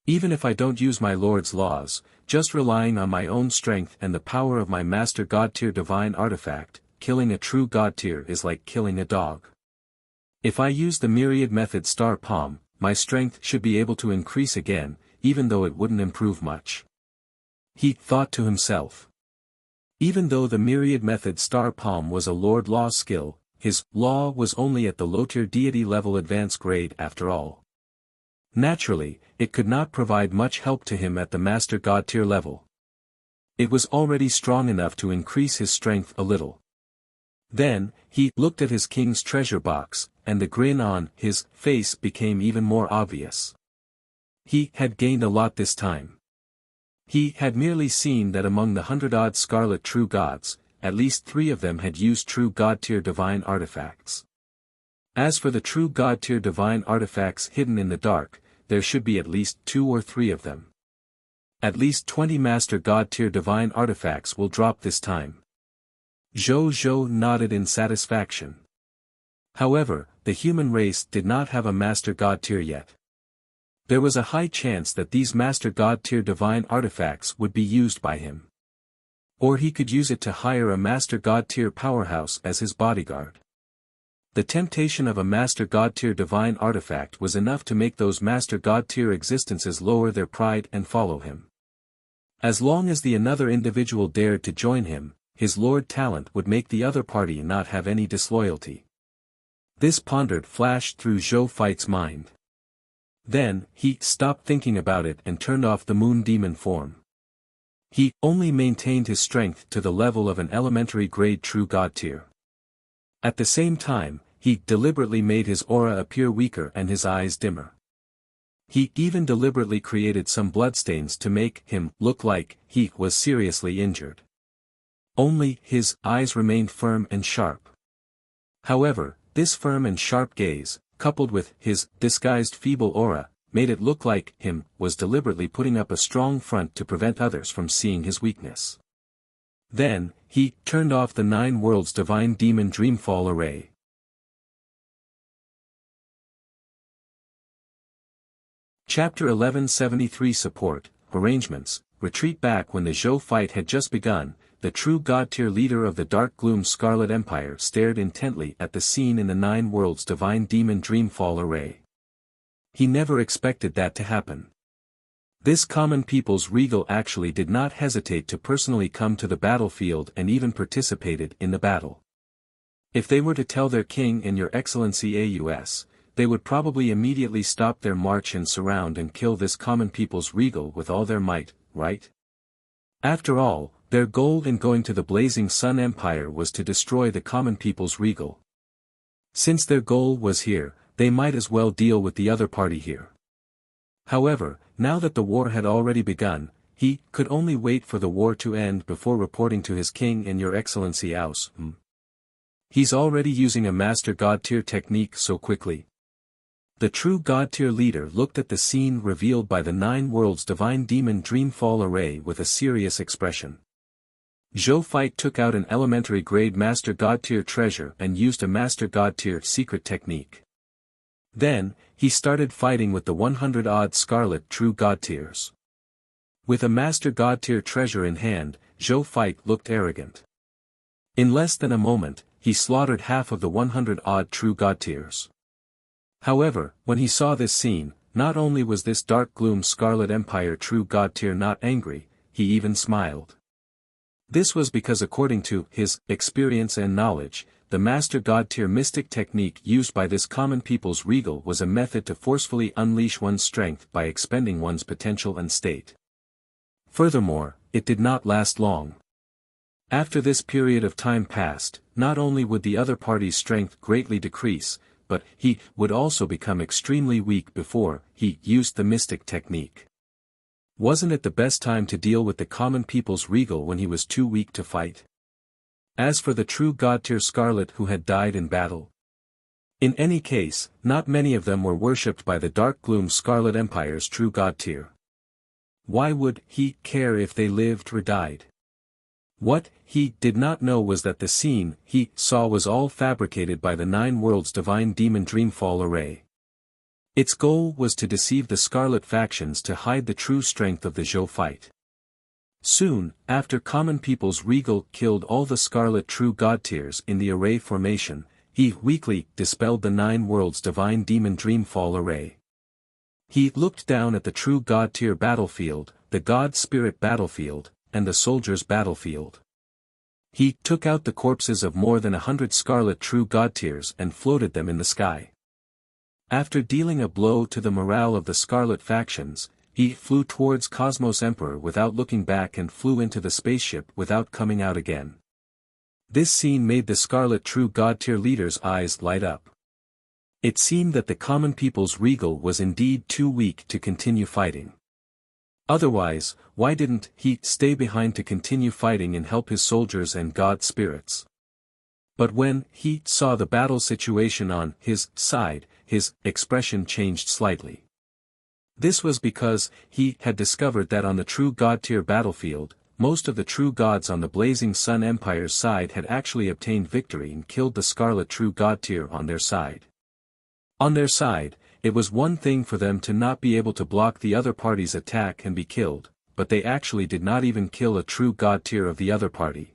Even if I don't use my Lord's laws, just relying on my own strength and the power of my Master God Tier divine artifact, killing a True God Tier is like killing a dog. If I use the myriad method Star Palm, my strength should be able to increase again, even though it wouldn't improve much. He thought to himself. Even though the myriad method Star Palm was a Lord Law skill, his law was only at the low-tier deity level advanced grade after all. Naturally, it could not provide much help to him at the Master God Tier level. It was already strong enough to increase his strength a little. Then, he looked at his king's treasure box, and the grin on his face became even more obvious. He had gained a lot this time. He had merely seen that among the 100-odd Scarlet True Gods, at least 3 of them had used True God Tier divine artifacts. As for the True God Tier divine artifacts hidden in the dark, there should be at least 2 or 3 of them. At least 20 Master God Tier divine artifacts will drop this time. Zhou nodded in satisfaction. However, the human race did not have a Master God Tier yet. There was a high chance that these Master God Tier divine artifacts would be used by him. Or he could use it to hire a Master God Tier powerhouse as his bodyguard. The temptation of a Master God Tier divine artifact was enough to make those Master God Tier existences lower their pride and follow him. As long as the another individual dared to join him, his Lord talent would make the other party not have any disloyalty. This pondered flashed through Zhou fight's mind. Then, he stopped thinking about it and turned off the moon demon form. He only maintained his strength to the level of an elementary grade True God Tier. At the same time, he deliberately made his aura appear weaker and his eyes dimmer. He even deliberately created some bloodstains to make him look like he was seriously injured. Only his eyes remained firm and sharp. However, this firm and sharp gaze, coupled with his disguised feeble aura, made it look like him was deliberately putting up a strong front to prevent others from seeing his weakness. Then, he turned off the 9 Worlds Divine Demon Dreamfall Array. Chapter 1173 Support, Arrangements, Retreat. Back when the Zhou fight had just begun, the True God Tier leader of the Dark Gloom Scarlet Empire stared intently at the scene in the 9 Worlds Divine Demon Dreamfall Array. He never expected that to happen. This common people's regal actually did not hesitate to personally come to the battlefield and even participated in the battle. If they were to tell their king and your excellency AUS, they would probably immediately stop their march and surround and kill this common people's regal with all their might, right? After all, their goal in going to the Blazing Sun Empire was to destroy the common people's regal. Since their goal was here, they might as well deal with the other party here. However, now that the war had already begun, he could only wait for the war to end before reporting to his king and Your Excellency Aus. He's already using a Master God Tier technique so quickly. The true God Tier leader looked at the scene revealed by the 9 worlds divine demon Dreamfall array with a serious expression. Zhou Fight took out an elementary grade Master God Tier treasure and used a Master God Tier secret technique. Then, he started fighting with the 100-odd Scarlet True God Tiers. With a Master God Tier treasure in hand, Zhou Fight looked arrogant. In less than a moment, he slaughtered half of the 100-odd True God Tiers. However, when he saw this scene, not only was this Dark Gloom Scarlet Empire True God Tier not angry, he even smiled. This was because according to his experience and knowledge, the Master God Tier mystic technique used by this common people's regal was a method to forcefully unleash one's strength by expending one's potential and state. Furthermore, it did not last long. After this period of time passed, not only would the other party's strength greatly decrease, but he would also become extremely weak before he used the mystic technique. Wasn't it the best time to deal with the common people's regal when he was too weak to fight? As for the true God Tier Scarlet who had died in battle. In any case, not many of them were worshipped by the Dark Gloom Scarlet Empire's true God Tier. Why would he care if they lived or died? What he did not know was that the scene he saw was all fabricated by the 9 worlds divine demon Dreamfall array. Its goal was to deceive the Scarlet factions to hide the true strength of the Zhou Fight. Soon, after common people's regal killed all the Scarlet True God Tiers in the array formation, he weakly dispelled the 9 worlds divine demon Dreamfall array. He looked down at the True God Tier battlefield, the God Spirit battlefield, and the Soldiers battlefield. He took out the corpses of more than 100 Scarlet True God Tiers and floated them in the sky. After dealing a blow to the morale of the Scarlet factions, he flew towards Cosmos Emperor without looking back and flew into the spaceship without coming out again. This scene made the Scarlet True God Tier leader's eyes light up. It seemed that the common people's regal was indeed too weak to continue fighting. Otherwise, why didn't he stay behind to continue fighting and help his soldiers and God spirits? But when he saw the battle situation on his side, his expression changed slightly. This was because he had discovered that on the True God Tier battlefield, most of the true gods on the Blazing Sun Empire's side had actually obtained victory and killed the Scarlet True God Tier on their side. On their side, it was one thing for them to not be able to block the other party's attack and be killed, but they actually did not even kill a True God Tier of the other party.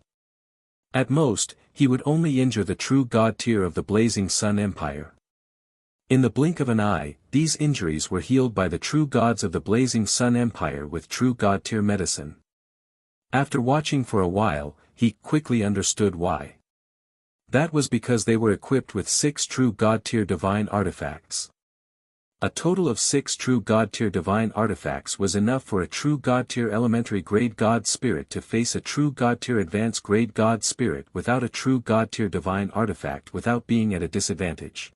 At most, he would only injure the True God Tier of the Blazing Sun Empire. In the blink of an eye, these injuries were healed by the true gods of the Blazing Sun Empire with True God Tier medicine. After watching for a while, he quickly understood why. That was because they were equipped with 6 True God Tier divine artifacts. A total of 6 True God Tier divine artifacts was enough for a True God Tier elementary grade God Spirit to face a True God Tier advanced grade God Spirit without a True God Tier divine artifact without being at a disadvantage.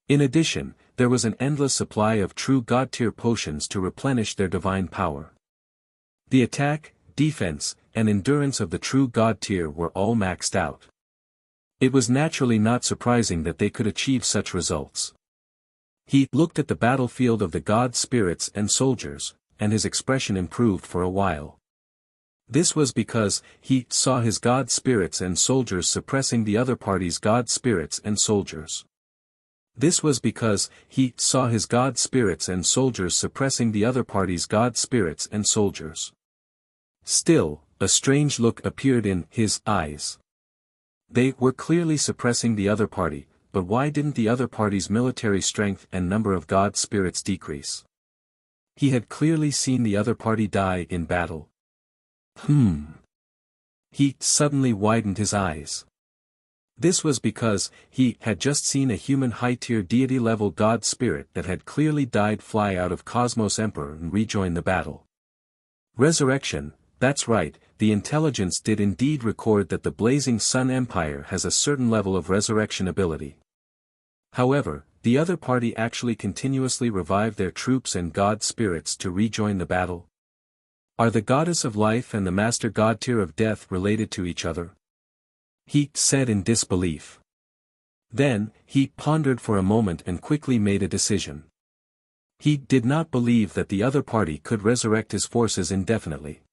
In addition, there was an endless supply of True God Tier potions to replenish their divine power. The attack, defense, and endurance of the True God Tier were all maxed out. It was naturally not surprising that they could achieve such results. He looked at the battlefield of the God Spirits and soldiers, and his expression improved for a while. This was because he saw his God Spirits and soldiers suppressing the other party's God Spirits and soldiers. This was because he saw his God Spirits and soldiers suppressing the other party's God Spirits and soldiers. Still, a strange look appeared in his eyes. They were clearly suppressing the other party, but why didn't the other party's military strength and number of God Spirits decrease? He had clearly seen the other party die in battle. He suddenly widened his eyes. This was because he had just seen a human high-tier deity-level God Spirit that had clearly died fly out of Cosmos Emperor and rejoin the battle. Resurrection, that's right, the intelligence did indeed record that the Blazing Sun Empire has a certain level of resurrection ability. However, the other party actually continuously revived their troops and God Spirits to rejoin the battle. Are the goddess of life and the master god tier of death related to each other? He said in disbelief. Then, he pondered for a moment and quickly made a decision. He did not believe that the other party could resurrect his forces indefinitely.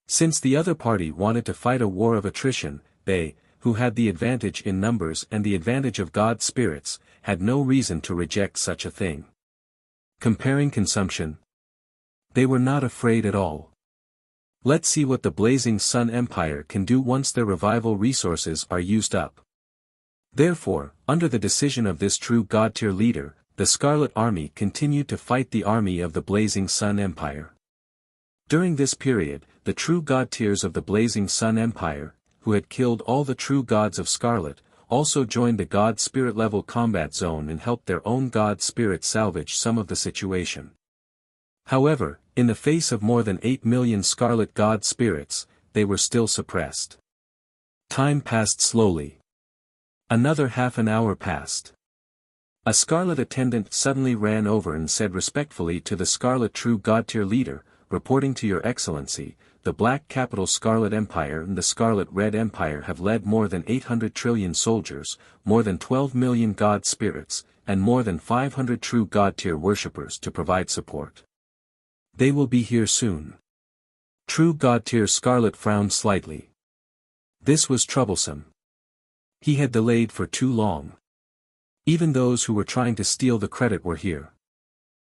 Since the other party wanted to fight a war of attrition, they, who had the advantage in numbers and the advantage of God's spirits, had no reason to reject such a thing. Comparing consumption. They were not afraid at all. Let's see what the Blazing Sun Empire can do once their revival resources are used up. Therefore, under the decision of this true God-tier leader, the Scarlet Army continued to fight the army of the Blazing Sun Empire. During this period, the true God-tiers of the Blazing Sun Empire, who had killed all the true gods of Scarlet, also joined the God Spirit level combat zone and helped their own God Spirit salvage some of the situation. However, in the face of more than 8 million Scarlet God Spirits, they were still suppressed. Time passed slowly. Another half an hour passed. A Scarlet attendant suddenly ran over and said respectfully to the Scarlet True God-tier leader, "Reporting to Your Excellency, the Black Capital Scarlet Empire and the Scarlet Red Empire have led more than 800 trillion soldiers, more than 12 million God Spirits, and more than 500 true God-tier worshippers to provide support. They will be here soon." True God-tier Scarlet frowned slightly. This was troublesome. He had delayed for too long. Even those who were trying to steal the credit were here.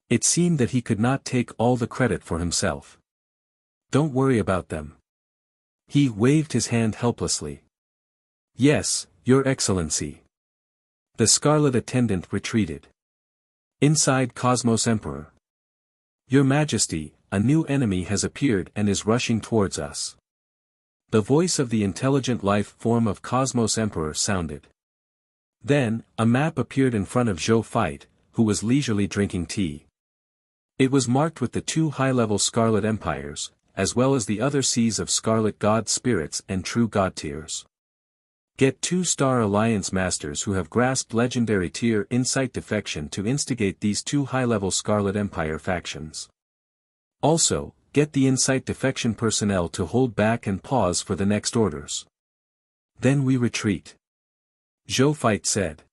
It seemed that he could not take all the credit for himself. "Don't worry about them." He waved his hand helplessly. "Yes, Your Excellency." The Scarlet attendant retreated. Inside Cosmos Emperor. "Your Majesty, a new enemy has appeared and is rushing towards us." The voice of the intelligent life form of Cosmos Emperor sounded. Then, a map appeared in front of Zhou Fight, who was leisurely drinking tea. It was marked with the 2 high-level Scarlet Empires, as well as the other seas of Scarlet God Spirits and True God tiers. Get 2-star Alliance Masters who have grasped Legendary Tier Insight Defection to instigate these 2 high-level Scarlet Empire factions. Also, get the Insight Defection personnel to hold back and pause for the next orders. Then we retreat. Zhou Fight said.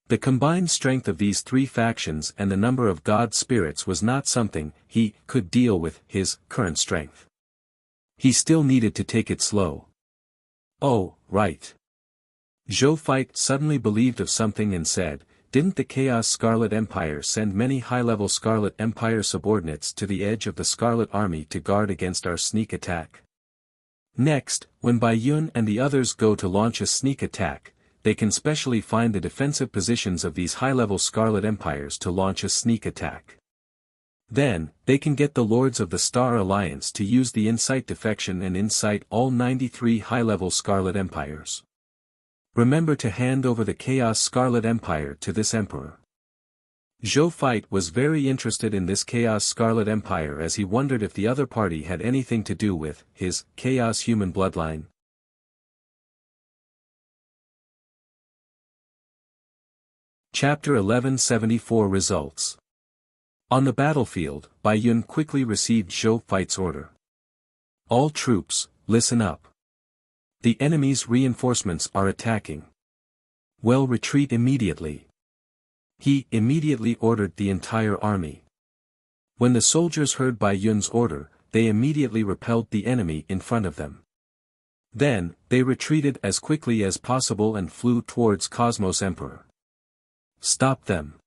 The combined strength of these 3 factions and the number of God Spirits was not something he could deal with his current strength. He still needed to take it slow. "Oh, right." Zhou Fight suddenly believed of something and said, "Didn't the Chaos Scarlet Empire send many high-level Scarlet Empire subordinates to the edge of the Scarlet Army to guard against our sneak attack? Next, when Bai Yun and the others go to launch a sneak attack, they can specially find the defensive positions of these high-level Scarlet Empires to launch a sneak attack. Then, they can get the Lords of the Star Alliance to use the Insight Defection and incite all 93 high-level Scarlet Empires. Remember to hand over the Chaos Scarlet Empire to this Emperor." Zhou Fight was very interested in this Chaos Scarlet Empire as he wondered if the other party had anything to do with his Chaos human bloodline. Chapter 1174 Results. On the battlefield, Bai Yun quickly received Zhou Fight's order. "All troops, listen up. The enemy's reinforcements are attacking. Well, retreat immediately." He immediately ordered the entire army. When the soldiers heard Bai Yun's order, they immediately repelled the enemy in front of them. Then, they retreated as quickly as possible and flew towards Cosmos Emperor. "Stop them.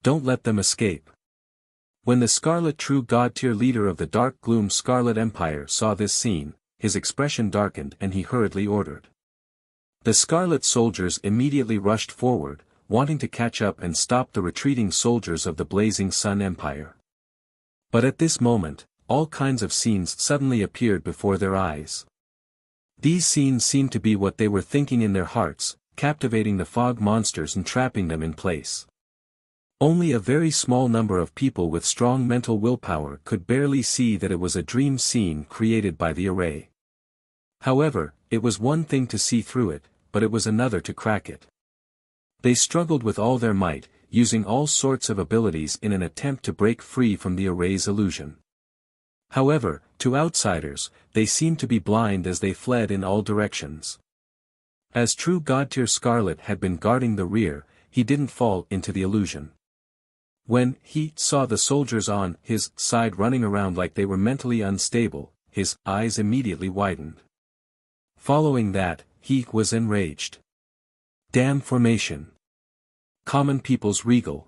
Don't let them escape." When the Scarlet True God-tier leader of the Dark Gloom Scarlet Empire saw this scene, his expression darkened and he hurriedly ordered. The Scarlet soldiers immediately rushed forward, wanting to catch up and stop the retreating soldiers of the Blazing Sun Empire. But at this moment, all kinds of scenes suddenly appeared before their eyes. These scenes seemed to be what they were thinking in their hearts, captivating the fog monsters and trapping them in place. Only a very small number of people with strong mental willpower could barely see that it was a dream scene created by the array. However, it was one thing to see through it, but it was another to crack it. They struggled with all their might, using all sorts of abilities in an attempt to break free from the array's illusion. However, to outsiders, they seemed to be blind as they fled in all directions. As true God-tier Scarlet had been guarding the rear, he didn't fall into the illusion. When he saw the soldiers on his side running around like they were mentally unstable, his eyes immediately widened. Following that, he was enraged. Damn formation! Common people's regal.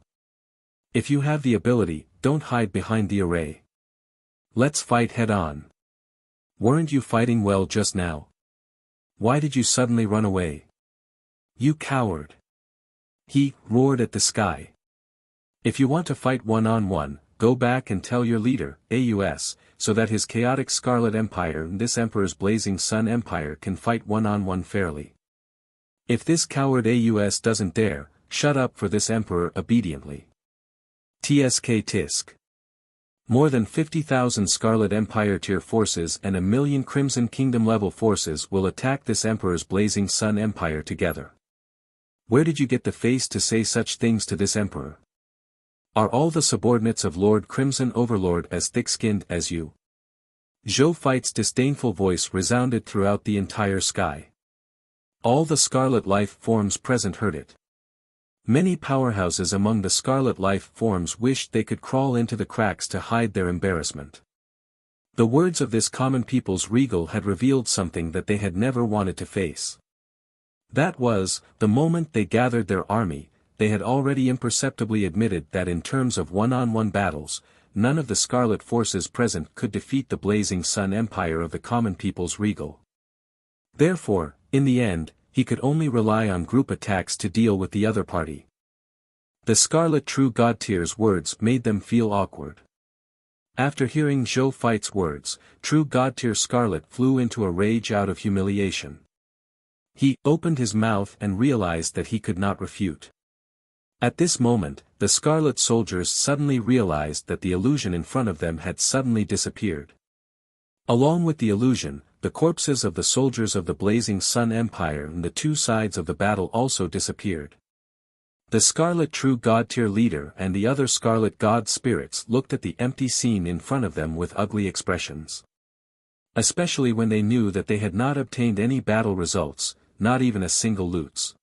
If you have the ability, don't hide behind the array. Let's fight head-on. Weren't you fighting well just now? Why did you suddenly run away? You coward! He roared at the sky. If you want to fight one-on-one, go back and tell your leader, AUS, so that his chaotic Scarlet Empire and this Emperor's Blazing Sun Empire can fight one-on-one fairly. If this coward AUS doesn't dare, shut up for this Emperor obediently. TSK Tisk. More than 50,000 Scarlet Empire tier forces and 1 million Crimson Kingdom level forces will attack this Emperor's Blazing Sun Empire together. Where did you get the face to say such things to this Emperor? Are all the subordinates of Lord Crimson Overlord as thick-skinned as you? Zhou Fight's disdainful voice resounded throughout the entire sky. All the Scarlet life forms present heard it. Many powerhouses among the Scarlet life forms wished they could crawl into the cracks to hide their embarrassment. The words of this common people's regal had revealed something that they had never wanted to face. That was, the moment they gathered their army, they had already imperceptibly admitted that in terms of one-on-one battles, none of the Scarlet forces present could defeat the Blazing Sun Empire of the common people's regal. Therefore, in the end, he could only rely on group attacks to deal with the other party. The Scarlet True God-tier's words made them feel awkward. After hearing Zhou Fight's words, True God-tier Scarlet flew into a rage out of humiliation. He opened his mouth and realized that he could not refute. At this moment, the Scarlet soldiers suddenly realized that the illusion in front of them had suddenly disappeared. Along with the illusion, the corpses of the soldiers of the Blazing Sun Empire and the two sides of the battle also disappeared. The Scarlet True God-tier leader and the other Scarlet God spirits looked at the empty scene in front of them with ugly expressions. Especially when they knew that they had not obtained any battle results, not even a single loot.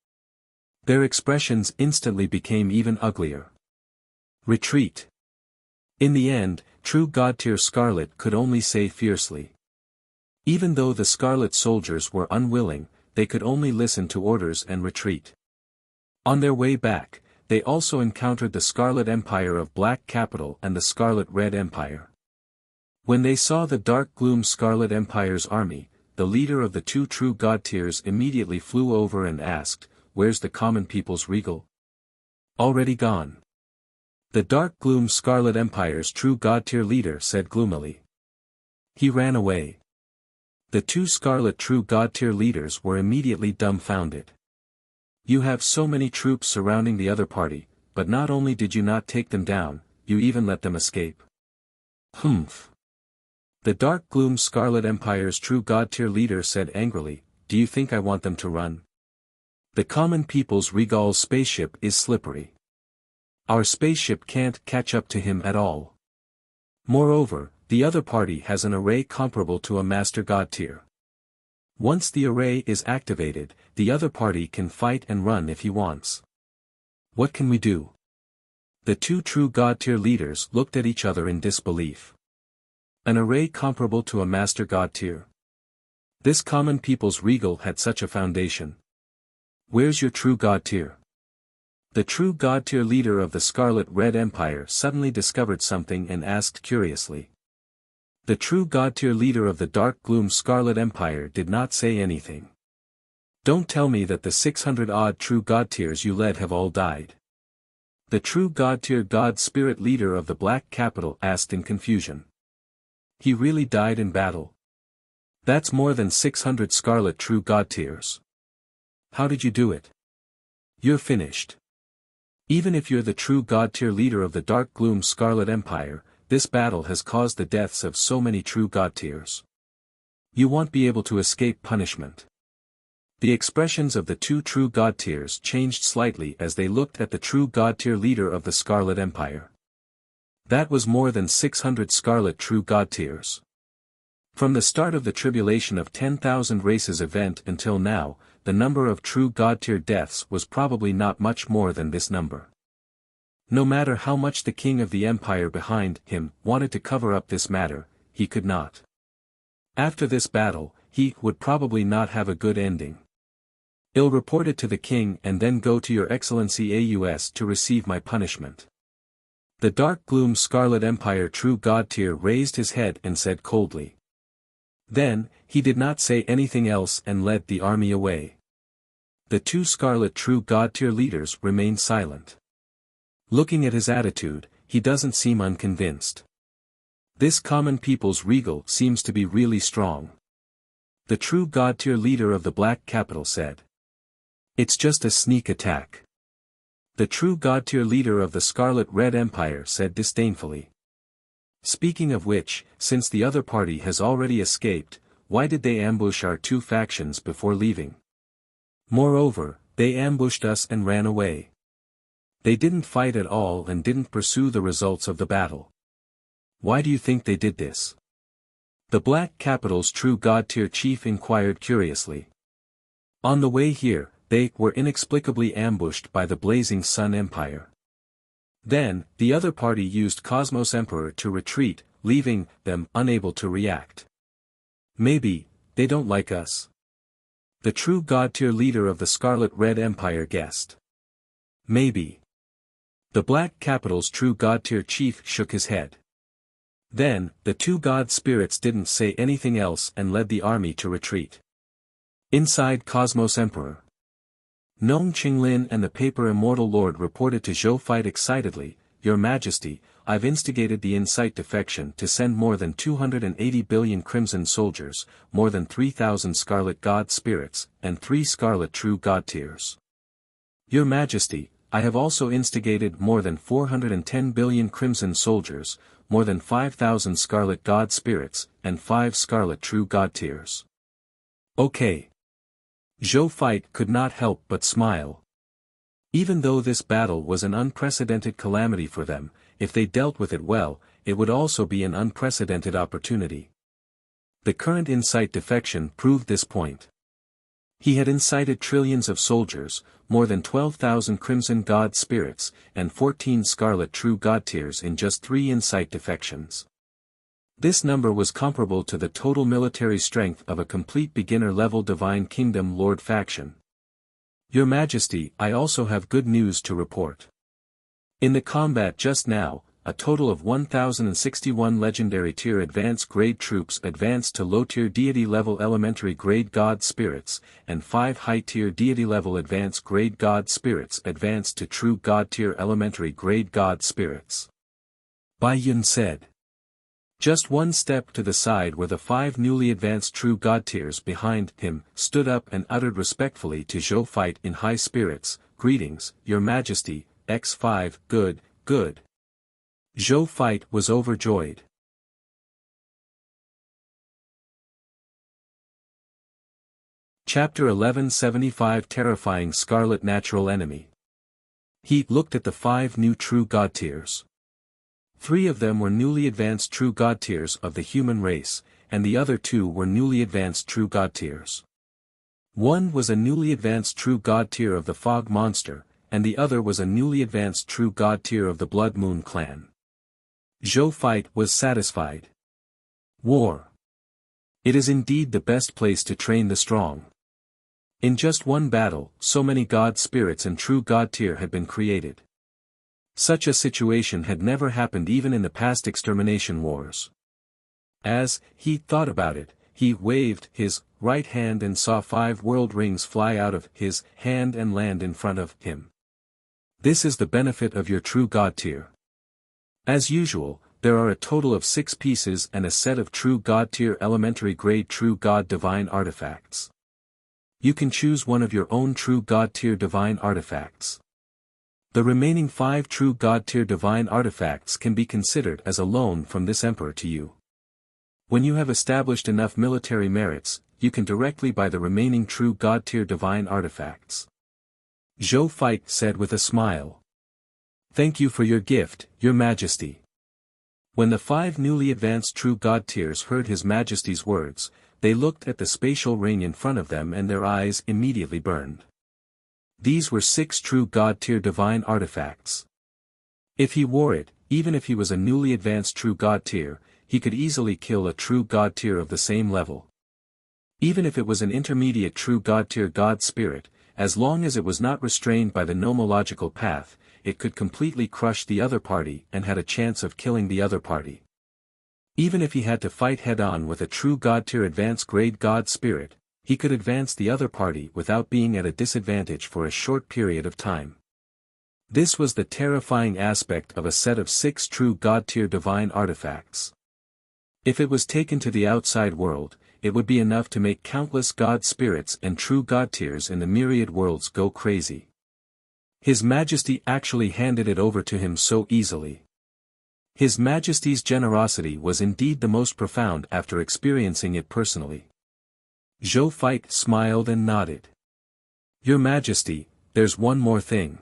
Their expressions instantly became even uglier. Retreat. In the end, True God-tier Scarlet could only say fiercely. Even though the Scarlet soldiers were unwilling, they could only listen to orders and retreat. On their way back, they also encountered the Scarlet Empire of Black Capital and the Scarlet Red Empire. When they saw the Dark Gloom Scarlet Empire's army, the leader of the two True God-tiers immediately flew over and asked, "Where's the common people's regal?" "Already gone." The Dark Gloom Scarlet Empire's True God-tier leader said gloomily. "He ran away." The two Scarlet True God-tier leaders were immediately dumbfounded. "You have so many troops surrounding the other party, but not only did you not take them down, you even let them escape." "Humph." The Dark Gloom Scarlet Empire's True God-tier leader said angrily, "Do you think I want them to run? The common people's regal's spaceship is slippery. Our spaceship can't catch up to him at all. Moreover, the other party has an array comparable to a Master God tier. Once the array is activated, the other party can fight and run if he wants. What can we do?" The two True God tier leaders looked at each other in disbelief. An array comparable to a Master God tier. This common people's regal had such a foundation. "Where's your True God tier?" The True God tier leader of the Scarlet Red Empire suddenly discovered something and asked curiously. The True God tier leader of the Dark Gloom Scarlet Empire did not say anything. "Don't tell me that the 600-odd True God tiers you led have all died." The True God tier God Spirit leader of the Black Capital asked in confusion. "He really died in battle? That's more than 600 Scarlet True God tiers. How did you do it? You're finished. Even if you're the True God tier leader of the Dark Gloom Scarlet Empire, this battle has caused the deaths of so many True God tiers. You won't be able to escape punishment." The expressions of the two True God tiers changed slightly as they looked at the True God tier leader of the Scarlet Empire. That was more than 600 scarlet true god tiers. From the start of the tribulation of 10,000 races event until now, the number of true god tier deaths was probably not much more than this number. No matter how much the king of the empire behind him wanted to cover up this matter, he could not. After this battle, he would probably not have a good ending. I'll report it to the king and then go to your excellency AUS to receive my punishment. The dark gloom Scarlet Empire true god tier raised his head and said coldly. Then, he did not say anything else and led the army away. The two Scarlet true god tier leaders remained silent. Looking at his attitude, he doesn't seem unconvinced. This common people's regal seems to be really strong. The true god tier leader of the Black Capital said. It's just a sneak attack. The true god tier leader of the Scarlet Red Empire said disdainfully. Speaking of which, since the other party has already escaped, why did they ambush our two factions before leaving? Moreover, they ambushed us and ran away. They didn't fight at all and didn't pursue the results of the battle. Why do you think they did this? The Black Capital's true god tier chief inquired curiously. On the way here, they were inexplicably ambushed by the Blazing Sun Empire. Then, the other party used Cosmos Emperor to retreat, leaving them unable to react. Maybe, they don't like us. The true god tier leader of the Scarlet Red Empire guessed. Maybe. The Black Capital's true god tier chief shook his head. Then, the two god spirits didn't say anything else and led the army to retreat. Inside Cosmos Emperor. Nong Qinglin and the Paper Immortal Lord reported to Zhou Fight excitedly, Your Majesty, I've instigated the Insight defection to send more than 280 billion Crimson soldiers, more than 3,000 Scarlet God spirits, and 3 Scarlet True God tiers. Your Majesty, I have also instigated more than 410 billion Crimson soldiers, more than 5,000 Scarlet God spirits, and 5 Scarlet True God tiers. Okay. Zhou Fight could not help but smile. Even though this battle was an unprecedented calamity for them, if they dealt with it well, it would also be an unprecedented opportunity. The current Insight defection proved this point. He had incited trillions of soldiers, more than 12,000 Crimson God spirits, and 14 Scarlet True God tiers in just 3 Insight defections. This number was comparable to the total military strength of a complete beginner-level Divine Kingdom Lord faction. Your Majesty, I also have good news to report. In the combat just now, a total of 1,061 legendary tier advanced grade troops advanced to low-tier deity-level elementary grade god spirits, and 5 high-tier deity-level advanced grade god spirits advanced to true god-tier elementary grade god spirits. Bai Yun said. Just one step to the side where the 5 newly advanced true god tiers behind him stood up and uttered respectfully to Zhou Fight in high spirits, Greetings, Your Majesty, X5, good, good. Zhou Fight was overjoyed. Chapter 1175 Terrifying Scarlet Natural Enemy. He looked at the 5 new true god tiers. 3 of them were newly advanced true god tiers of the human race, and the other 2 were newly advanced true god tiers. One was a newly advanced true god tier of the Fog Monster, and the other was a newly advanced true god tier of the Blood Moon clan. Zhou Fight was satisfied. War. It is indeed the best place to train the strong. In just one battle, so many god spirits and true god tier had been created. Such a situation had never happened even in the past extermination wars. As he thought about it, he waved his right hand and saw 5 world rings fly out of his hand and land in front of him. This is the benefit of your true god tier. As usual, there are a total of 6 pieces and a set of true god tier elementary grade true god divine artifacts. You can choose one of your own true god tier divine artifacts. The remaining 5 true god tier divine artifacts can be considered as a loan from this emperor to you. When you have established enough military merits, you can directly buy the remaining true god tier divine artifacts. Zhou Fight said with a smile. Thank you for your gift, Your Majesty. When the 5 newly advanced true God tiers heard His Majesty's words, they looked at the spatial ring in front of them and their eyes immediately burned. These were 6 true God tier divine artifacts. If he wore it, even if he was a newly advanced true God tier, he could easily kill a true God tier of the same level. Even if it was an intermediate true God tier God spirit, as long as it was not restrained by the nomological path, it could completely crush the other party and had a chance of killing the other party. Even if he had to fight head-on with a true God tier advanced grade God spirit, he could advance the other party without being at a disadvantage for a short period of time. This was the terrifying aspect of a set of 6 true God tier divine artifacts. If it was taken to the outside world, it would be enough to make countless God spirits and true God tiers in the myriad worlds go crazy. His Majesty actually handed it over to him so easily. His Majesty's generosity was indeed the most profound after experiencing it personally. Zhou Feit smiled and nodded. Your Majesty, there's one more thing.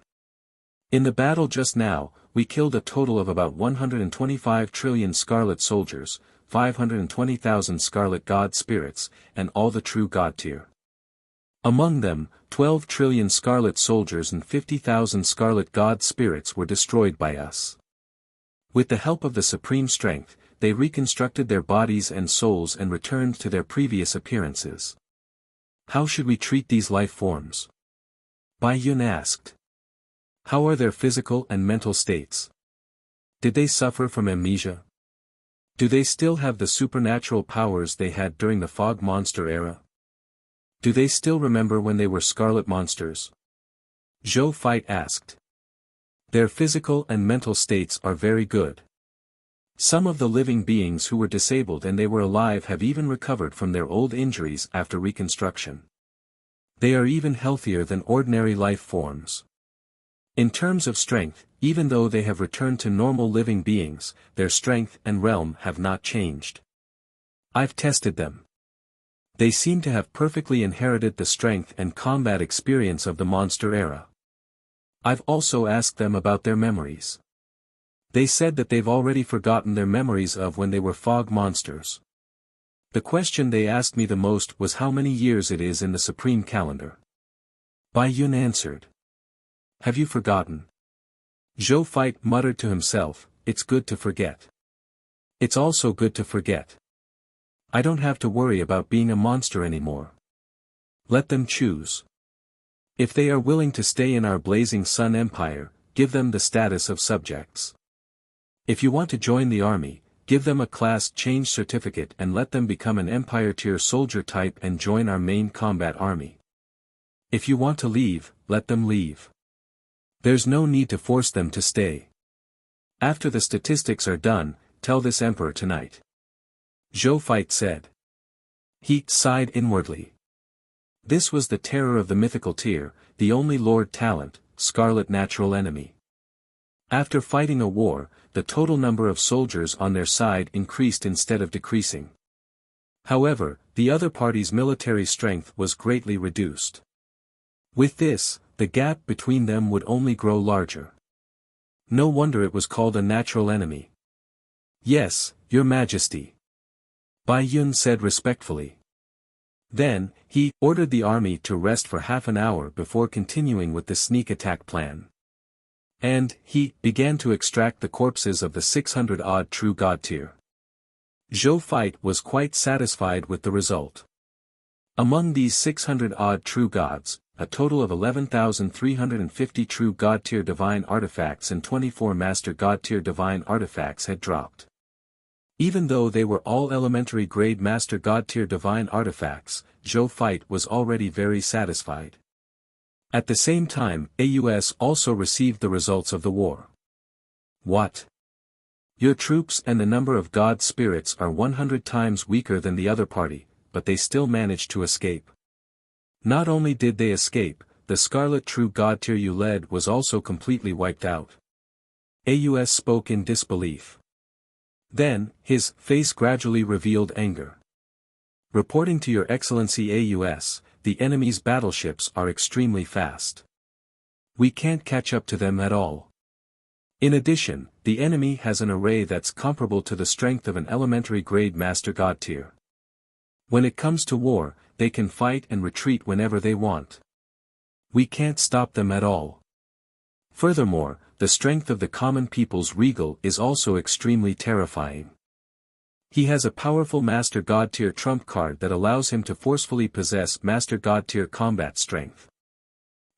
In the battle just now, we killed a total of about 125 trillion Scarlet Soldiers, 520,000 Scarlet God Spirits, and all the true God tier. Among them, 12 trillion Scarlet Soldiers and 50,000 Scarlet God Spirits were destroyed by us. With the help of the Supreme Strength, they reconstructed their bodies and souls and returned to their previous appearances. How should we treat these life forms? Bai Yun asked. How are their physical and mental states? Did they suffer from amnesia? Do they still have the supernatural powers they had during the Fog Monster era? Do they still remember when they were Scarlet Monsters? Zhou Feit asked. Their physical and mental states are very good. Some of the living beings who were disabled and they were alive have even recovered from their old injuries after reconstruction. They are even healthier than ordinary life forms. In terms of strength, even though they have returned to normal living beings, their strength and realm have not changed. I've tested them. They seem to have perfectly inherited the strength and combat experience of the monster era. I've also asked them about their memories. They said that they've already forgotten their memories of when they were fog monsters. The question they asked me the most was how many years it is in the Supreme Calendar. Bai Yun answered. Have you forgotten? Zhou Feit muttered to himself, it's good to forget. It's also good to forget. I don't have to worry about being a monster anymore. Let them choose. If they are willing to stay in our Blazing Sun Empire, give them the status of subjects. If you want to join the army, give them a class change certificate and let them become an Empire tier soldier type and join our main combat army. If you want to leave, let them leave. There's no need to force them to stay. After the statistics are done, tell this emperor tonight. Zhou Feit said. He sighed inwardly. This was the terror of the mythical tier, the only Lord Talent, Scarlet natural enemy. After fighting a war, the total number of soldiers on their side increased instead of decreasing. However, the other party's military strength was greatly reduced. With this, the gap between them would only grow larger. No wonder it was called a natural enemy. Yes, Your Majesty. Bai Yun said respectfully. Then, he ordered the army to rest for half an hour before continuing with the sneak attack plan. And, he began to extract the corpses of the 600-odd true God tier. Zhou Feit was quite satisfied with the result. Among these 600-odd true gods, a total of 11,350 true God tier divine artifacts and 24 master God tier divine artifacts had dropped. Even though they were all elementary grade master God tier divine artifacts, Zhou Feit was already very satisfied. At the same time, AUS also received the results of the war. What? Your troops and the number of God spirits are 100 times weaker than the other party, but they still managed to escape. Not only did they escape, the Scarlet True God tier you led was also completely wiped out. AUS spoke in disbelief. Then, his face gradually revealed anger. Reporting to Your Excellency AUS, the enemy's battleships are extremely fast. We can't catch up to them at all. In addition, the enemy has an array that's comparable to the strength of an elementary-grade Master God tier. When it comes to war, they can fight and retreat whenever they want. We can't stop them at all. Furthermore, the strength of the common people's regal is also extremely terrifying. He has a powerful Master God tier trump card that allows him to forcefully possess Master God tier combat strength.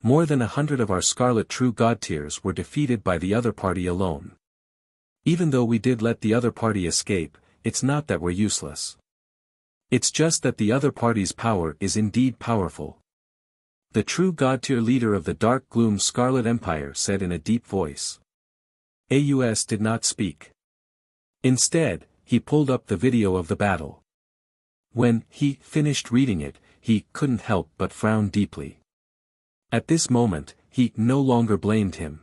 More than 100 of our Scarlet True God tiers were defeated by the other party alone. Even though we did let the other party escape, it's not that we're useless. It's just that the other party's power is indeed powerful. The True God tier leader of the Dark Gloom Scarlet Empire said in a deep voice. Aus did not speak. Instead, he pulled up the video of the battle. When he finished reading it, he couldn't help but frown deeply. At this moment, he no longer blamed him.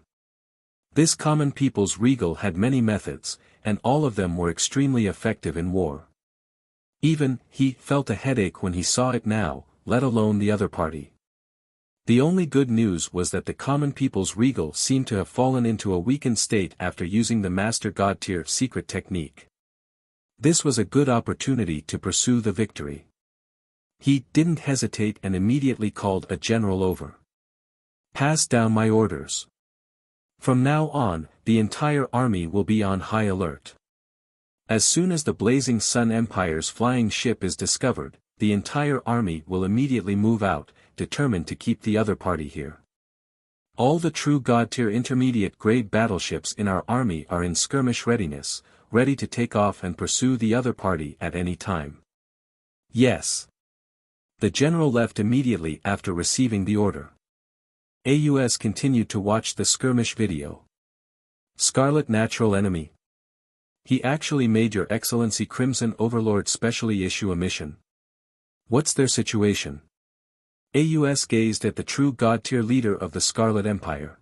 This common people's regal had many methods, and all of them were extremely effective in war. Even, he felt a headache when he saw it now, let alone the other party. The only good news was that the common people's regal seemed to have fallen into a weakened state after using the Master God tier secret technique. This was a good opportunity to pursue the victory. He didn't hesitate and immediately called a general over. Pass down my orders. From now on, the entire army will be on high alert. As soon as the Blazing Sun Empire's flying ship is discovered, the entire army will immediately move out, determined to keep the other party here. All the True God tier intermediate grade battleships in our army are in skirmish readiness, ready to take off and pursue the other party at any time. Yes. The general left immediately after receiving the order. Aus continued to watch the skirmish video. Scarlet Natural Enemy. He actually made Your Excellency Crimson Overlord specially issue a mission. What's their situation? Aus gazed at the True God tier leader of the Scarlet Empire.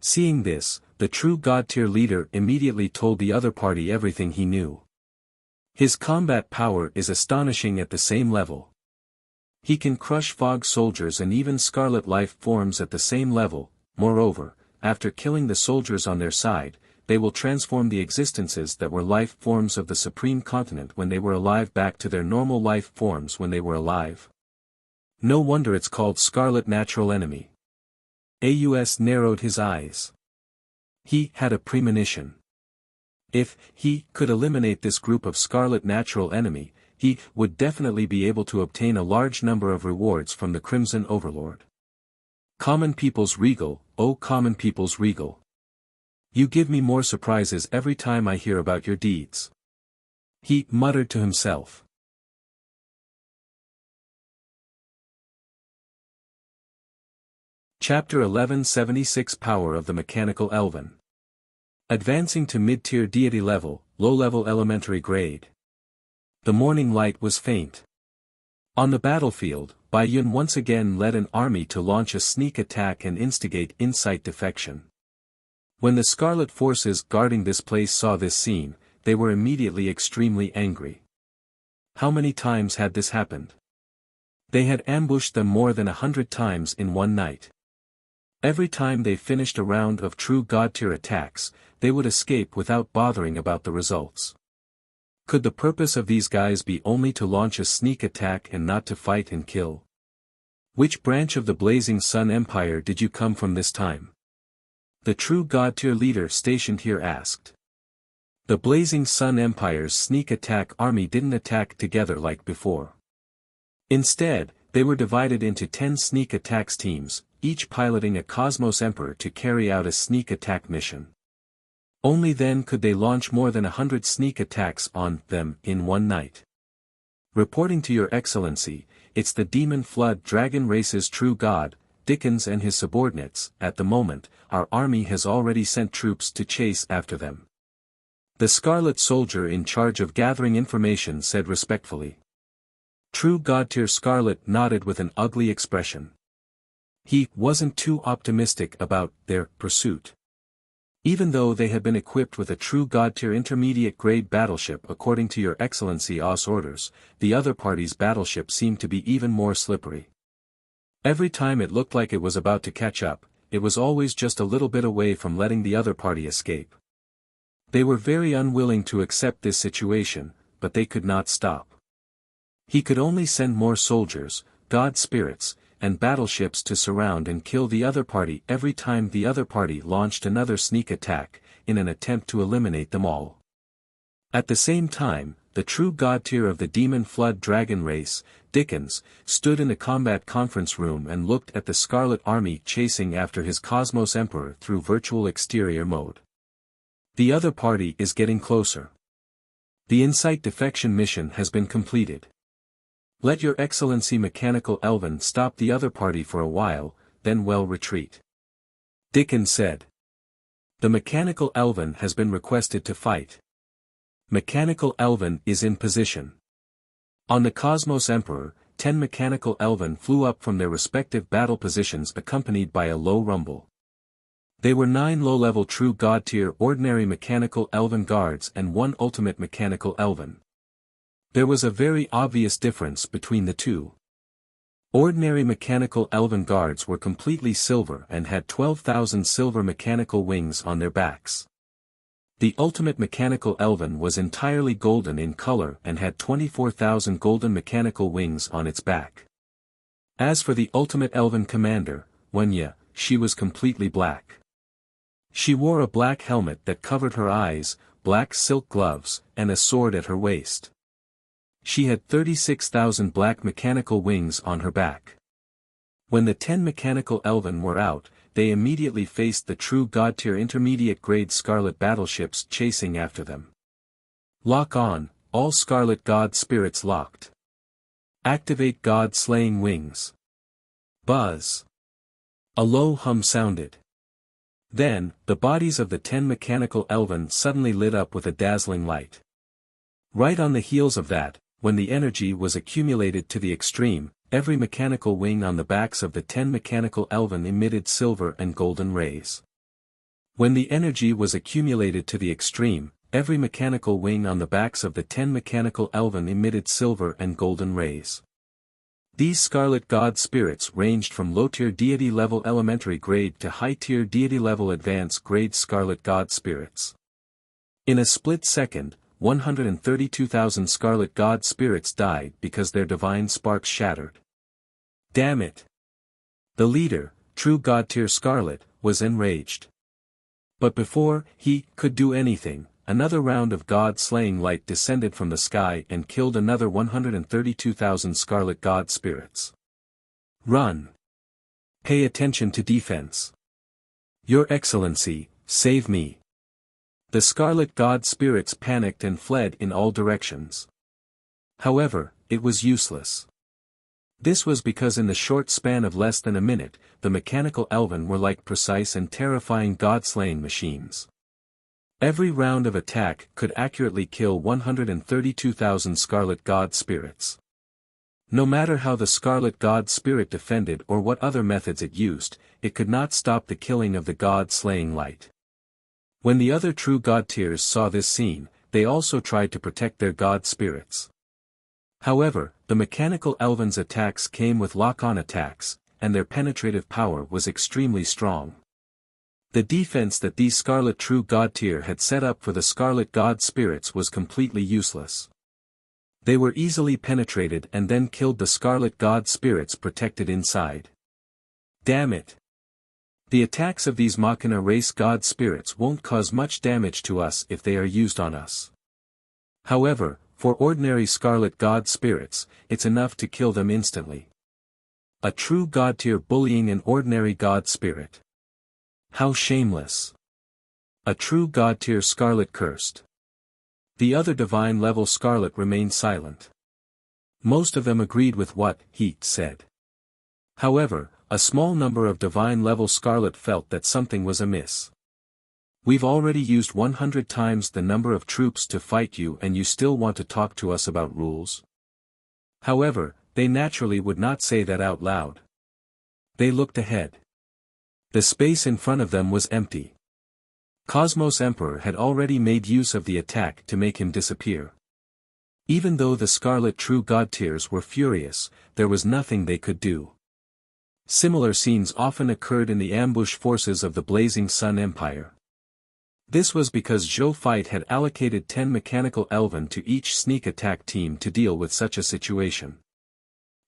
Seeing this, the True God tier leader immediately told the other party everything he knew. His combat power is astonishing at the same level. He can crush fog soldiers and even scarlet life forms at the same level. Moreover, after killing the soldiers on their side, they will transform the existences that were life forms of the Supreme Continent when they were alive back to their normal life forms when they were alive. No wonder it's called Scarlet Natural Enemy. Aus narrowed his eyes. He had a premonition. If he could eliminate this group of Scarlet Natural Enemy, he would definitely be able to obtain a large number of rewards from the Crimson Overlord. Common People's Regal, O Common People's Regal. You give me more surprises every time I hear about your deeds. He muttered to himself. Chapter 1176 Power of the Mechanical Elven. Advancing to mid-tier deity level, low-level elementary grade. The morning light was faint. On the battlefield, Bai Yun once again led an army to launch a sneak attack and instigate insight defection. When the Scarlet forces guarding this place saw this scene, they were immediately extremely angry. How many times had this happened? They had ambushed them more than 100 times in one night. Every time they finished a round of True God tier attacks, they would escape without bothering about the results. Could the purpose of these guys be only to launch a sneak attack and not to fight and kill? Which branch of the Blazing Sun Empire did you come from this time? The True God tier leader stationed here asked. The Blazing Sun Empire's sneak attack army didn't attack together like before. Instead, they were divided into 10 sneak attacks teams, each piloting a Cosmos Emperor to carry out a sneak attack mission. Only then could they launch more than 100 sneak attacks on them in one night. Reporting to Your Excellency, it's the Demon Flood Dragon Race's True God, Dickens and his subordinates. At the moment, our army has already sent troops to chase after them. The Scarlet Soldier in charge of gathering information said respectfully. True God tier Scarlet nodded with an ugly expression. He wasn't too optimistic about their pursuit. Even though they had been equipped with a True God tier intermediate grade battleship according to Your Excellency Os orders, the other party's battleship seemed to be even more slippery. Every time it looked like it was about to catch up, it was always just a little bit away from letting the other party escape. They were very unwilling to accept this situation, but they could not stop. He could only send more soldiers, god spirits, and battleships to surround and kill the other party every time the other party launched another sneak attack, in an attempt to eliminate them all. At the same time, the true god tier of the demon flood dragon race, Dickens, stood in a combat conference room and looked at the Scarlet Army chasing after his Cosmos Emperor through virtual exterior mode. The other party is getting closer. The Insight defection mission has been completed. Let your Excellency Mechanical Elven stop the other party for a while, then well retreat. Dickens said. The Mechanical Elven has been requested to fight. Mechanical Elven is in position. On the Cosmos Emperor, 10 Mechanical Elven flew up from their respective battle positions accompanied by a low rumble. They were 9 low-level true god-tier ordinary Mechanical Elven guards and 1 ultimate Mechanical Elven. There was a very obvious difference between the two. Ordinary Mechanical Elven guards were completely silver and had 12,000 silver mechanical wings on their backs. The ultimate Mechanical Elven was entirely golden in color and had 24,000 golden mechanical wings on its back. As for the ultimate Elven commander, Wuxia, she was completely black. She wore a black helmet that covered her eyes, black silk gloves, and a sword at her waist. She had 36,000 black mechanical wings on her back. When the 10 Mechanical Elven were out, they immediately faced the true god-tier intermediate-grade Scarlet battleships chasing after them. Lock on, all Scarlet God spirits locked. Activate God-slaying wings. Buzz. A low hum sounded. Then, the bodies of the 10 Mechanical Elven suddenly lit up with a dazzling light. Right on the heels of that, when the energy was accumulated to the extreme, every mechanical wing on the backs of the 10 Mechanical Elven emitted silver and golden rays. When the energy was accumulated to the extreme, every mechanical wing on the backs of the 10 Mechanical Elven emitted silver and golden rays. These Scarlet God spirits ranged from low-tier deity level elementary grade to high-tier deity level advanced grade Scarlet God spirits. In a split second, 132,000 Scarlet God spirits died because their divine sparks shattered. Damn it! The leader, true God-tier Scarlet, was enraged. But before he could do anything, another round of God-slaying light descended from the sky and killed another 132,000 Scarlet God spirits. Run! Pay attention to defense. Your Excellency, save me. The Scarlet God spirits panicked and fled in all directions. However, it was useless. This was because in the short span of less than a minute, the Mechanical Elven were like precise and terrifying god-slaying machines. Every round of attack could accurately kill 132,000 Scarlet God spirits. No matter how the Scarlet God spirit defended or what other methods it used, it could not stop the killing of the god-slaying light. When the other true god tiers saw this scene, they also tried to protect their god spirits. However, the Mechanical Elven's attacks came with lock-on attacks, and their penetrative power was extremely strong. The defense that these Scarlet True God tier had set up for the Scarlet God spirits was completely useless. They were easily penetrated and then killed the Scarlet God spirits protected inside. Damn it! The attacks of these Machina race God spirits won't cause much damage to us if they are used on us. However, for ordinary Scarlet God spirits, it's enough to kill them instantly. A true God tier bullying an ordinary God spirit. How shameless. A true God tier Scarlet cursed. The other divine level Scarlet remained silent. Most of them agreed with what he said. However, a small number of divine level Scarlet felt that something was amiss. We've already used 100 times the number of troops to fight you and you still want to talk to us about rules? However, they naturally would not say that out loud. They looked ahead. The space in front of them was empty. Cosmos Emperor had already made use of the attack to make him disappear. Even though the Scarlet True God tiers were furious, there was nothing they could do. Similar scenes often occurred in the ambush forces of the Blazing Sun Empire. This was because Zhou Fight had allocated 10 mechanical elven to each sneak attack team to deal with such a situation.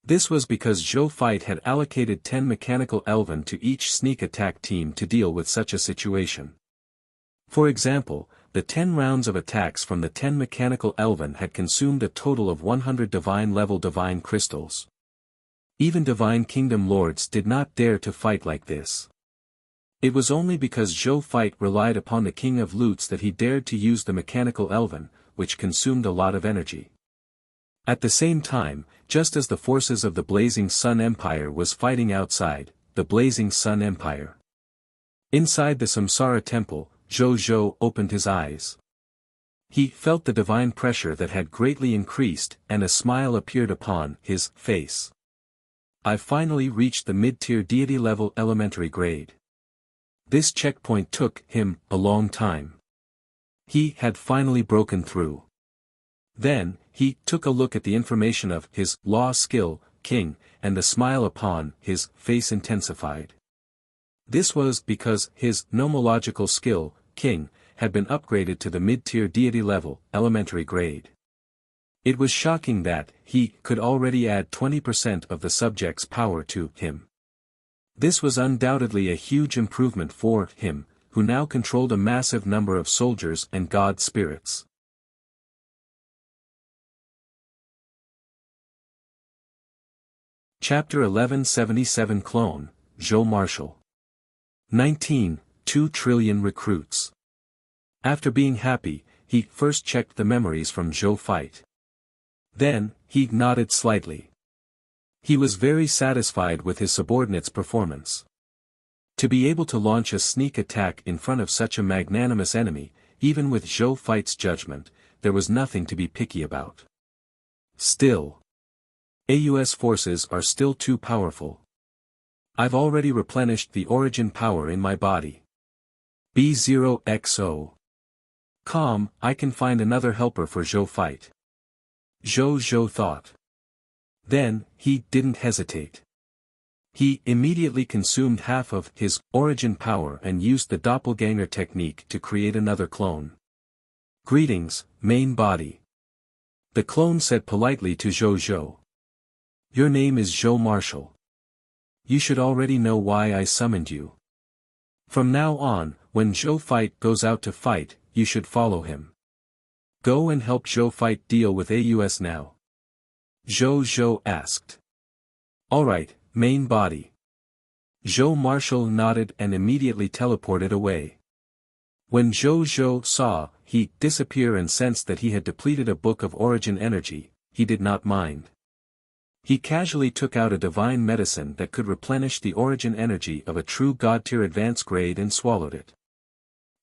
This was because Zhou Fight had allocated 10 mechanical elven to each sneak attack team to deal with such a situation. For example, the 10 rounds of attacks from the 10 mechanical elven had consumed a total of 100 divine-level divine crystals. Even Divine Kingdom lords did not dare to fight like this. It was only because Zhou Fight relied upon the King of Loots that he dared to use the mechanical elven, which consumed a lot of energy. At the same time, just as the forces of the Blazing Sun Empire was fighting outside, the Blazing Sun Empire. Inside the Samsara Temple, Zhou opened his eyes. He felt the divine pressure that had greatly increased, and a smile appeared upon his face. I've finally reached the mid-tier deity level elementary grade. This checkpoint took him a long time. He had finally broken through. Then, he took a look at the information of his law skill, king, and the smile upon his face intensified. This was because his nomological skill, king, had been upgraded to the mid-tier deity level, elementary grade. It was shocking that he could already add 20% of the subject's power to him. This was undoubtedly a huge improvement for him, who now controlled a massive number of soldiers and god spirits. Chapter 1177 Clone, Zhou Marshal. 19, 2 trillion recruits. After being happy, he first checked the memories from Zhou Fight. Then, he nodded slightly. He was very satisfied with his subordinate's performance. To be able to launch a sneak attack in front of such a magnanimous enemy, even with Zhou Fight's judgment, there was nothing to be picky about. Still, AUS forces are still too powerful. I've already replenished the origin power in my body. B0XO. Calm, I can find another helper for Zhou Fight. Zhou thought. Then, he didn't hesitate. He immediately consumed half of his origin power and used the doppelganger technique to create another clone. Greetings, main body. The clone said politely to Zhou. Your name is Zhou Marshal. You should already know why I summoned you. From now on, when Zhou Fight goes out to fight, you should follow him. Go and help Zhou Fight deal with AUS now. Zhou asked. Alright, main body. Zhou Marshal nodded and immediately teleported away. When Zhou saw he disappear and sensed that he had depleted a book of origin energy, he did not mind. He casually took out a divine medicine that could replenish the origin energy of a true god-tier advanced grade and swallowed it.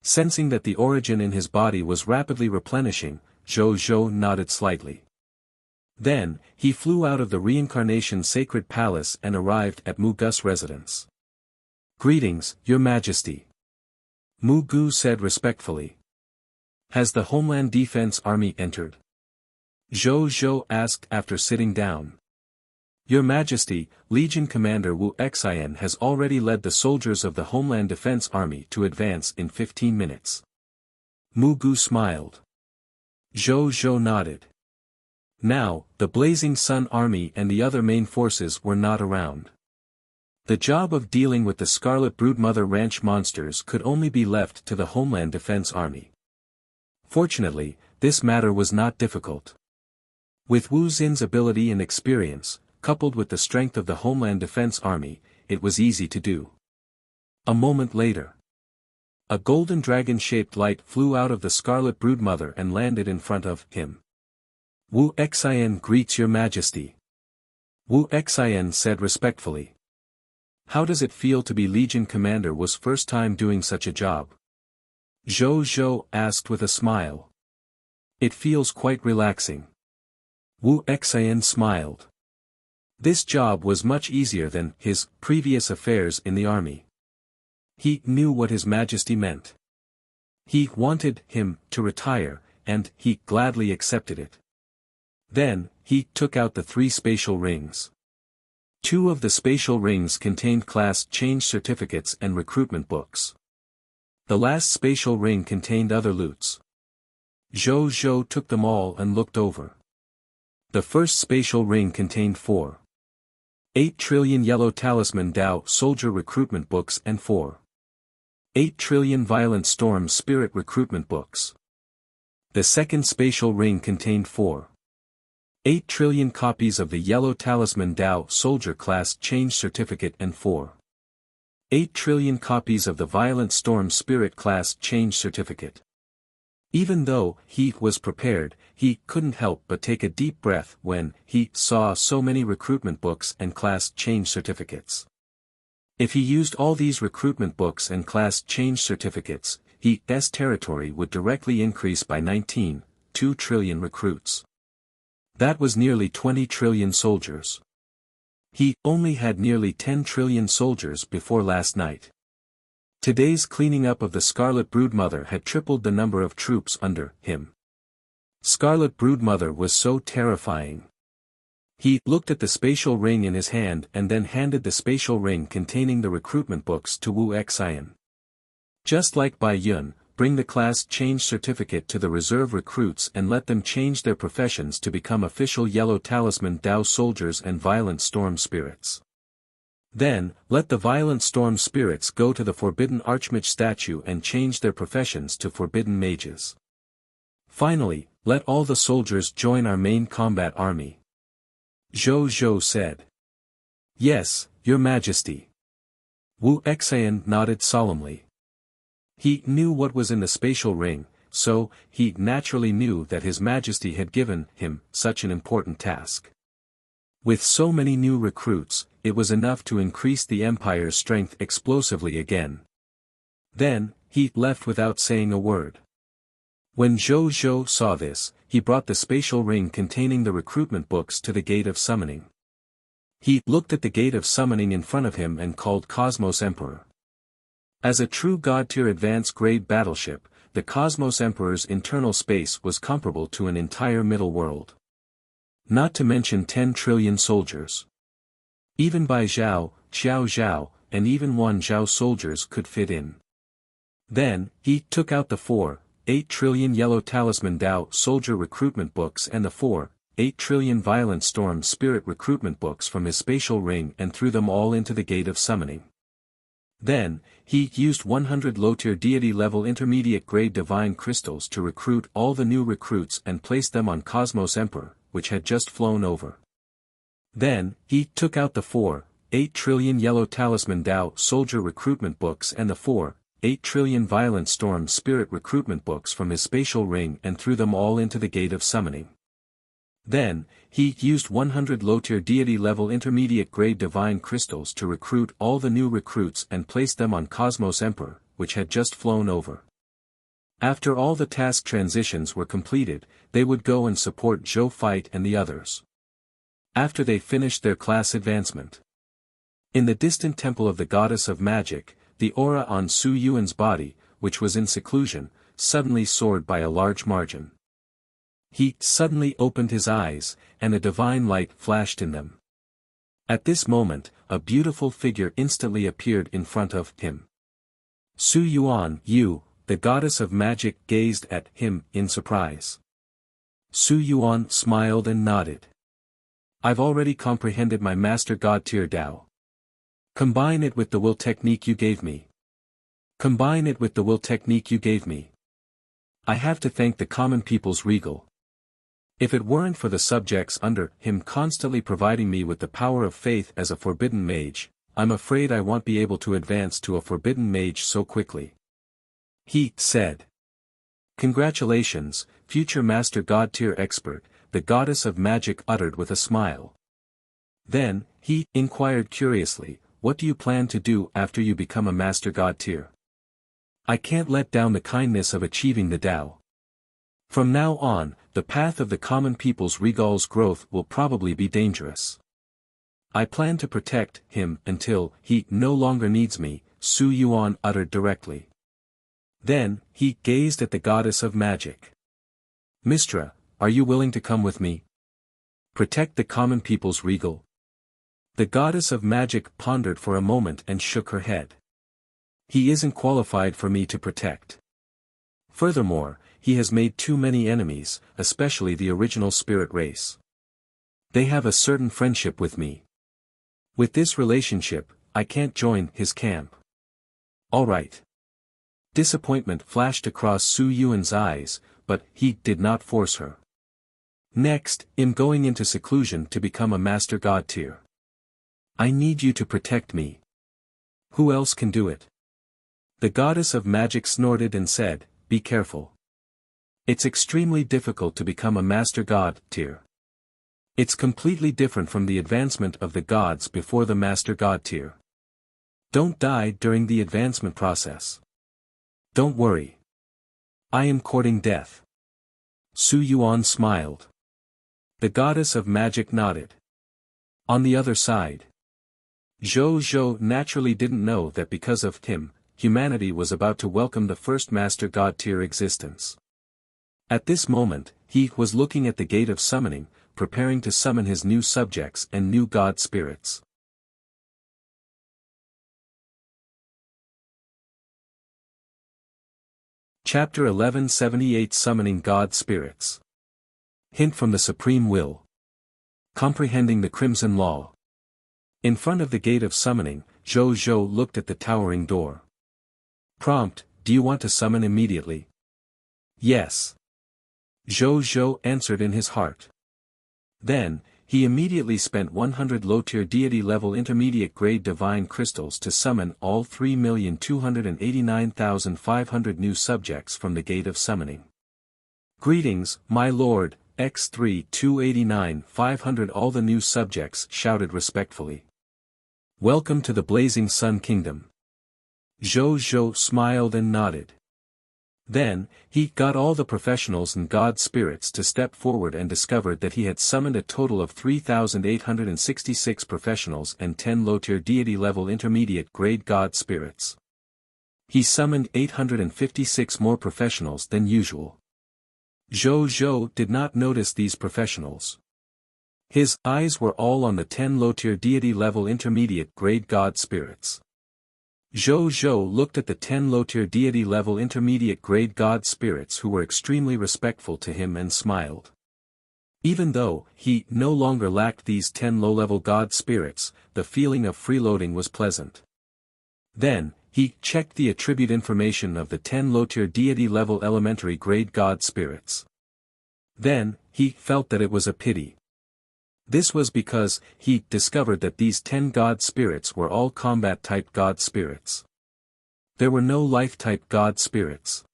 Sensing that the origin in his body was rapidly replenishing, Zhou nodded slightly. Then, he flew out of the reincarnation sacred palace and arrived at Mu Gu's residence. Greetings, Your Majesty. Mu Gu said respectfully. Has the Homeland Defense Army entered? Zhou asked after sitting down. Your Majesty, Legion Commander Wuxia has already led the soldiers of the Homeland Defense Army to advance in 15 minutes. Mu Gu smiled. Zhou nodded. Now, the Blazing Sun Army and the other main forces were not around. The job of dealing with the Scarlet Broodmother Ranch monsters could only be left to the Homeland Defense Army. Fortunately, this matter was not difficult. With Wu Xin's ability and experience, coupled with the strength of the Homeland Defense Army, it was easy to do. A moment later, a golden dragon-shaped light flew out of the Scarlet Broodmother and landed in front of him. Wuxia greets Your Majesty. Wuxia said respectfully. How does it feel to be Legion Commander? Was first time doing such a job? Zhou asked with a smile. It feels quite relaxing. Wuxia smiled. This job was much easier than his previous affairs in the army. He knew what His Majesty meant. He wanted him to retire, and he gladly accepted it. Then, he took out the 3 spatial rings. 2 of the spatial rings contained class change certificates and recruitment books. The last spatial ring contained other loots. Zhou took them all and looked over. The first spatial ring contained 4.8 trillion yellow talisman Dao soldier recruitment books and 4.8 trillion violent storm spirit recruitment books. The second spatial ring contained 4.8 trillion copies of the yellow talisman Dao soldier class change certificate and 4.8 trillion copies of the violent storm spirit class change certificate. Even though he was prepared, he couldn't help but take a deep breath when he saw so many recruitment books and class change certificates. If he used all these recruitment books and class change certificates, his territory would directly increase by 19.2 trillion recruits. That was nearly 20 trillion soldiers. He only had nearly 10 trillion soldiers before last night. Today's cleaning up of the Scarlet Broodmother had tripled the number of troops under him. Scarlet Broodmother was so terrifying. He looked at the spatial ring in his hand and then handed the spatial ring containing the recruitment books to Wuxia. Just like Bai Yun, bring the class change certificate to the reserve recruits and let them change their professions to become official Yellow Talisman Dao soldiers and violent storm spirits. Then, let the violent storm spirits go to the forbidden Archmage statue and change their professions to forbidden mages. Finally, let all the soldiers join our main combat army. Zhou said. Yes, Your Majesty. Wuxia nodded solemnly. He knew what was in the spatial ring, so he naturally knew that His Majesty had given him such an important task. With so many new recruits, it was enough to increase the Empire's strength explosively again. Then, he left without saying a word. When Zhou saw this, he brought the spatial ring containing the recruitment books to the Gate of Summoning. He looked at the Gate of Summoning in front of him and called Cosmos Emperor. As a true God-tier advance-grade battleship, the Cosmos Emperor's internal space was comparable to an entire middle world. Not to mention 10 trillion soldiers. Even Bai Zhao, Xiao Zhao, and even Wan Zhao soldiers could fit in. Then, he took out the 4.8 trillion yellow talisman Dao soldier recruitment books and the 4.8 trillion violent storm spirit recruitment books from his spatial ring and threw them all into the Gate of Summoning. Then, he used 100 low-tier deity-level intermediate-grade divine crystals to recruit all the new recruits and place them on Cosmos Emperor, which had just flown over. Then, he took out the 4.8 trillion yellow talisman Dao soldier recruitment books and the 4.8 trillion violent storm spirit recruitment books from his spatial ring and threw them all into the Gate of Summoning. Then, he used 100 low-tier deity-level intermediate-grade divine crystals to recruit all the new recruits and place them on Cosmos Emperor, which had just flown over. After all the task transitions were completed, they would go and support Zhou Fight and the others. After they finished their class advancement. In the distant temple of the Goddess of Magic, the aura on Su Yuan's body, which was in seclusion, suddenly soared by a large margin. He suddenly opened his eyes, and a divine light flashed in them. At this moment, a beautiful figure instantly appeared in front of him. Su Yuan, the Goddess of Magic, gazed at him in surprise. Su Yuan smiled and nodded. I've already comprehended my Master God-tier Dao. Combine it with the will technique you gave me. Combine it with the will technique you gave me. I have to thank the common people's regal. If it weren't for the subjects under him constantly providing me with the power of faith as a forbidden mage, I'm afraid I won't be able to advance to a forbidden mage so quickly. He said. Congratulations, future Master God-tier expert, the Goddess of Magic uttered with a smile. Then, he inquired curiously, what do you plan to do after you become a Master God-tier? I can't let down the kindness of achieving the Tao. From now on, the path of the common people's regal's growth will probably be dangerous. I plan to protect him until he no longer needs me, Su Yuan uttered directly. Then, he gazed at the Goddess of Magic. Mistra, are you willing to come with me? Protect the common people's regal? The goddess of magic pondered for a moment and shook her head. He isn't qualified for me to protect. Furthermore, he has made too many enemies, especially the original spirit race. They have a certain friendship with me. With this relationship, I can't join his camp. All right. Disappointment flashed across Su Yuan's eyes, but he did not force her. Next, I'm going into seclusion to become a master god tier. I need you to protect me. Who else can do it? The goddess of magic snorted and said, be careful. It's extremely difficult to become a master god tier. It's completely different from the advancement of the gods before the master god tier. Don't die during the advancement process. Don't worry. I am courting death. Su Yuan smiled. The goddess of magic nodded. On the other side, Zhou Zhou naturally didn't know that because of him, humanity was about to welcome the first master god tier existence. At this moment, he was looking at the gate of summoning, preparing to summon his new subjects and new god spirits. Chapter 1178 Summoning God Spirits. Hint from the Supreme Will. Comprehending the Crimson Law. In front of the gate of summoning, Zhou Zhou looked at the towering door. Prompt, do you want to summon immediately? Yes. Zhou Zhou answered in his heart. Then, he immediately spent 100 low-tier deity-level intermediate-grade divine crystals to summon all 3,289,500 new subjects from the gate of summoning. Greetings, my lord, X3289-500. All the new subjects shouted respectfully. Welcome to the Blazing Sun Kingdom. Zhou Zhou smiled and nodded. Then, he got all the professionals and god spirits to step forward and discovered that he had summoned a total of 3,866 professionals and 10 low-tier deity-level intermediate-grade god spirits. He summoned 856 more professionals than usual. Zhou Zhou did not notice these professionals. His eyes were all on the 10 low-tier deity-level intermediate-grade god spirits. Zhou Zhou looked at the 10 low-tier deity-level intermediate-grade god spirits who were extremely respectful to him and smiled. Even though he no longer lacked these 10 low-level god spirits, the feeling of freeloading was pleasant. Then, he checked the attribute information of the 10 low-tier deity-level elementary-grade god spirits. Then, he felt that it was a pity. This was because he discovered that these 10 god spirits were all combat-type god spirits. There were no life-type god spirits.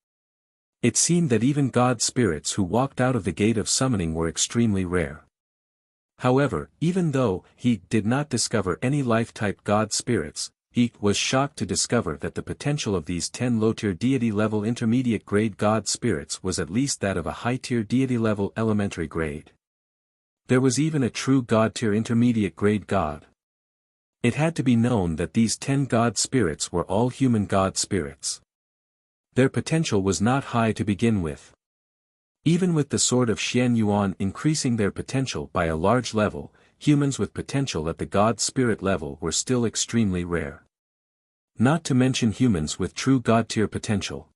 It seemed that even god spirits who walked out of the gate of summoning were extremely rare. However, even though he did not discover any life-type god spirits, he was shocked to discover that the potential of these 10 low-tier deity-level intermediate-grade god spirits was at least that of a high-tier deity-level elementary grade. There was even a true god-tier intermediate-grade god. It had to be known that these 10 god spirits were all human god spirits. Their potential was not high to begin with. Even with the sword of Xian Yuan increasing their potential by a large level, humans with potential at the god spirit level were still extremely rare. Not to mention humans with true god-tier potential.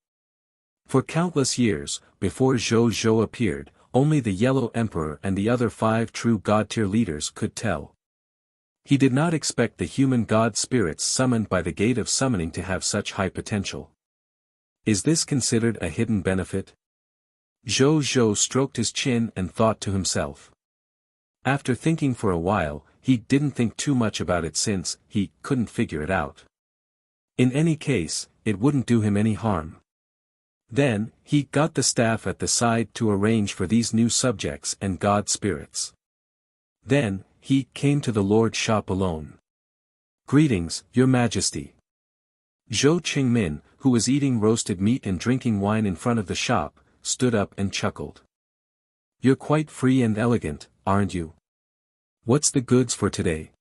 For countless years, before Zhou Zhou appeared, only the Yellow Emperor and the other 5 true god-tier leaders could tell. He did not expect the human god spirits summoned by the gate of summoning to have such high potential. Is this considered a hidden benefit? Zhou Zhou stroked his chin and thought to himself. After thinking for a while, he didn't think too much about it since he couldn't figure it out. In any case, it wouldn't do him any harm. Then, he got the staff at the side to arrange for these new subjects and god spirits. Then, he came to the Lord's shop alone. Greetings, Your Majesty. Zhou Qingmin, who was eating roasted meat and drinking wine in front of the shop, stood up and chuckled. You're quite free and elegant, aren't you? What's the goods for today?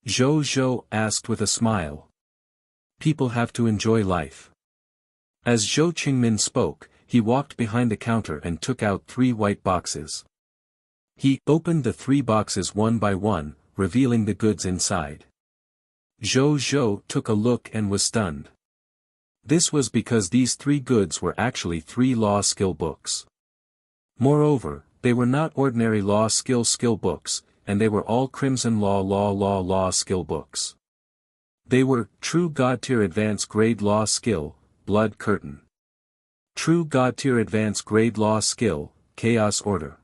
Zhou Zhou asked with a smile. People have to enjoy life. As Zhou Qingmin spoke, he walked behind the counter and took out 3 white boxes. He opened the 3 boxes one by one, revealing the goods inside. Zhou took a look and was stunned. This was because these 3 goods were actually 3 law skill books. Moreover, they were not ordinary law skill books, and they were all Crimson Law skill books. They were True God Tier Advanced Grade Law Skill, Blood Curtain. True God Tier Advanced Grade Law Skill, Chaos Order.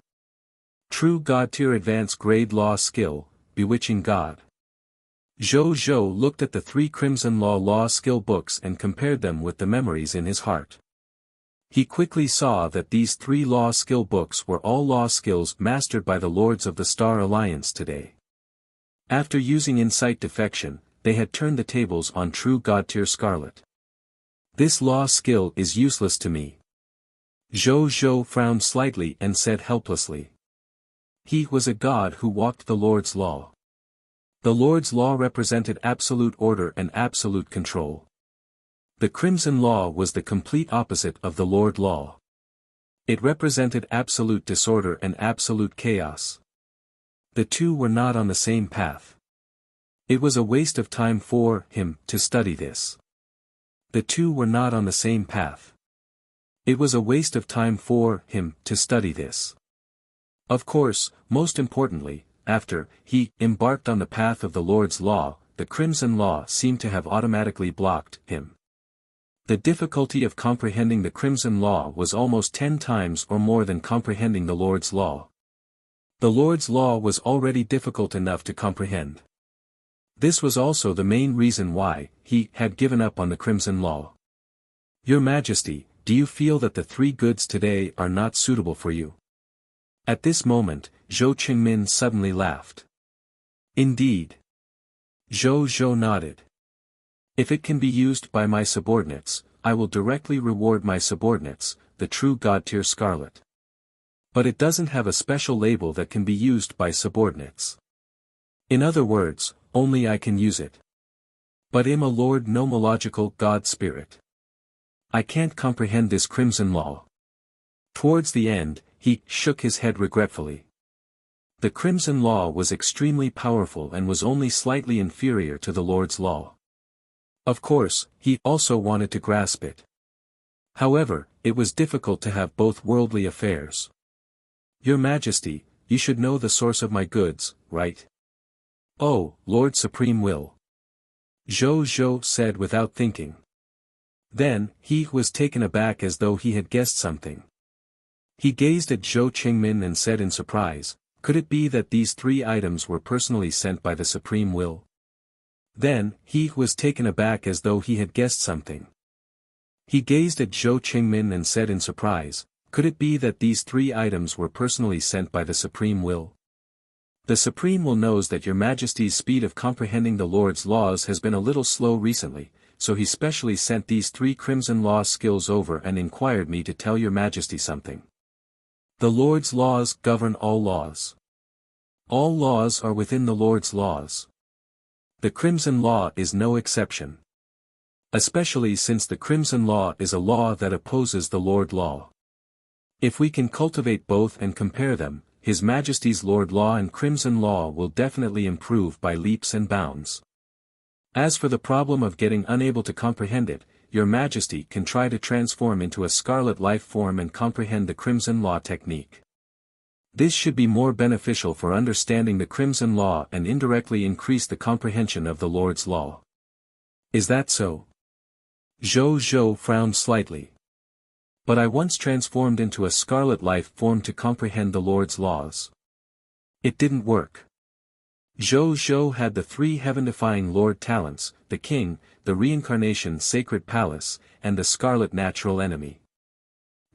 True God Tier Advanced Grade Law Skill, Bewitching God. Zhou looked at the 3 Crimson Law skill books and compared them with the memories in his heart. He quickly saw that these 3 law skill books were all law skills mastered by the Lords of the Star Alliance today. After using Insight Defection, they had turned the tables on True God Tier Scarlet. This law skill is useless to me. Zhou frowned slightly and said helplessly. He was a god who walked the Lord's law. The Lord's law represented absolute order and absolute control. The Crimson Law was the complete opposite of the Lord Law. It represented absolute disorder and absolute chaos. The two were not on the same path. It was a waste of time for him to study this. The two were not on the same path. It was a waste of time for him to study this. Of course, most importantly, after he embarked on the path of the Lord's Law, the Crimson Law seemed to have automatically blocked him. The difficulty of comprehending the Crimson Law was almost 10 times or more than comprehending the Lord's Law. The Lord's Law was already difficult enough to comprehend. This was also the main reason why he had given up on the Crimson Law. Your Majesty, do you feel that the 3 goods today are not suitable for you? At this moment, Zhou Qingmin suddenly laughed. Indeed. Zhou nodded. If it can be used by my subordinates, I will directly reward my subordinates, the True God Tier Scarlet. But it doesn't have a special label that can be used by subordinates. In other words, only I can use it. But I'm a Lord Nomological God Spirit. I can't comprehend this Crimson Law. Towards the end, he shook his head regretfully. The Crimson Law was extremely powerful and was only slightly inferior to the Lord's Law. Of course, he also wanted to grasp it. However, it was difficult to have both worldly affairs. Your Majesty, you should know the source of my goods, right? Oh, Lord Supreme Will. Zhou said without thinking. Then, he was taken aback as though he had guessed something. He gazed at Zhou Qingmin and said in surprise, could it be that these 3 items were personally sent by the Supreme Will? Then, he was taken aback as though he had guessed something. He gazed at Zhou Qingmin and said in surprise, could it be that these 3 items were personally sent by the Supreme Will? The Supreme Will knows that your Majesty's speed of comprehending the Lord's laws has been a little slow recently, so he specially sent these 3 Crimson Law skills over and inquired me to tell your Majesty something. The Lord's laws govern all laws. All laws are within the Lord's laws. The Crimson Law is no exception. Especially since the Crimson Law is a law that opposes the Lord Law. If we can cultivate both and compare them, His Majesty's Lord Law and Crimson Law will definitely improve by leaps and bounds. As for the problem of getting unable to comprehend it, your Majesty can try to transform into a scarlet life form and comprehend the Crimson Law technique. This should be more beneficial for understanding the Crimson Law and indirectly increase the comprehension of the Lord's Law. Is that so? Zhou frowned slightly. But I once transformed into a scarlet life form to comprehend the Lord's laws. It didn't work. Zhou had the 3 heaven-defying Lord talents, the King, the Reincarnation Sacred Palace, and the Scarlet Natural Enemy.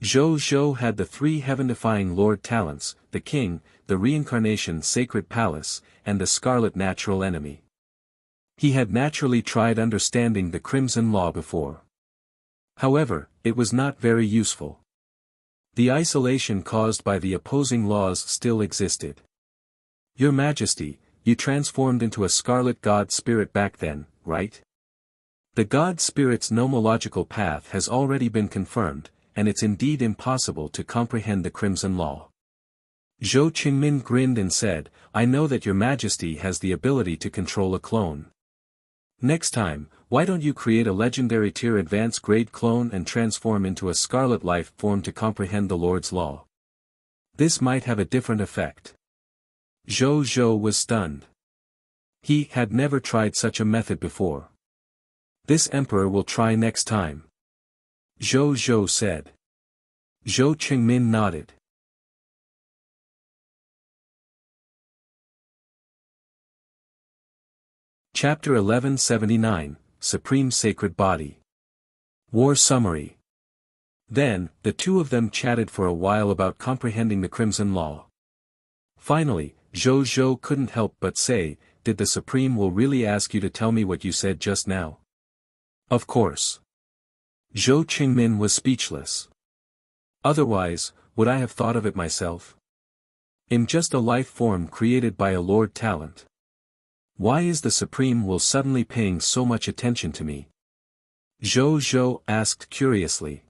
Zhou had the 3 heaven-defying Lord talents, the King, the Reincarnation Sacred Palace, and the Scarlet Natural Enemy. He had naturally tried understanding the Crimson Law before. However, it was not very useful. The isolation caused by the opposing laws still existed. Your Majesty, you transformed into a Scarlet God Spirit back then, right? The God Spirit's nomological path has already been confirmed, and it's indeed impossible to comprehend the Crimson Law. Zhou Qingmin grinned and said, I know that your majesty has the ability to control a clone. Next time, why don't you create a legendary tier advanced grade clone and transform into a scarlet life form to comprehend the Lord's law? This might have a different effect. Zhou was stunned. He had never tried such a method before. This emperor will try next time. Zhou said. Zhou Qingmin nodded. Chapter 1179, Supreme Sacred Body. War Summary. Then, the two of them chatted for a while about comprehending the Crimson Law. Finally, Zhou couldn't help but say, did the Supreme will really ask you to tell me what you said just now? Of course. Zhou Qingmin was speechless. Otherwise, would I have thought of it myself? I'm just a life form created by a Lord Talent. Why is the Supreme will suddenly paying so much attention to me? Zhou asked curiously.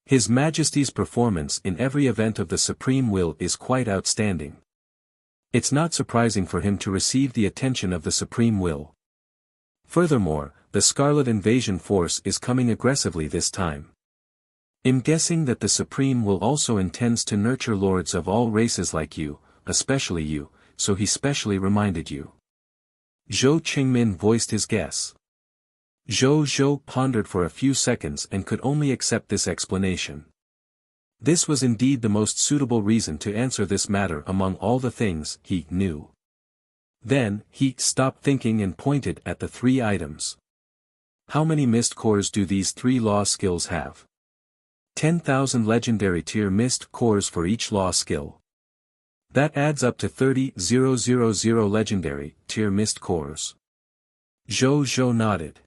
His Majesty's performance in every event of the Supreme Will is quite outstanding. It's not surprising for him to receive the attention of the Supreme Will. Furthermore, the Scarlet Invasion Force is coming aggressively this time. I'm guessing that the Supreme Will also intends to nurture lords of all races like you, especially you, so he specially reminded you. Zhou Qingmin voiced his guess. Zhou pondered for a few seconds and could only accept this explanation. This was indeed the most suitable reason to answer this matter among all the things he knew. Then, he stopped thinking and pointed at the three items. How many mist cores do these three law skills have? 10,000 legendary tier mist cores for each law skill. That adds up to 30,000 legendary tier mist cores. Zhou nodded.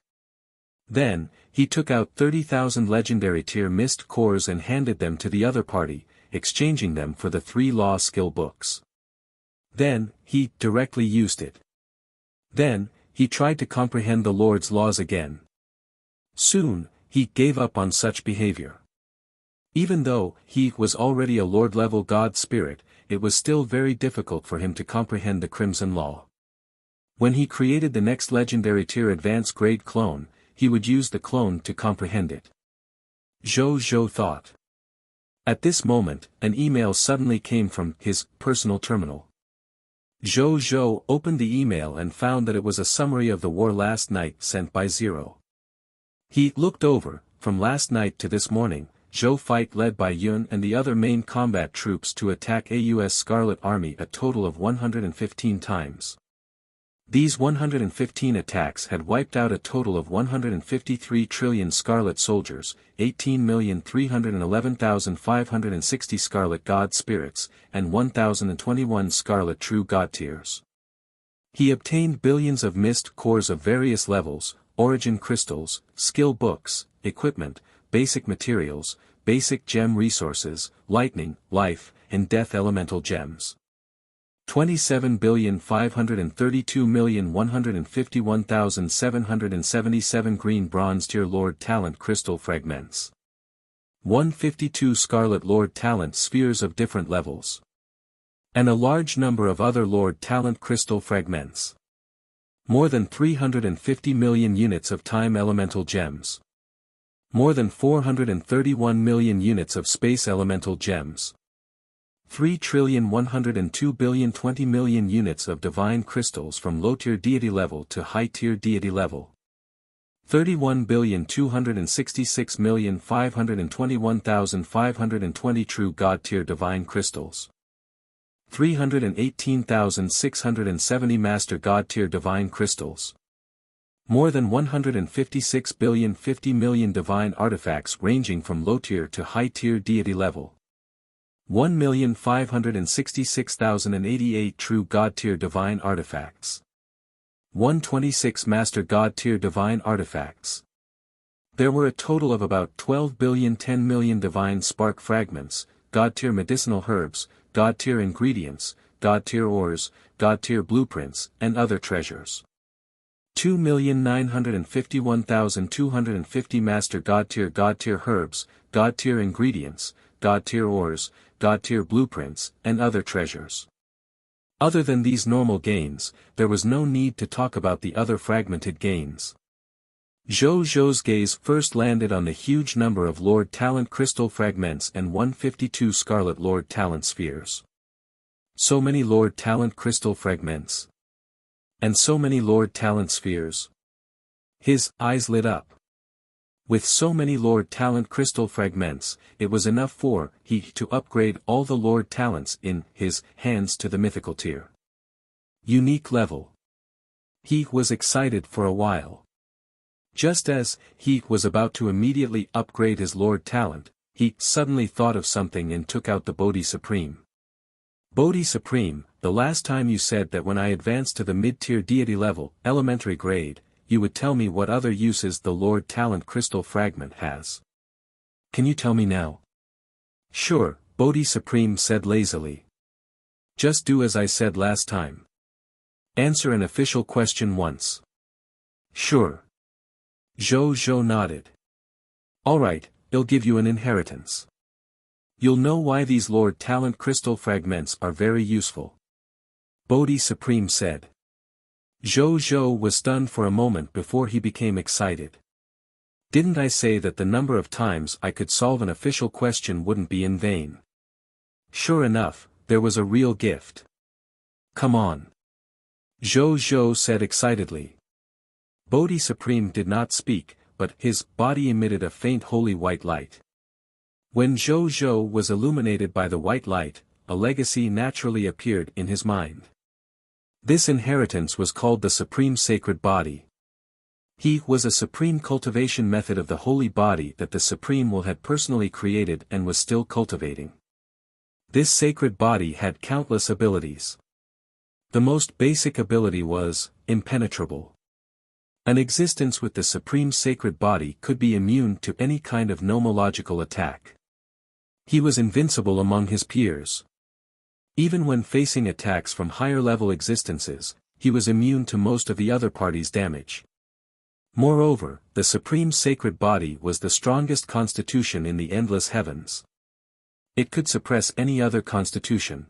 Then, he took out 30,000 legendary tier mist cores and handed them to the other party, exchanging them for the three law skill books. Then, he directly used it. Then, he tried to comprehend the Lord's laws again. Soon, he gave up on such behavior. Even though he was already a Lord-level God spirit, it was still very difficult for him to comprehend the Crimson Law. When he created the next legendary tier advanced grade clone, he would use the clone to comprehend it. Zhou thought. At this moment, an email suddenly came from his personal terminal. Zhou opened the email and found that it was a summary of the war last night sent by Zero. He looked over, from last night to this morning, Zhou fight led by Yun and the other main combat troops to attack a U.S. Scarlet Army a total of 115 times. These 115 attacks had wiped out a total of 153 trillion Scarlet soldiers, 18,311,560 Scarlet God spirits, and 1,021 Scarlet True God tiers. He obtained billions of mist cores of various levels, origin crystals, skill books, equipment, basic materials, basic gem resources, lightning, life, and death elemental gems. 27,532,151,777 green bronze tier Lord Talent crystal fragments. 152 Scarlet Lord Talent spheres of different levels. And a large number of other Lord Talent crystal fragments. More than 350 million units of time elemental gems. More than 431 million units of space elemental gems. 3,102,020,000,000 units of divine crystals from low-tier deity level to high-tier deity level. 31,266,521,520 true God-tier divine crystals. 318,670 master God-tier divine crystals. More than 156,050,000,000 divine artifacts ranging from low-tier to high-tier deity level. 1,566,088 true God-tier divine artifacts. 126 master God-tier divine artifacts. There were a total of about 12,010,000,000 divine spark fragments, God-tier medicinal herbs, God-tier ingredients, God-tier ores, God-tier blueprints, and other treasures. 2,951,250 master God-tier herbs, God-tier ingredients, God-tier ores, God-tier blueprints, and other treasures. Other than these normal gains, there was no need to talk about the other fragmented gains. Zhou Zhou's gaze first landed on the huge number of Lord Talent crystal fragments and 152 scarlet Lord Talent spheres. So many Lord Talent crystal fragments. And so many Lord Talent spheres. His eyes lit up. With so many Lord Talent crystal fragments, it was enough for he to upgrade all the Lord Talents in his hands to the mythical tier. Unique level. He was excited for a while. Just as he was about to immediately upgrade his Lord Talent, he suddenly thought of something and took out the Bodhi Supreme. Bodhi Supreme, the last time you said that when I advanced to the mid-tier deity level, elementary grade, you would tell me what other uses the Lord Talent crystal fragment has. Can you tell me now? Sure, Bodhi Supreme said lazily. Just do as I said last time. Answer an official question once. Sure. Zhou Zhou nodded. Alright, I'll give you an inheritance. You'll know why these Lord Talent crystal fragments are very useful. Bodhi Supreme said. Zhou Zhou was stunned for a moment before he became excited. Didn't I say that the number of times I could solve an official question wouldn't be in vain? Sure enough, there was a real gift. Come on. Zhou Zhou said excitedly. Bodhi Supreme did not speak, but his body emitted a faint holy white light. When Zhou Zhou was illuminated by the white light, a legacy naturally appeared in his mind. This inheritance was called the Supreme Sacred Body. He was a supreme cultivation method of the holy body that the Supreme Will had personally created and was still cultivating. This sacred body had countless abilities. The most basic ability was impenetrable. An existence with the Supreme Sacred Body could be immune to any kind of nomological attack. He was invincible among his peers. Even when facing attacks from higher-level existences, he was immune to most of the other party's damage. Moreover, the Supreme Sacred Body was the strongest constitution in the endless heavens. It could suppress any other constitution.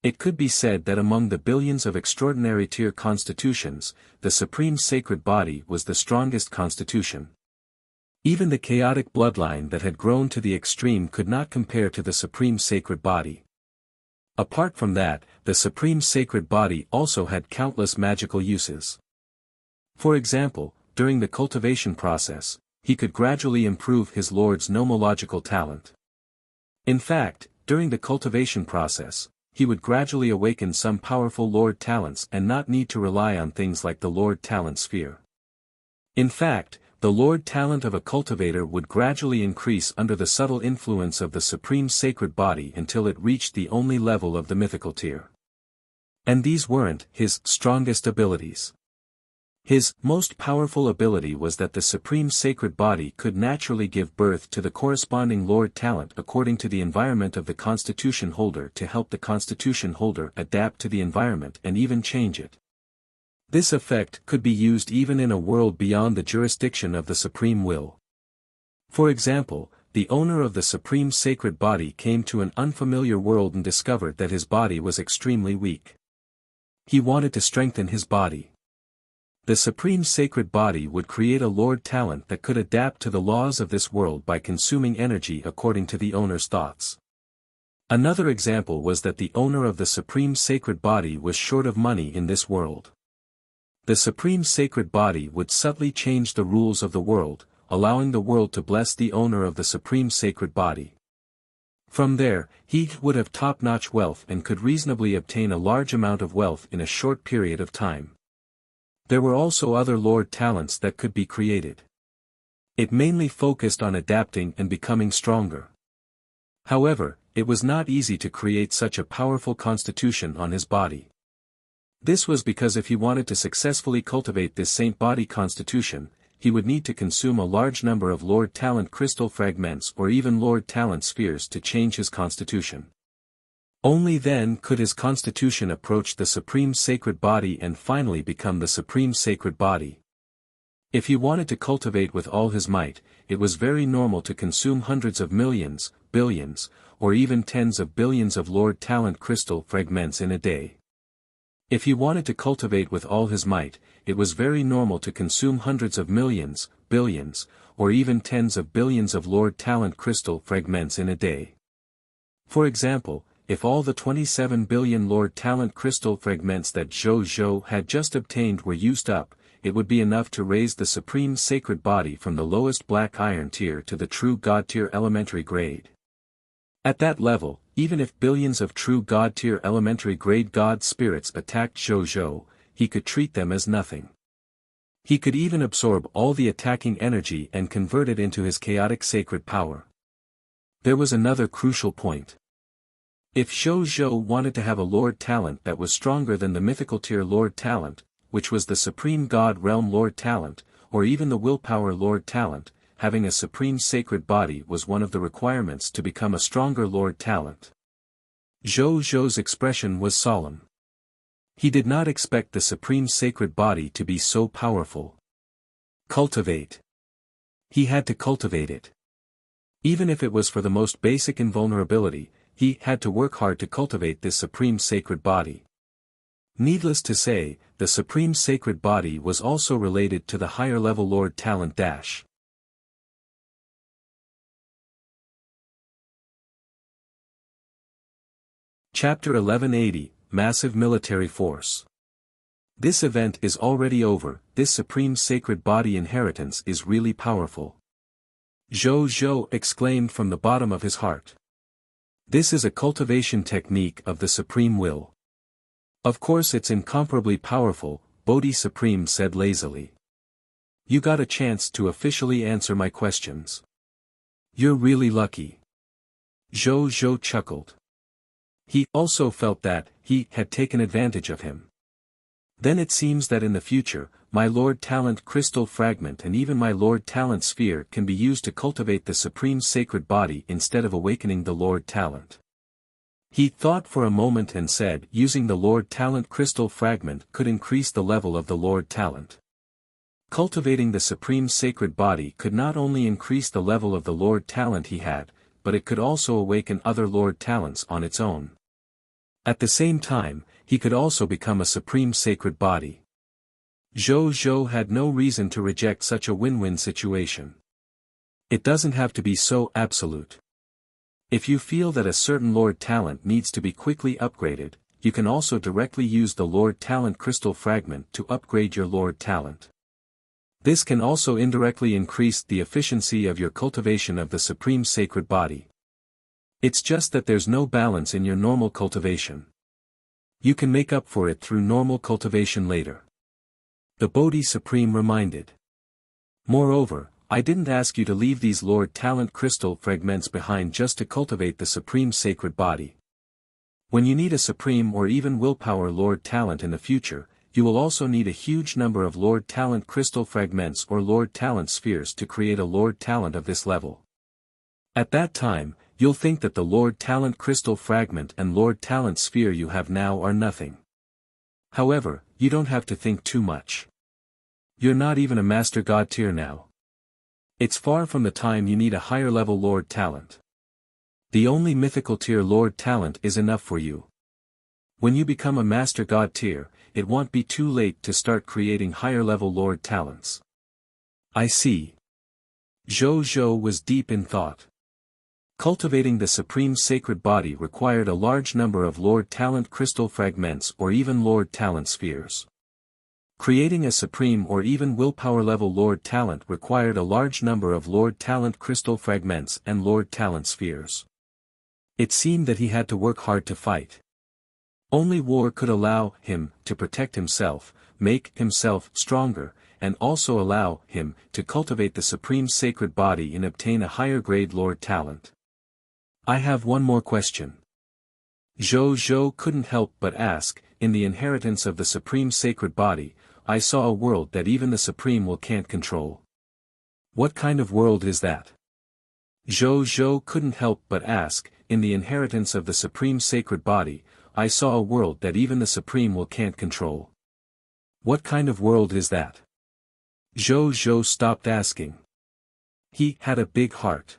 It could be said that among the billions of extraordinary tier constitutions, the Supreme Sacred Body was the strongest constitution. Even the chaotic bloodline that had grown to the extreme could not compare to the Supreme Sacred Body. Apart from that, the Supreme Sacred Body also had countless magical uses. For example, during the cultivation process, he could gradually improve his lord's nomological talent. In fact, during the cultivation process, he would gradually awaken some powerful Lord Talents and not need to rely on things like the Lord Talent sphere. In fact, the Lord Talent of a cultivator would gradually increase under the subtle influence of the Supreme Sacred Body until it reached the only level of the mythical tier. And these weren't his strongest abilities. His most powerful ability was that the Supreme Sacred Body could naturally give birth to the corresponding Lord Talent according to the environment of the Constitution holder to help the Constitution holder adapt to the environment and even change it. This effect could be used even in a world beyond the jurisdiction of the Supreme Will. For example, the owner of the Supreme Sacred Body came to an unfamiliar world and discovered that his body was extremely weak. He wanted to strengthen his body. The Supreme Sacred Body would create a Lord Talent that could adapt to the laws of this world by consuming energy according to the owner's thoughts. Another example was that the owner of the Supreme Sacred Body was short of money in this world. The Supreme Sacred Body would subtly change the rules of the world, allowing the world to bless the owner of the Supreme Sacred Body. From there, he would have top-notch wealth and could reasonably obtain a large amount of wealth in a short period of time. There were also other Lord Talents that could be created. It mainly focused on adapting and becoming stronger. However, it was not easy to create such a powerful constitution on his body. This was because if he wanted to successfully cultivate this saint body constitution, he would need to consume a large number of Lord Talent crystal fragments or even Lord Talent spheres to change his constitution. Only then could his constitution approach the Supreme Sacred Body and finally become the Supreme Sacred Body. If he wanted to cultivate with all his might, it was very normal to consume hundreds of millions, billions, or even tens of billions of Lord Talent crystal fragments in a day. If he wanted to cultivate with all his might, it was very normal to consume hundreds of millions, billions, or even tens of billions of Lord Talent crystal fragments in a day. For example, if all the 27 billion Lord Talent crystal fragments that Zhou Zhou had just obtained were used up, it would be enough to raise the supreme sacred body from the lowest black iron tier to the true God tier elementary grade. At that level, even if billions of true God tier elementary grade God spirits attacked Zhou Zhou, he could treat them as nothing. He could even absorb all the attacking energy and convert it into his chaotic sacred power. There was another crucial point. If Zhou Zhou wanted to have a Lord Talent that was stronger than the mythical tier Lord Talent, which was the Supreme God Realm Lord Talent, or even the Willpower Lord Talent, having a supreme sacred body was one of the requirements to become a stronger Lord Talent. Zhou Zhou's expression was solemn. He did not expect the supreme sacred body to be so powerful. Cultivate. He had to cultivate it. Even if it was for the most basic invulnerability, he had to work hard to cultivate this supreme sacred body. Needless to say, the supreme sacred body was also related to the higher level Lord Talent dash. Chapter 1180, Massive Military Force. This event is already over. This supreme sacred body inheritance is really powerful. Zhou Zhou exclaimed from the bottom of his heart. This is a cultivation technique of the supreme will. Of course it's incomparably powerful, Bodhi Supreme said lazily. You got a chance to officially answer my questions. You're really lucky. Zhou Zhou chuckled. He also felt that he had taken advantage of him. Then it seems that in the future, my Lord Talent crystal fragment and even my Lord Talent sphere can be used to cultivate the supreme sacred body instead of awakening the Lord Talent. He thought for a moment and said using the Lord Talent crystal fragment could increase the level of the Lord Talent. Cultivating the supreme sacred body could not only increase the level of the Lord Talent he had, but it could also awaken other Lord Talents on its own. At the same time, he could also become a supreme sacred body. Zhou Zhou had no reason to reject such a win-win situation. It doesn't have to be so absolute. If you feel that a certain Lord Talent needs to be quickly upgraded, you can also directly use the Lord Talent crystal fragment to upgrade your Lord Talent. This can also indirectly increase the efficiency of your cultivation of the supreme sacred body. It's just that there's no balance in your normal cultivation. You can make up for it through normal cultivation later. The Bodhi Supreme reminded. Moreover, I didn't ask you to leave these Lord Talent crystal fragments behind just to cultivate the supreme sacred body. When you need a supreme or even willpower Lord Talent in the future, you will also need a huge number of Lord Talent crystal fragments or Lord Talent spheres to create a Lord Talent of this level. At that time, you'll think that the Lord Talent crystal fragment and Lord Talent sphere you have now are nothing. However, you don't have to think too much. You're not even a Master God tier now. It's far from the time you need a higher level Lord Talent. The only mythical tier Lord Talent is enough for you. When you become a Master God tier, it won't be too late to start creating higher level Lord Talents. I see. Zhou Zhou was deep in thought. Cultivating the supreme sacred body required a large number of Lord Talent crystal fragments or even Lord Talent spheres. Creating a supreme or even willpower level Lord Talent required a large number of Lord Talent crystal fragments and Lord Talent spheres. It seemed that he had to work hard to fight. Only war could allow him to protect himself, make himself stronger, and also allow him to cultivate the supreme sacred body and obtain a higher grade Lord Talent. I have one more question. Zhou Zhou couldn't help but ask, in the inheritance of the supreme sacred body, I saw a world that even the supreme will can't control. What kind of world is that? Zhou Zhou couldn't help but ask, in the inheritance of the supreme sacred body, I saw a world that even the supreme will can't control. What kind of world is that? Zhou stopped asking. He had a big heart.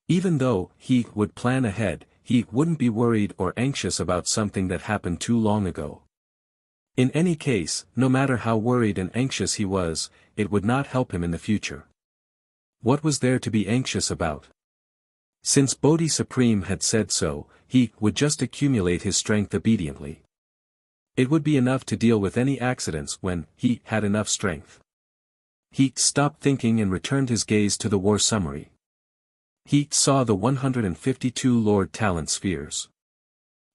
Even though he would plan ahead, he wouldn't be worried or anxious about something that happened too long ago. In any case, no matter how worried and anxious he was, it would not help him in the future. What was there to be anxious about? Since Bodhi Supreme had said so, he would just accumulate his strength obediently. It would be enough to deal with any accidents when he had enough strength. He stopped thinking and returned his gaze to the war summary. He saw the 152 Lord Talent spheres.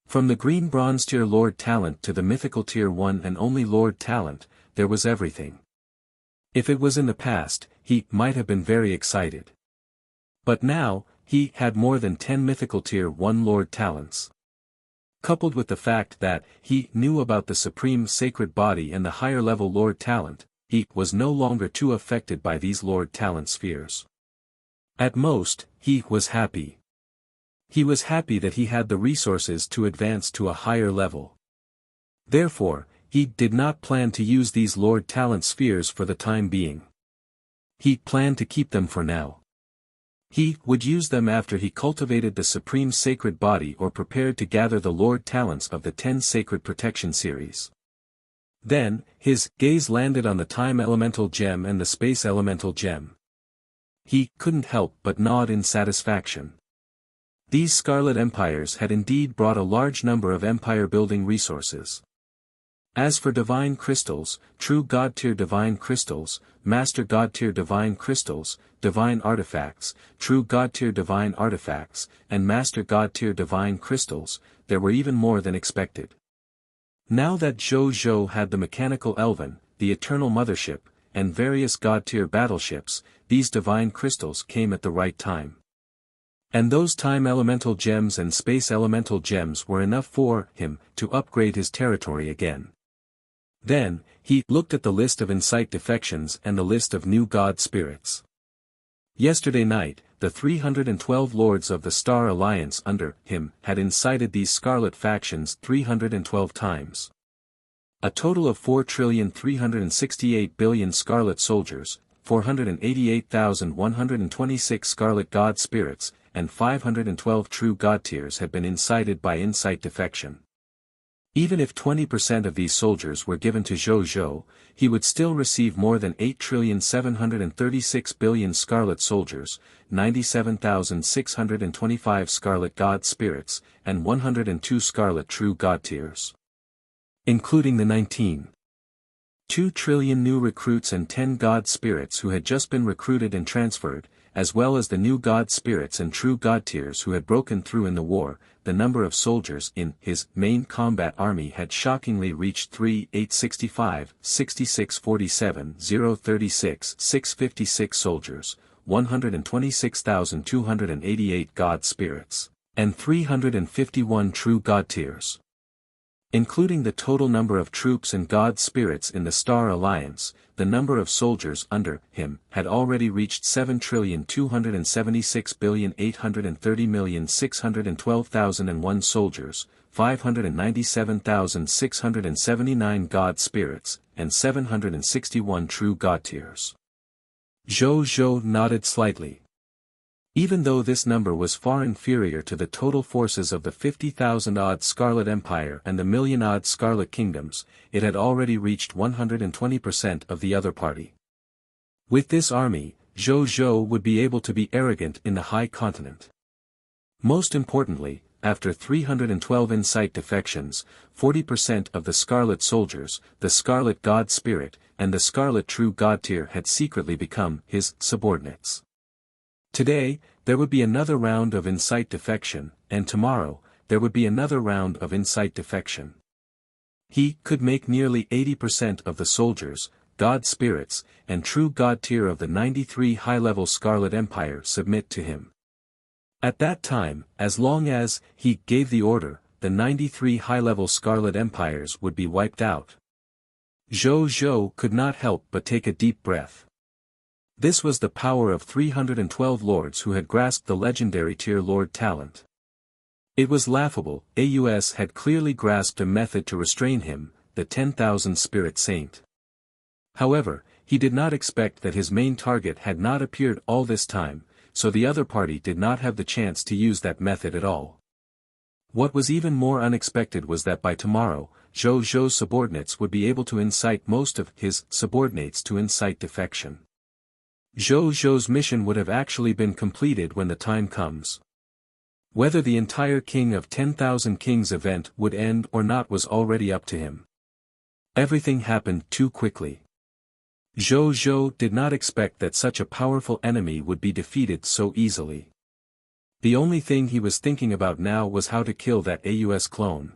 From the green bronze tier Lord Talent to the mythical tier 1 and only Lord Talent, there was everything. If it was in the past, he might have been very excited. But now, he had more than 10 mythical tier 1 Lord Talents. Coupled with the fact that he knew about the Supreme Sacred Body and the higher level Lord Talent, he was no longer too affected by these Lord Talent spheres. At most, he was happy. He was happy that he had the resources to advance to a higher level. Therefore, he did not plan to use these Lord Talent spheres for the time being. He planned to keep them for now. He would use them after he cultivated the Supreme Sacred Body or prepared to gather the Lord Talents of the 10 Sacred Protection series. Then, his gaze landed on the Time Elemental Gem and the Space Elemental Gem. He couldn't help but nod in satisfaction. These Scarlet Empires had indeed brought a large number of empire-building resources. As for Divine Crystals, True God Tier Divine Crystals, Master God Tier Divine Crystals, Divine Artifacts, True God Tier Divine Artifacts, and Master God Tier Divine Crystals, there were even more than expected. Now that Zhou had the Mechanical Elven, the Eternal Mothership, and various God Tier battleships, these Divine Crystals came at the right time. And those Time Elemental Gems and Space Elemental Gems were enough for him to upgrade his territory again. Then, he looked at the list of Insight defections and the list of new God spirits. Yesterday night, the 312 lords of the Star Alliance under him had incited these Scarlet factions 312 times. A total of 4,368,000,000,000 Scarlet soldiers, 488,126 Scarlet God spirits, and 512 true God tiers had been incited by Insight defection. Even if 20% of these soldiers were given to Zhou, he would still receive more than 8,736,000,000,000 Scarlet soldiers, 97,625 Scarlet God spirits, and 102 Scarlet True God tiers. Including the 19.2 trillion new recruits and 10 God spirits who had just been recruited and transferred, as well as the new God spirits and true God tiers who had broken through in the war, the number of soldiers in his main combat army had shockingly reached 3,865, 6,647, 036, 656 soldiers, 126,288 God spirits, and 351 true God tiers. Including the total number of troops and God spirits in the Star Alliance, the number of soldiers under him had already reached 7,276,830,612,001 soldiers, 597,679 God spirits, and 761 true God tiers. Zhou nodded slightly. Even though this number was far inferior to the total forces of the 50,000-odd Scarlet Empire and the million-odd Scarlet Kingdoms, it had already reached 120% of the other party. With this army, Zhou would be able to be arrogant in the High Continent. Most importantly, after 312 Insight defections, 40% of the Scarlet Soldiers, the Scarlet God Spirit, and the Scarlet True God tier had secretly become his subordinates. Today, there would be another round of Insight defection, and tomorrow, there would be another round of Insight defection. He could make nearly 80% of the soldiers, God spirits, and true God tier of the 93 high-level Scarlet Empire submit to him. At that time, as long as he gave the order, the 93 high-level Scarlet Empires would be wiped out. Zhou could not help but take a deep breath. This was the power of 312 lords who had grasped the legendary tier Lord Talent. It was laughable. AUS had clearly grasped a method to restrain him, the 10,000 Spirit Saint. However, He did not expect that his main target had not appeared all this time, so the other party did not have the chance to use that method at all. What was even more unexpected was that by tomorrow, Zhou Zhou's subordinates would be able to incite most of his subordinates to incite defection. Zhou Zhou's mission would have actually been completed when the time comes. Whether the entire King of 10,000 Kings event would end or not was already up to him. Everything happened too quickly. Zhou Zhou did not expect that such a powerful enemy would be defeated so easily. The only thing he was thinking about now was how to kill that AUS clone.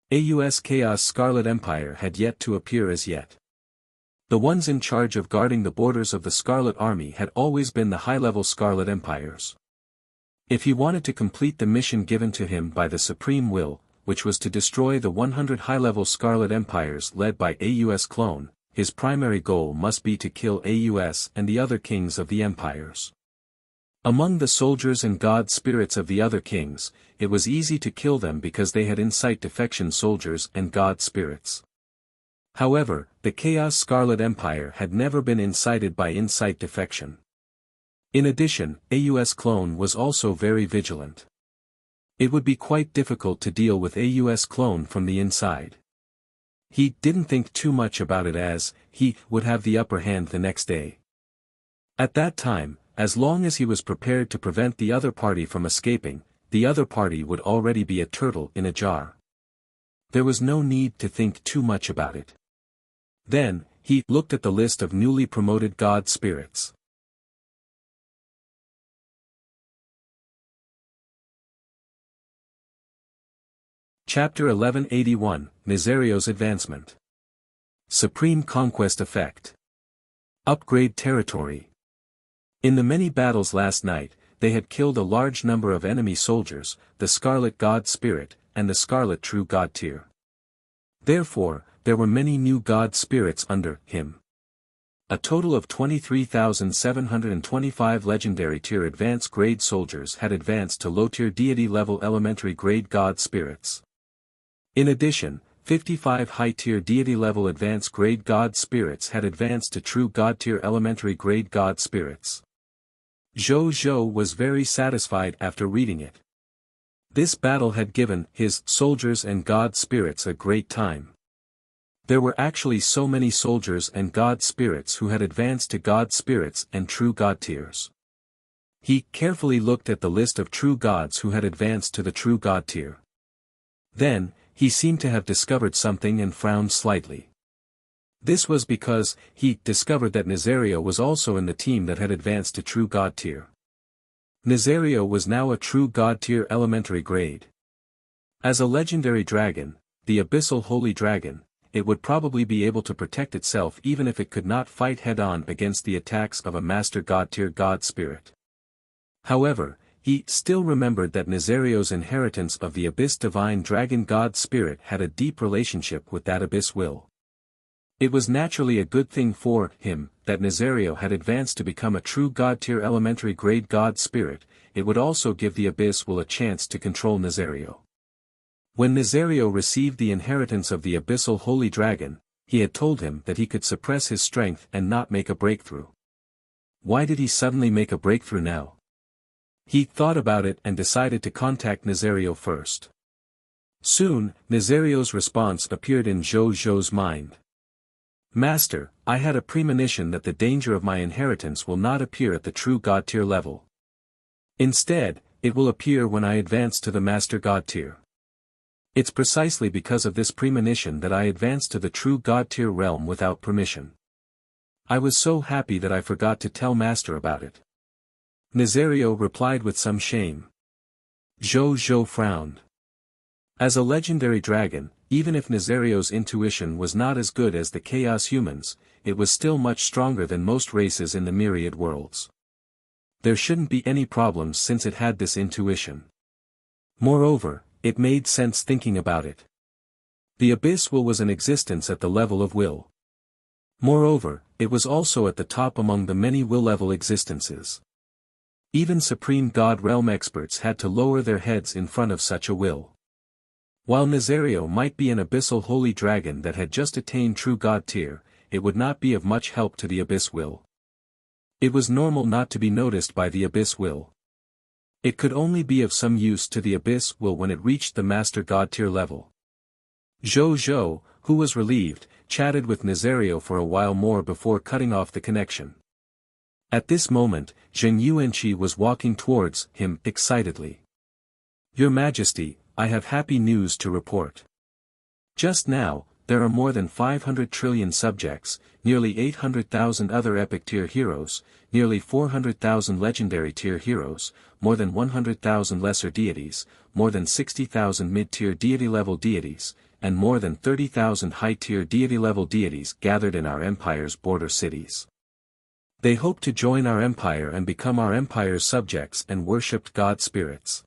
AUS Chaos Scarlet Empire had yet to appear as yet. The ones in charge of guarding the borders of the Scarlet Army had always been the high-level Scarlet Empires. If he wanted to complete the mission given to him by the Supreme Will, which was to destroy the 100 high-level Scarlet Empires led by AUS Clone, his primary goal must be to kill AUS and the other kings of the empires. Among the soldiers and god spirits of the other kings, it was easy to kill them because they had incite defection soldiers and god spirits. However, the Chaos Scarlet Empire had never been incited by incite defection. In addition, AUS Clone was also very vigilant. It would be quite difficult to deal with AUS Clone from the inside. He didn't think too much about it as he would have the upper hand the next day. At that time, as long as he was prepared to prevent the other party from escaping, the other party would already be a turtle in a jar. There was no need to think too much about it. Then, he looked at the list of newly promoted god spirits. Chapter 1181, Nazario's Advancement. Supreme Conquest Effect. Upgrade Territory. In the many battles last night, they had killed a large number of enemy soldiers, the Scarlet God Spirit, and the Scarlet True God Tier. Therefore, there were many new god spirits under him. A total of 23,725 legendary tier advanced grade soldiers had advanced to low-tier deity level elementary grade god spirits. In addition, 55 high-tier deity-level advanced grade god spirits had advanced to true god-tier elementary grade god spirits. Zhou Zhou was very satisfied after reading it. This battle had given his soldiers and god spirits a great time. There were actually so many soldiers and god spirits who had advanced to god spirits and true god tiers. He carefully looked at the list of true gods who had advanced to the true god tier. Then, he seemed to have discovered something and frowned slightly. This was because he discovered that Nazario was also in the team that had advanced to true god tier. Nazario was now a true god tier elementary grade. As a legendary dragon, the Abyssal Holy Dragon, it would probably be able to protect itself even if it could not fight head-on against the attacks of a master god tier god spirit. However, he still remembered that Nazario's inheritance of the Abyss Divine Dragon God Spirit had a deep relationship with that Abyss Will. It was naturally a good thing for him that Nazario had advanced to become a true God-tier elementary grade God Spirit. It would also give the Abyss Will a chance to control Nazario. When Nazario received the inheritance of the Abyssal Holy Dragon, he had told him that he could suppress his strength and not make a breakthrough. Why did he suddenly make a breakthrough now? He thought about it and decided to contact Nazario first. Soon, Nazario's response appeared in Zhou Zhou's mind. Master, I had a premonition that the danger of my inheritance will not appear at the true God tier level. Instead, it will appear when I advance to the Master God tier. It's precisely because of this premonition that I advanced to the true God tier realm without permission. I was so happy that I forgot to tell Master about it. Nazario replied with some shame. Zhou Zhou frowned. As a legendary dragon, even if Nazario's intuition was not as good as the Chaos humans, it was still much stronger than most races in the myriad worlds. There shouldn't be any problems since it had this intuition. Moreover, it made sense thinking about it. The Abyss Will was in existence at the level of will. Moreover, it was also at the top among the many will-level existences. Even Supreme God Realm experts had to lower their heads in front of such a will. While Nazario might be an Abyssal Holy Dragon that had just attained true God tier, it would not be of much help to the Abyss Will. It was normal not to be noticed by the Abyss Will. It could only be of some use to the Abyss Will when it reached the Master God tier level. Zhou Zhou, who was relieved, chatted with Nazario for a while more before cutting off the connection. At this moment, Zheng Yuanqi was walking towards him excitedly. "Your Majesty, I have happy news to report. Just now, there are more than 500 trillion subjects, nearly 800,000 other epic tier heroes, nearly 400,000 legendary tier heroes, more than 100,000 lesser deities, more than 60,000 mid-tier deity-level deities, and more than 30,000 high-tier deity-level deities gathered in our empire's border cities. They hope to join our empire and become our empire's subjects and worshipped god spirits.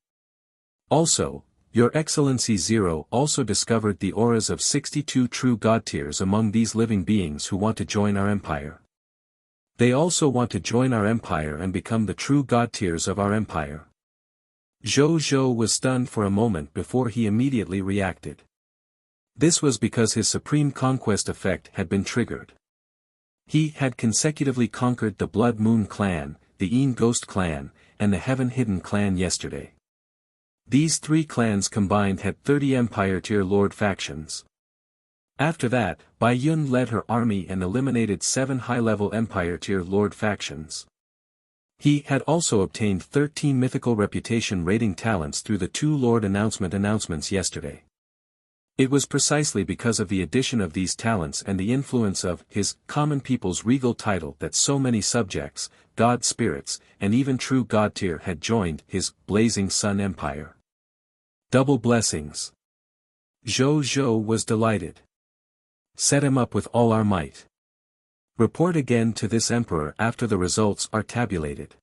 Also, Your Excellency Zero also discovered the auras of 62 true god tiers among these living beings who want to join our empire. They also want to join our empire and become the true god tiers of our empire." Zhou Zhou was stunned for a moment before he immediately reacted. This was because his supreme conquest effect had been triggered. He had consecutively conquered the Blood Moon clan, the Een Ghost clan, and the Heaven Hidden clan yesterday. These three clans combined had 30 Empire-tier Lord factions. After that, Bai Yun led her army and eliminated 7 high-level Empire-tier Lord factions. He had also obtained 13 mythical reputation rating talents through the 2 Lord announcements yesterday. It was precisely because of the addition of these talents and the influence of his common people's regal title that so many subjects, god spirits, and even true god tier had joined his Blazing Sun Empire. Double blessings. Zhou Zhou was delighted. "Set him up with all our might. Report again to this emperor after the results are tabulated."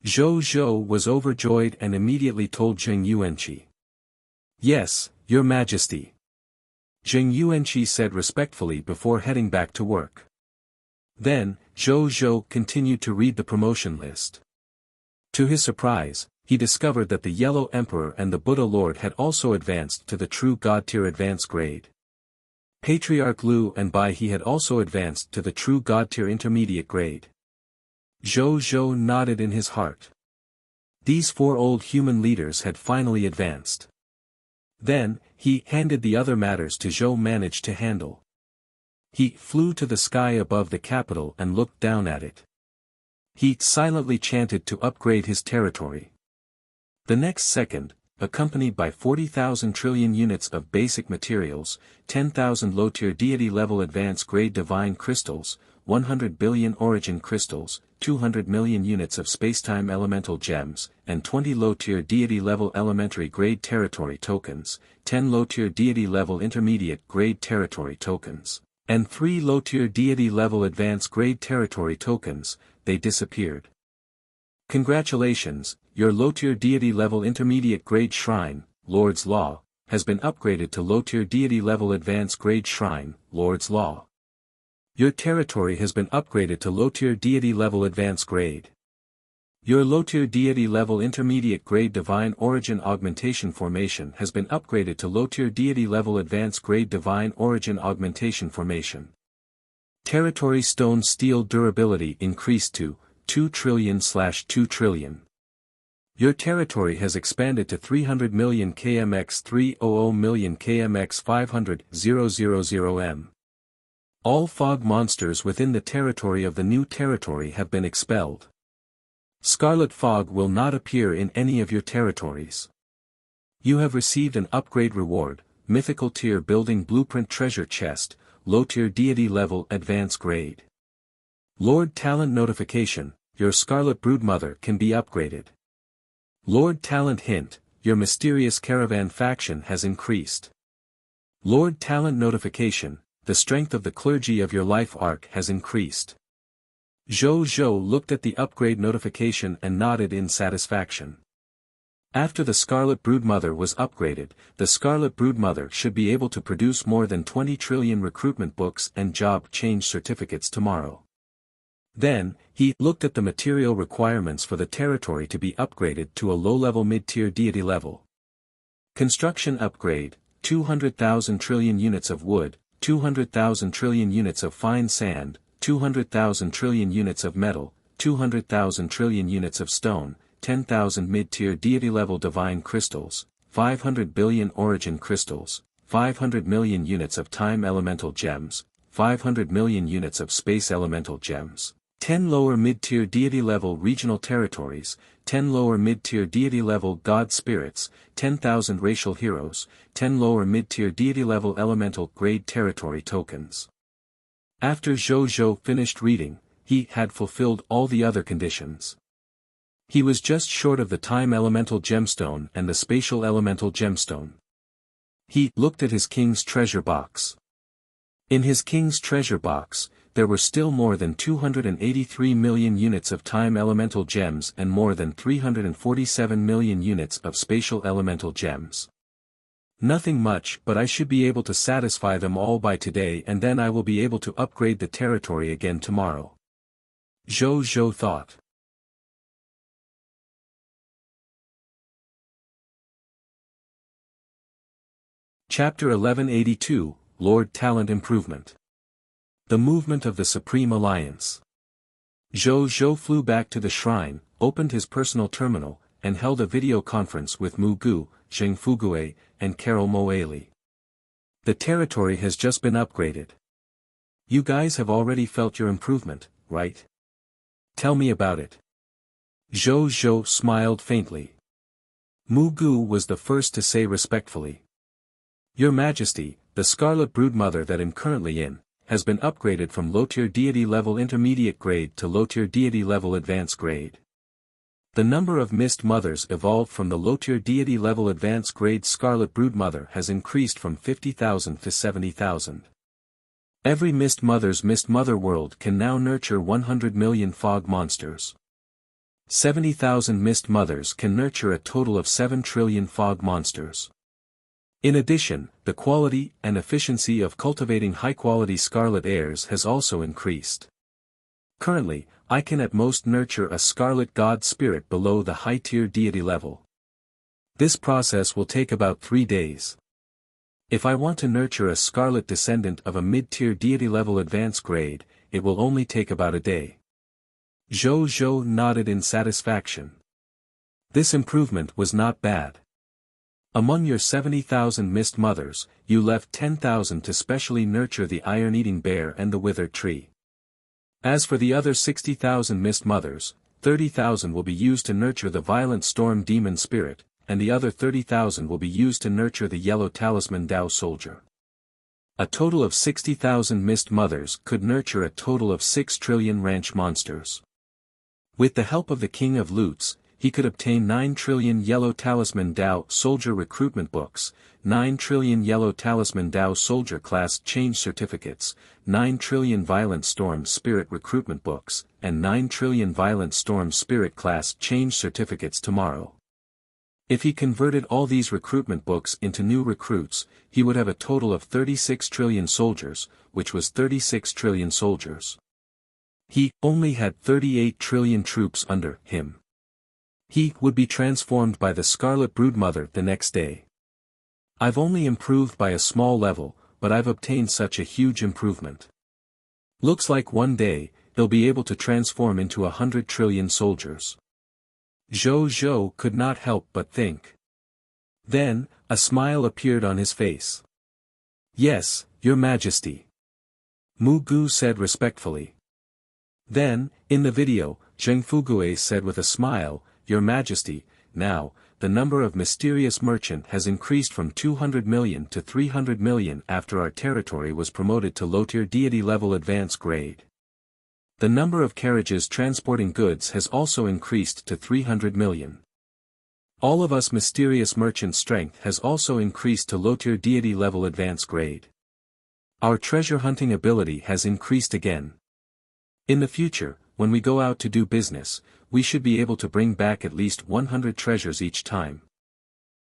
Zhou Zhou was overjoyed and immediately told Zheng Yuanqi. "Yes, Your Majesty." Zheng Yuanqi said respectfully before heading back to work. Then, Zhou Zhou continued to read the promotion list. To his surprise, he discovered that the Yellow Emperor and the Buddha Lord had also advanced to the True God Tier Advance grade. Patriarch Lu and Bai He had also advanced to the True God Tier Intermediate grade. Zhou Zhou nodded in his heart. These 4 old human leaders had finally advanced. Then, he handed the other matters to Zhou managed to handle. He flew to the sky above the capital and looked down at it. He silently chanted to upgrade his territory. The next second, accompanied by 40,000 trillion units of basic materials, 10,000 low-tier deity-level advance-grade divine crystals, 100 billion origin crystals, 200 million units of spacetime elemental gems, and 20 low-tier deity-level elementary-grade territory tokens, 10 low-tier deity-level intermediate-grade territory tokens, and 3 low-tier deity-level advance-grade territory tokens, they disappeared. Congratulations, your low-tier deity-level intermediate-grade shrine, Lord's Law, has been upgraded to low-tier deity-level advance-grade shrine, Lord's Law. Your territory has been upgraded to low-tier deity-level advance grade. Your low-tier deity-level intermediate-grade divine origin augmentation formation has been upgraded to low-tier deity-level advance grade divine origin augmentation formation. Territory stone steel durability increased to 2 trillion/2 trillion. Your territory has expanded to 300 million kmx 300 million kmx 500,000 m. All fog monsters within the territory of the new territory have been expelled. Scarlet fog will not appear in any of your territories. You have received an upgrade reward, mythical tier building blueprint treasure chest, low tier deity level advance grade. Lord Talent notification, your Scarlet Broodmother can be upgraded. Lord Talent hint, your mysterious caravan faction has increased. Lord Talent notification, the strength of the clergy of your life arc has increased. Zhou Zhou looked at the upgrade notification and nodded in satisfaction. After the Scarlet Broodmother was upgraded, the Scarlet Broodmother should be able to produce more than 20 trillion recruitment books and job change certificates tomorrow. Then, he looked at the material requirements for the territory to be upgraded to a low-level mid-tier deity level. Construction upgrade, 200,000 trillion units of wood, 200,000 trillion units of fine sand, 200,000 trillion units of metal, 200,000 trillion units of stone, 10,000 mid-tier deity-level divine crystals, 500 billion origin crystals, 500 million units of time elemental gems, 500 million units of space elemental gems, 10 lower mid-tier deity-level regional territories, 10 lower mid-tier deity-level god spirits, 10,000 racial heroes, 10 lower mid-tier deity-level elemental grade territory tokens. After Zhou finished reading, he had fulfilled all the other conditions. He was just short of the time elemental gemstone and the spatial elemental gemstone. He looked at his king's treasure box. In his king's treasure box, there were still more than 283 million units of time elemental gems and more than 347 million units of spatial elemental gems. Nothing much, but I should be able to satisfy them all by today, and then I will be able to upgrade the territory again tomorrow. Zhou thought. Chapter 1182, Lord Talent Improvement. The Movement of the Supreme Alliance. Zhou flew back to the shrine, opened his personal terminal, and held a video conference with Mu Gu, Zheng Fugue, and Carol Moali. The territory has just been upgraded. You guys have already felt your improvement, right? Tell me about it. Zhou smiled faintly. Mu Gu was the first to say respectfully. Your Majesty, the Scarlet Broodmother that I'm currently in, has been upgraded from low-tier deity level intermediate grade to low-tier deity level advanced grade. The number of Mist Mothers evolved from the low-tier deity level advanced grade Scarlet Broodmother has increased from 50,000 to 70,000. Every Mist Mother's Mist Mother world can now nurture 100 million fog monsters. 70,000 Mist Mothers can nurture a total of 7 trillion fog monsters. In addition, the quality and efficiency of cultivating high-quality scarlet heirs has also increased. Currently, I can at most nurture a scarlet god spirit below the high-tier deity level. This process will take about 3 days. If I want to nurture a scarlet descendant of a mid-tier deity level advanced grade, it will only take about a day. Zhou nodded in satisfaction. This improvement was not bad. Among your 70,000 Mist Mothers, you left 10,000 to specially nurture the iron-eating bear and the withered tree. As for the other 60,000 Mist Mothers, 30,000 will be used to nurture the violent storm demon spirit, and the other 30,000 will be used to nurture the yellow talisman Dao soldier. A total of 60,000 Mist Mothers could nurture a total of 6 trillion ranch monsters. With the help of the King of Loots, he could obtain 9 trillion Yellow Talisman Dao Soldier recruitment books, 9 trillion Yellow Talisman Dao Soldier class change certificates, 9 trillion Violent Storm Spirit recruitment books, and 9 trillion Violent Storm Spirit class change certificates tomorrow. If he converted all these recruitment books into new recruits, he would have a total of 36 trillion soldiers, which was 36 trillion soldiers. He only had 38 trillion troops under him. He would be transformed by the Scarlet Broodmother the next day. I've only improved by a small level, but I've obtained such a huge improvement. Looks like one day, they'll be able to transform into 100 trillion soldiers. Zhou could not help but think. Then, a smile appeared on his face. Yes, Your Majesty. Mu Gu said respectfully. Then, in the video, Zheng Fugue said with a smile, Your Majesty, now, the number of mysterious merchant has increased from 200 million to 300 million after our territory was promoted to low-tier deity level advanced grade. The number of carriages transporting goods has also increased to 300 million. All of us mysterious merchant strength has also increased to low-tier deity level advanced grade. Our treasure hunting ability has increased again. In the future, when we go out to do business, we should be able to bring back at least 100 treasures each time.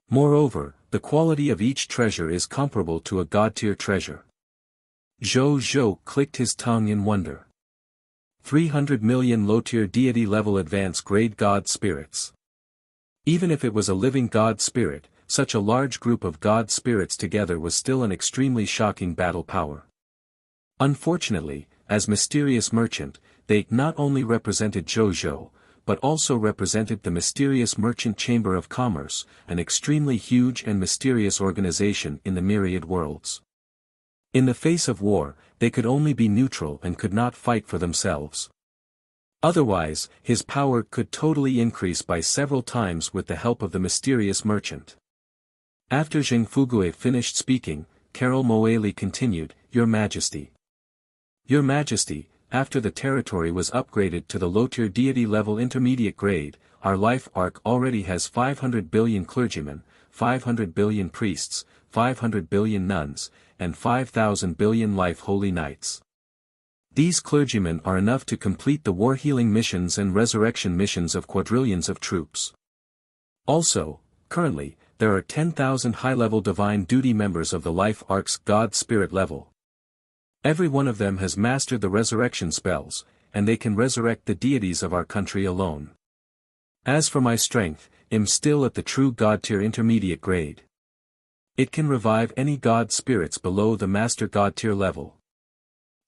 Moreover, the quality of each treasure is comparable to a god-tier treasure. Zhou clicked his tongue in wonder. 300 million low-tier deity level advanced grade god spirits. Even if it was a living god spirit, such a large group of god spirits together was still an extremely shocking battle power. Unfortunately, as mysterious merchant, they not only represented Zhou, but also represented the mysterious Merchant Chamber of Commerce, an extremely huge and mysterious organization in the myriad worlds. In the face of war, they could only be neutral and could not fight for themselves. Otherwise, his power could totally increase by several times with the help of the mysterious merchant. After Zheng Fugue finished speaking, Carol Moeli continued, "Your Majesty. Your Majesty, after the territory was upgraded to the low-tier deity level intermediate grade, our life arc already has 500 billion clergymen, 500 billion priests, 500 billion nuns, and 5,000 billion life holy knights. These clergymen are enough to complete the war-healing missions and resurrection missions of quadrillions of troops. Also, currently, there are 10,000 high-level divine duty members of the life arc's God Spirit level. Every one of them has mastered the resurrection spells, and they can resurrect the deities of our country alone. As for my strength, I'm still at the true God tier intermediate grade. It can revive any god spirits below the master god tier level."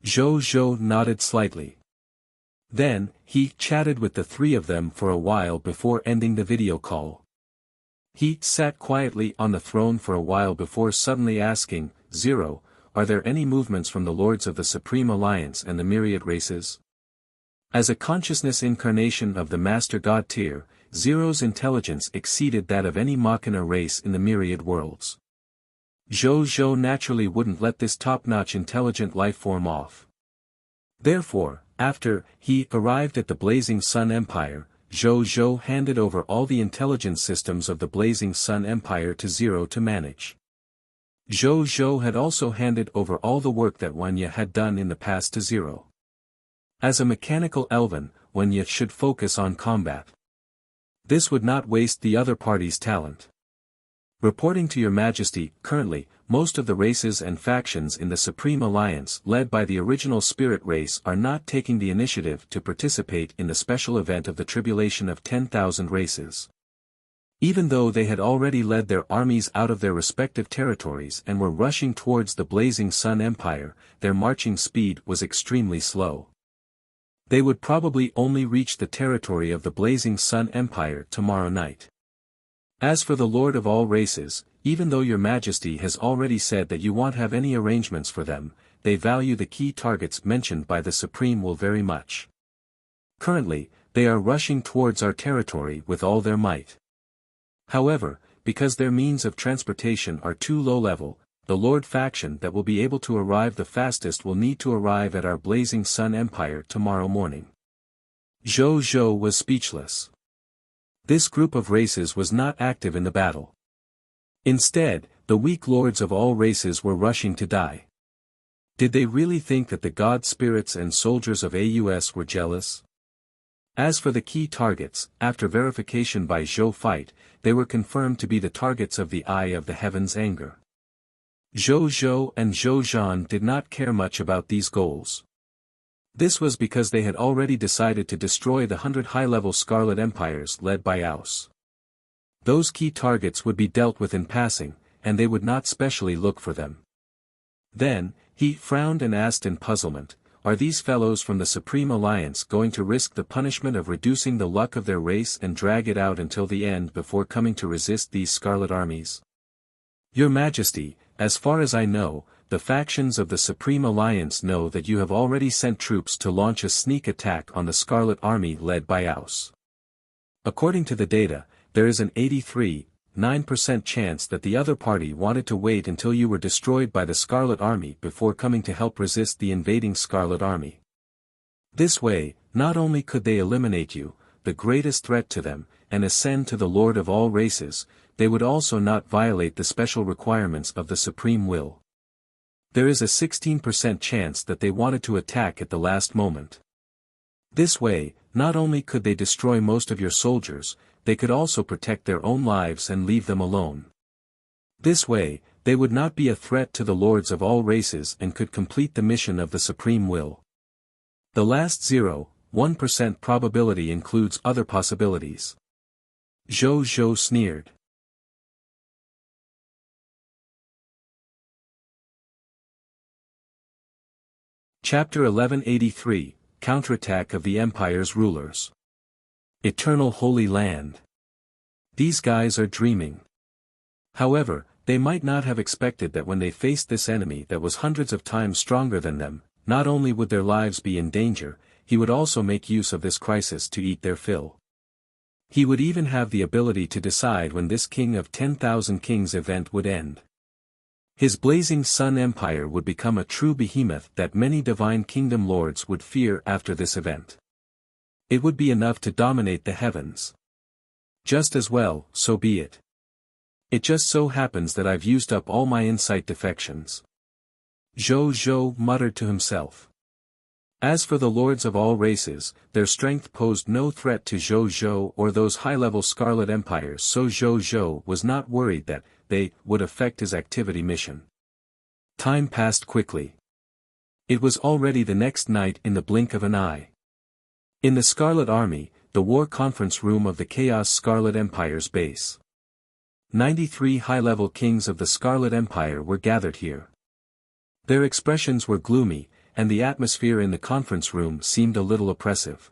Zhou nodded slightly. Then, he chatted with the three of them for a while before ending the video call. He sat quietly on the throne for a while before suddenly asking, "Zero, are there any movements from the lords of the Supreme Alliance and the myriad races?" As a consciousness incarnation of the Master God tier, Zero's intelligence exceeded that of any Machina race in the myriad worlds. Zhou naturally wouldn't let this top-notch intelligent life form off. Therefore, after he arrived at the Blazing Sun Empire, Zhou handed over all the intelligence systems of the Blazing Sun Empire to Zero to manage. Zhou had also handed over all the work that Wuxia had done in the past to Zero. As a mechanical elven, Wuxia should focus on combat. This would not waste the other party's talent. Reporting to Your Majesty, currently, most of the races and factions in the Supreme Alliance led by the original spirit race are not taking the initiative to participate in the special event of the tribulation of 10,000 races. Even though they had already led their armies out of their respective territories and were rushing towards the Blazing Sun Empire, their marching speed was extremely slow. They would probably only reach the territory of the Blazing Sun Empire tomorrow night. As for the Lord of all races, even though Your Majesty has already said that you won't have any arrangements for them, they value the key targets mentioned by the Supreme Will very much. Currently, they are rushing towards our territory with all their might. However, because their means of transportation are too low-level, the Lord faction that will be able to arrive the fastest will need to arrive at our Blazing Sun Empire tomorrow morning." Zhou was speechless. This group of races was not active in the battle. Instead, the weak lords of all races were rushing to die. Did they really think that the god spirits and soldiers of AUS were jealous? As for the key targets, after verification by Zhou Fight, they were confirmed to be the targets of the Eye of the Heaven's anger. Zhou and Zhou Zhan did not care much about these goals. This was because they had already decided to destroy the 100 high-level Scarlet Empires led by Aus. Those key targets would be dealt with in passing, and they would not specially look for them. Then, he frowned and asked in puzzlement, "Are these fellows from the Supreme Alliance going to risk the punishment of reducing the luck of their race and drag it out until the end before coming to resist these Scarlet armies?" "Your Majesty, as far as I know, the factions of the Supreme Alliance know that you have already sent troops to launch a sneak attack on the Scarlet Army led by Aus. According to the data, there is an 83.9% chance that the other party wanted to wait until you were destroyed by the Scarlet Army before coming to help resist the invading Scarlet Army. This way, not only could they eliminate you, the greatest threat to them, and ascend to the Lord of all races, they would also not violate the special requirements of the Supreme Will. There is a 16% chance that they wanted to attack at the last moment. This way, not only could they destroy most of your soldiers, they could also protect their own lives and leave them alone. This way, they would not be a threat to the lords of all races and could complete the mission of the Supreme Will. The last 0.1% probability includes other possibilities." Zhou sneered. Chapter 1183, Counterattack of the Empire's Rulers. Eternal Holy Land. These guys are dreaming. However, they might not have expected that when they faced this enemy that was hundreds of times stronger than them, not only would their lives be in danger, he would also make use of this crisis to eat their fill. He would even have the ability to decide when this King of 10,000 Kings event would end. His blazing sun empire would become a true behemoth that many divine kingdom lords would fear after this event. It would be enough to dominate the heavens. Just as well, so be it. It just so happens that I've used up all my insight defections. Zhou muttered to himself. As for the lords of all races, their strength posed no threat to Zhou or those high-level Scarlet Empires, so Zhou was not worried that they would affect his activity mission. Time passed quickly. It was already the next night in the blink of an eye. In the Scarlet Army, the war conference room of the Chaos Scarlet Empire's base. 93 high-level kings of the Scarlet Empire were gathered here. Their expressions were gloomy, and the atmosphere in the conference room seemed a little oppressive.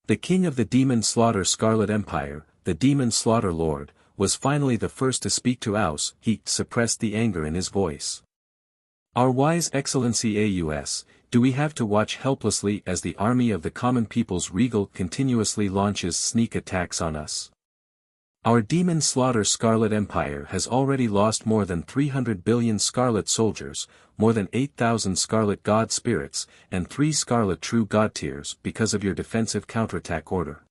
The king of the Demon Slaughter Scarlet Empire, the Demon Slaughter Lord, was finally the first to speak to Aus. He suppressed the anger in his voice. Our wise Excellency Aus, do we have to watch helplessly as the army of the common people's regal continuously launches sneak attacks on us? Our Demon Slaughter Scarlet Empire has already lost more than 300 billion Scarlet soldiers, more than 8,000 Scarlet God Spirits, and 3 Scarlet True God Tiers because of your defensive counterattack order.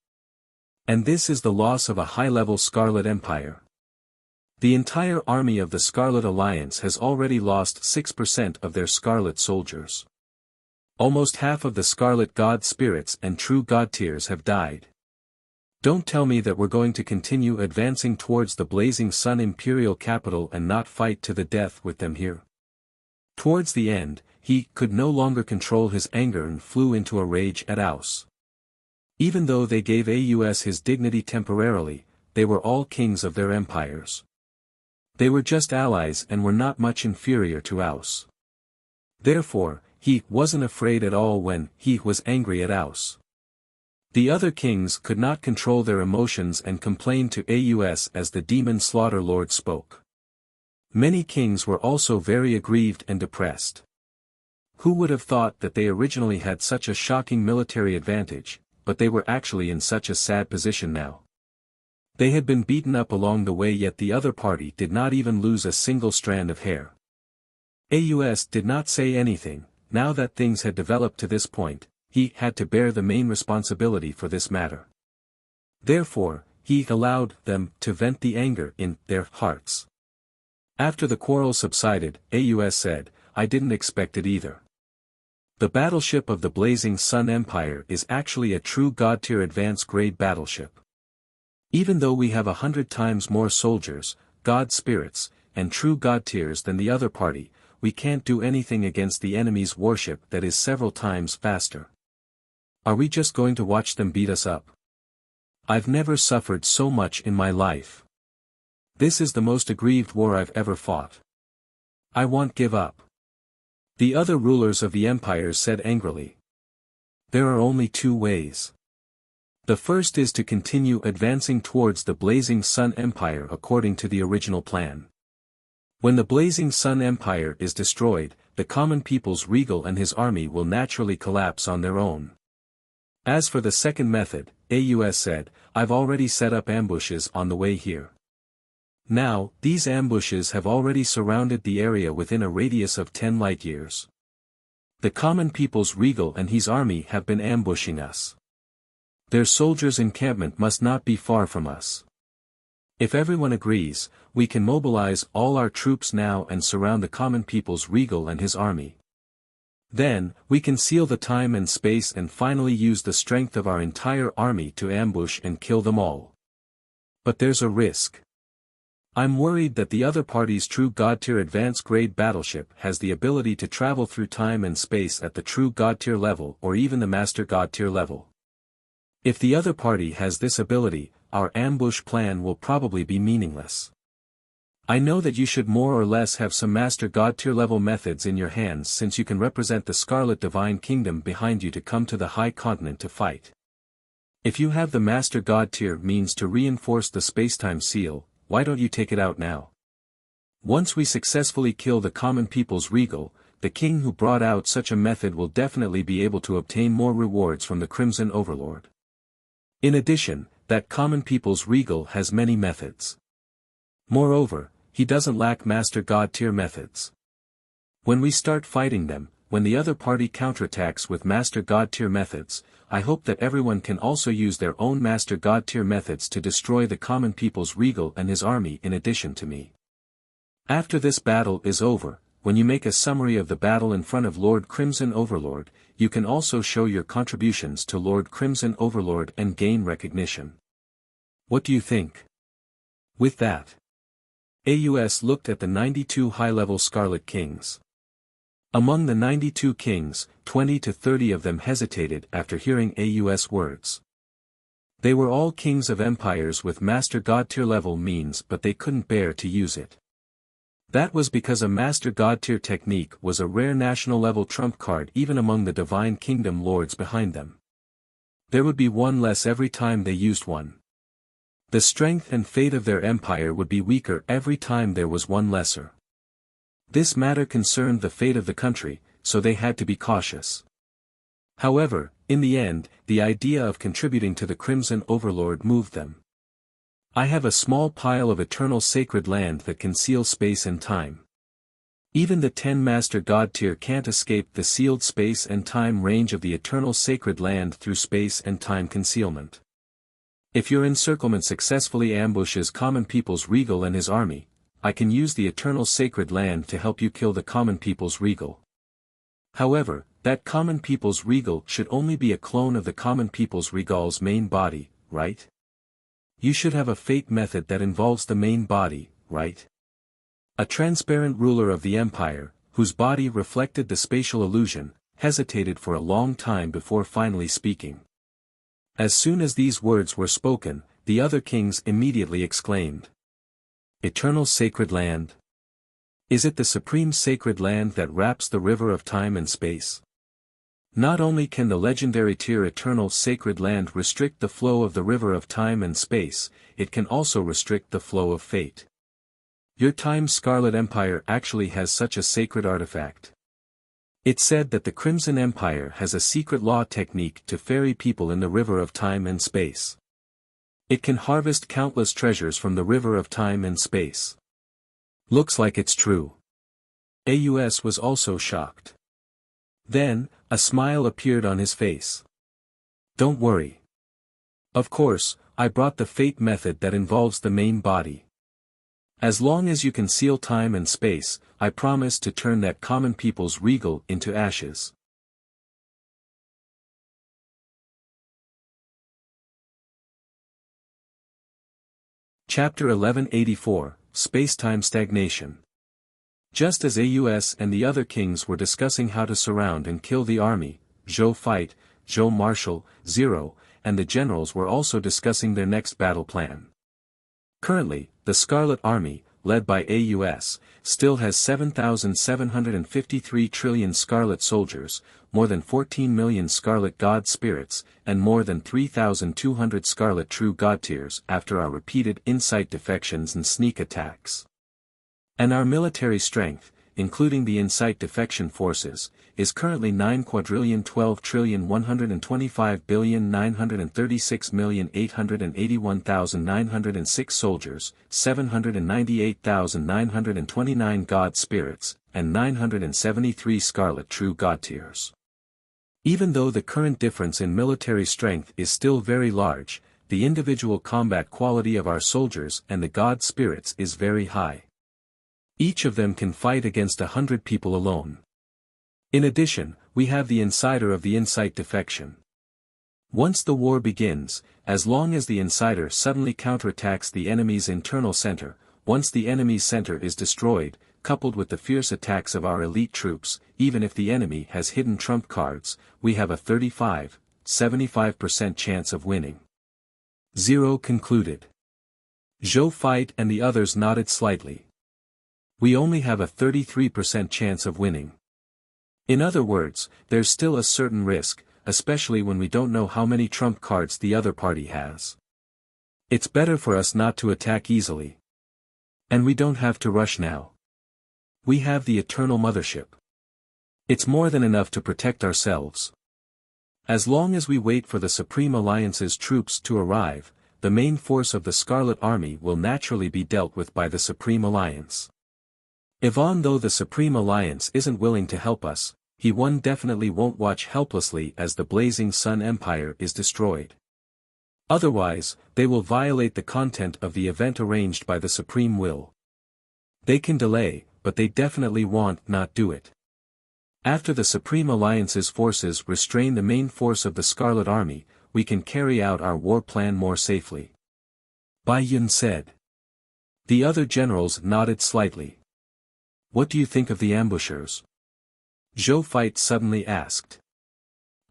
And this is the loss of a high-level Scarlet Empire. The entire army of the Scarlet Alliance has already lost 6% of their Scarlet soldiers. Almost half of the Scarlet God Spirits and True God Tiers have died. Don't tell me that we're going to continue advancing towards the Blazing Sun Imperial capital and not fight to the death with them here. Towards the end, he could no longer control his anger and flew into a rage at Aus. Even though they gave Aus his dignity temporarily, they were all kings of their empires. They were just allies and were not much inferior to Aus. Therefore, he wasn't afraid at all when he was angry at Aus. The other kings could not control their emotions and complained to Aus as the Demon Slaughter Lord spoke. Many kings were also very aggrieved and depressed. Who would have thought that they originally had such a shocking military advantage, but they were actually in such a sad position now. They had been beaten up along the way, yet the other party did not even lose a single strand of hair. Aus did not say anything. Now that things had developed to this point, he had to bear the main responsibility for this matter. Therefore, he allowed them to vent the anger in their hearts. After the quarrel subsided, Aus said, "I didn't expect it either. The battleship of the Blazing Sun Empire is actually a true God-tier advanced grade battleship. Even though we have 100 times more soldiers, God spirits, and true God tiers than the other party, we can't do anything against the enemy's warship that is several times faster. Are we just going to watch them beat us up? I've never suffered so much in my life. This is the most aggrieved war I've ever fought. I won't give up." The other rulers of the empires said angrily. There are only 2 ways. The first is to continue advancing towards the Blazing Sun Empire according to the original plan. When the Blazing Sun Empire is destroyed, the common people's regal and his army will naturally collapse on their own. As for the second method, Aus said, I've already set up ambushes on the way here. Now, these ambushes have already surrounded the area within a radius of 10 light-years. The common people's regal and his army have been ambushing us. Their soldiers' encampment must not be far from us. If everyone agrees, we can mobilize all our troops now and surround the common people's regal and his army. Then, we can seal the time and space and finally use the strength of our entire army to ambush and kill them all. But there's a risk. I'm worried that the other party's true God-tier advanced grade battleship has the ability to travel through time and space at the true God-tier level or even the Master God-tier level. If the other party has this ability, our ambush plan will probably be meaningless. I know that you should more or less have some Master God tier level methods in your hands since you can represent the Scarlet Divine Kingdom behind you to come to the High Continent to fight. If you have the Master God tier means to reinforce the spacetime seal, why don't you take it out now? Once we successfully kill the common people's regal, the king who brought out such a method will definitely be able to obtain more rewards from the Crimson Overlord. In addition, that common people's regal has many methods. Moreover, he doesn't lack Master God tier methods. When we start fighting them, when the other party counterattacks with Master God tier methods, I hope that everyone can also use their own Master God tier methods to destroy the common people's regal and his army in addition to me. After this battle is over, when you make a summary of the battle in front of Lord Crimson Overlord, you can also show your contributions to Lord Crimson Overlord and gain recognition. What do you think? With that, AUS looked at the 92 high-level Scarlet Kings. Among the 92 kings, 20 to 30 of them hesitated after hearing AUS words. They were all kings of empires with Master God tier level means, but they couldn't bear to use it. That was because a Master God tier technique was a rare national level trump card even among the Divine Kingdom lords behind them. There would be one less every time they used one. The strength and fate of their empire would be weaker every time there was one lesser. This matter concerned the fate of the country, so they had to be cautious. However, in the end, the idea of contributing to the Crimson Overlord moved them. I have a small pile of eternal sacred land that can seal space and time. Even the 10 Master God tier can't escape the sealed space and time range of the eternal sacred land through space and time concealment. If your encirclement successfully ambushes common people's regal and his army, I can use the eternal sacred land to help you kill the common people's regal. However, that common people's regal should only be a clone of the common people's regal's main body, right? You should have a fate method that involves the main body, right? A transparent ruler of the empire, whose body reflected the spatial illusion, hesitated for a long time before finally speaking. As soon as these words were spoken, the other kings immediately exclaimed. Eternal sacred land? Is it the supreme sacred land that wraps the river of time and space? Not only can the legendary tier eternal sacred land restrict the flow of the river of time and space, it can also restrict the flow of fate. Your Time Scarlet Empire actually has such a sacred artifact. It's said that the Crimson Empire has a secret law technique to ferry people in the river of time and space. It can harvest countless treasures from the river of time and space. Looks like it's true. AUS was also shocked. Then, a smile appeared on his face. Don't worry. Of course, I brought the fate method that involves the main body. As long as you can seal time and space, I promise to turn that common people's regal into ashes. Chapter 1184, Spacetime Stagnation. Just as AUS and the other kings were discussing how to surround and kill the army, Zhou Fight, Zhou Marshal, Zero, and the generals were also discussing their next battle plan. Currently, the Scarlet Army, led by AUS, still has 7,753 trillion Scarlet soldiers, more than 14 million Scarlet God spirits, and more than 3,200 Scarlet True God tiers after our repeated insight defections and sneak attacks. And our military strength, including the insight defection forces, is currently 9,12,125,936,881,906 soldiers, 798,929 God spirits, and 973 Scarlet True God tiers. Even though the current difference in military strength is still very large, the individual combat quality of our soldiers and the God spirits is very high. Each of them can fight against 100 people alone. In addition, we have the insider of the insight defection. Once the war begins, as long as the insider suddenly counterattacks the enemy's internal center, once the enemy's center is destroyed, coupled with the fierce attacks of our elite troops, even if the enemy has hidden trump cards, we have a 35-75% chance of winning. Zero concluded. Zhou Fight and the others nodded slightly. We only have a 33% chance of winning. In other words, there's still a certain risk, especially when we don't know how many trump cards the other party has. It's better for us not to attack easily. And we don't have to rush now. We have the Eternal Mothership. It's more than enough to protect ourselves. As long as we wait for the Supreme Alliance's troops to arrive, the main force of the Scarlet Army will naturally be dealt with by the Supreme Alliance. Even though the Supreme Alliance isn't willing to help us, He definitely won't watch helplessly as the Blazing Sun Empire is destroyed. Otherwise, they will violate the content of the event arranged by the Supreme Will. They can delay, but they definitely won't not do it. After the Supreme Alliance's forces restrain the main force of the Scarlet Army, we can carry out our war plan more safely. Bai Yun said. The other generals nodded slightly. What do you think of the ambushers? Zhou Feit suddenly asked.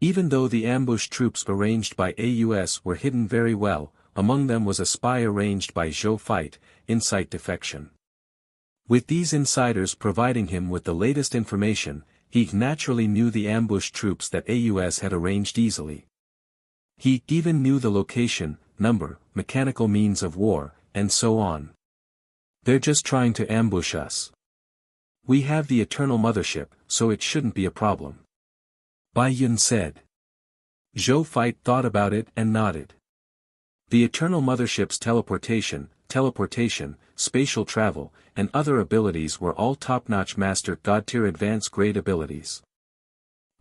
Even though the ambush troops arranged by AUS were hidden very well, among them was a spy arranged by Zhou Feit, Insight Defection. With these insiders providing him with the latest information, he naturally knew the ambush troops that AUS had arranged easily. He even knew the location, number, mechanical means of war, and so on. They're just trying to ambush us. We have the Eternal Mothership, so it shouldn't be a problem. Bai Yun said. Zhou Feit thought about it and nodded. The Eternal Mothership's teleportation, spatial travel, and other abilities were all top-notch Master God Tier advanced grade abilities.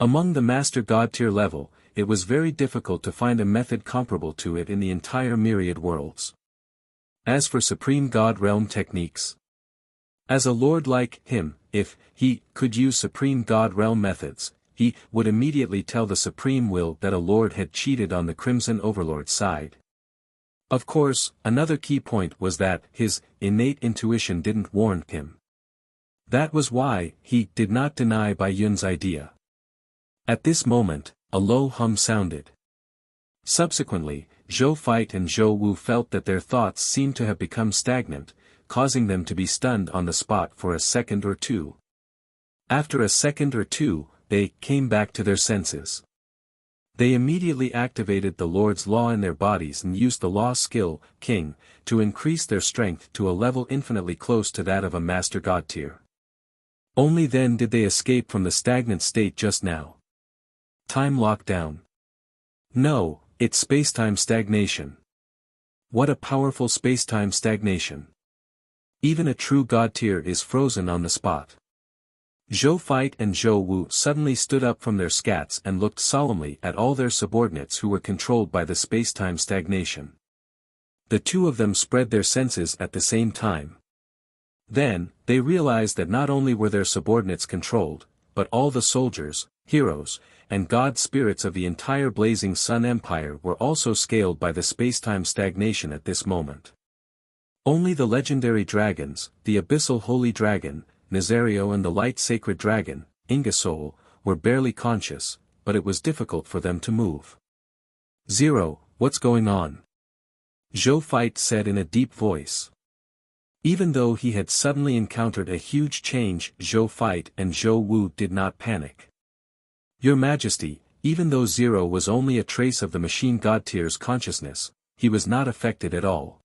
Among the Master God Tier level, it was very difficult to find a method comparable to it in the entire myriad worlds. As for Supreme God Realm techniques, as a lord like him, if he could use Supreme God Realm methods, he would immediately tell the Supreme Will that a lord had cheated on the Crimson Overlord's side. Of course, another key point was that his innate intuition didn't warn him. That was why he did not deny Bai Yun's idea. At this moment, a low hum sounded. Subsequently, Zhou Feit and Zhou Wu felt that their thoughts seemed to have become stagnant, causing them to be stunned on the spot for a second or two. After a second or two, they came back to their senses. They immediately activated the Lord's Law in their bodies and used the Law skill, King, to increase their strength to a level infinitely close to that of a Master God Tier. Only then did they escape from the stagnant state just now. Time lockdown. No, it's spacetime stagnation. What a powerful spacetime stagnation. Even a true God Tier is frozen on the spot. Zhou Feit and Zhou Wu suddenly stood up from their scats and looked solemnly at all their subordinates who were controlled by the spacetime stagnation. The two of them spread their senses at the same time. Then, they realized that not only were their subordinates controlled, but all the soldiers, heroes, and god spirits of the entire Blazing Sun Empire were also scaled by the spacetime stagnation at this moment. Only the legendary dragons, the Abyssal Holy Dragon, Nazario and the Light Sacred Dragon, Ingersoll, were barely conscious, but it was difficult for them to move. Zero, what's going on? Zhou Feit said in a deep voice. Even though he had suddenly encountered a huge change, Zhou Feit and Zhou Wu did not panic. Your Majesty, even though Zero was only a trace of the Machine God Tier's consciousness, he was not affected at all.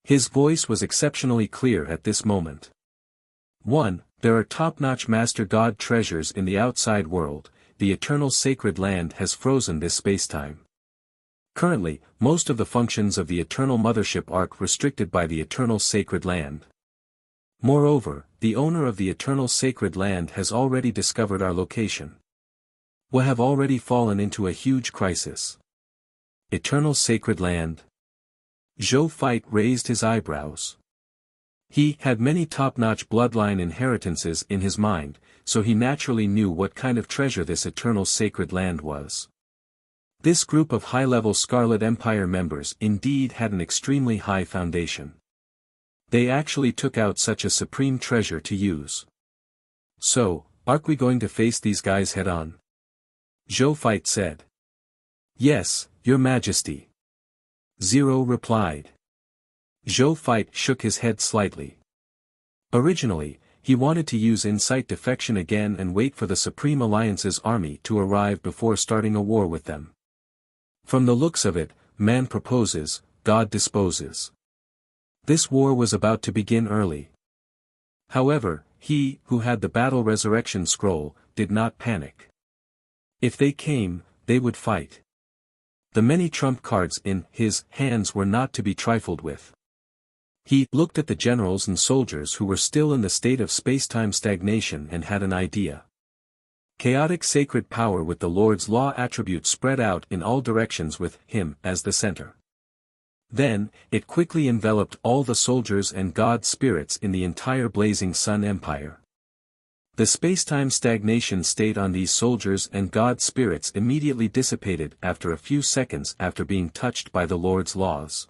His voice was exceptionally clear at this moment. 1. There are top-notch Master God treasures in the outside world. The Eternal Sacred Land has frozen this spacetime. Currently, most of the functions of the Eternal Mothership are restricted by the Eternal Sacred Land. Moreover, the owner of the Eternal Sacred Land has already discovered our location. We have already fallen into a huge crisis. Eternal Sacred Land. Zhou Feit raised his eyebrows. He had many top-notch bloodline inheritances in his mind, so he naturally knew what kind of treasure this Eternal Sacred Land was. This group of high-level Scarlet Empire members indeed had an extremely high foundation. They actually took out such a supreme treasure to use. So, aren't we going to face these guys head-on? Zhou Feit said. Yes, Your Majesty. Zero replied. Zhou Feit shook his head slightly. Originally, he wanted to use Insight defection again and wait for the Supreme Alliance's army to arrive before starting a war with them. From the looks of it, man proposes, God disposes. This war was about to begin early. However, he, who had the battle resurrection scroll, did not panic. If they came, they would fight. The many trump cards in his hands were not to be trifled with. He looked at the generals and soldiers who were still in the state of space-time stagnation and had an idea. Chaotic sacred power with the Lord's law attribute spread out in all directions with him as the center. Then, it quickly enveloped all the soldiers and god spirits in the entire blazing sun empire. The space-time stagnation state on these soldiers and god spirits immediately dissipated after a few seconds after being touched by the Lord's laws.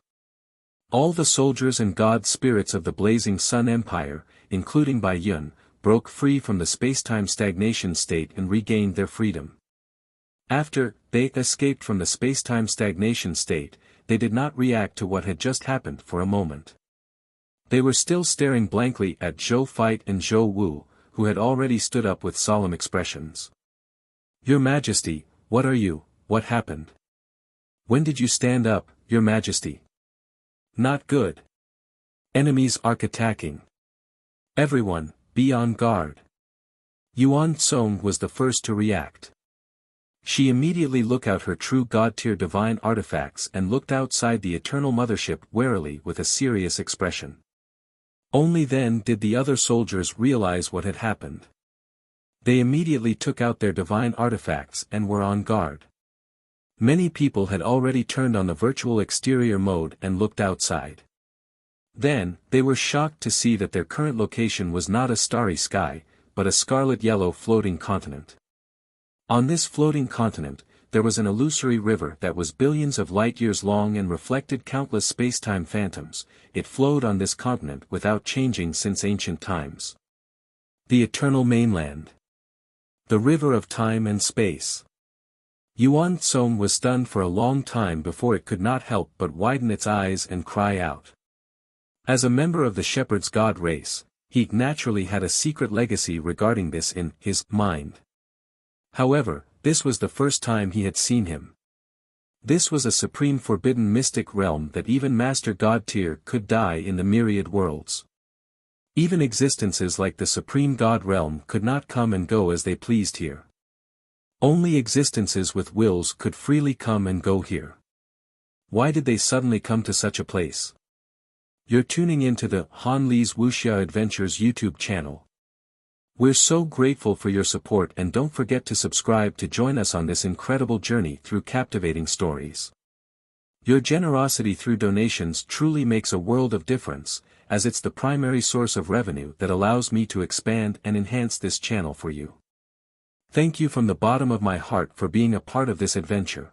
All the soldiers and god spirits of the blazing sun empire, including Bai Yun, broke free from the space-time stagnation state and regained their freedom. After they escaped from the space-time stagnation state, they did not react to what had just happened for a moment. They were still staring blankly at Zhou Fight and Zhou Wu, who had already stood up with solemn expressions. "Your Majesty, what are you? What happened? When did you stand up, Your Majesty? Not good. Enemies are attacking. Everyone, be on guard." Yuan Tsong was the first to react. She immediately looked out her true god-tier divine artifacts and looked outside the eternal mothership warily with a serious expression. Only then did the other soldiers realize what had happened. They immediately took out their divine artifacts and were on guard. Many people had already turned on the virtual exterior mode and looked outside. Then, they were shocked to see that their current location was not a starry sky, but a scarlet-yellow floating continent. On this floating continent, there was an illusory river that was billions of light-years long and reflected countless space-time phantoms. It flowed on this continent without changing since ancient times. The eternal mainland. The river of time and space. Yuan Tsong was stunned for a long time before it could not help but widen its eyes and cry out. As a member of the shepherd's god race, he naturally had a secret legacy regarding this in his mind. However, this was the first time he had seen him. This was a supreme forbidden mystic realm that even Master God tier could die in the myriad worlds. Even existences like the supreme God realm could not come and go as they pleased here. Only existences with wills could freely come and go here. Why did they suddenly come to such a place? You're tuning into the Han Li's Wuxia Adventures YouTube channel. We're so grateful for your support, and don't forget to subscribe to join us on this incredible journey through captivating stories. Your generosity through donations truly makes a world of difference, as it's the primary source of revenue that allows me to expand and enhance this channel for you. Thank you from the bottom of my heart for being a part of this adventure.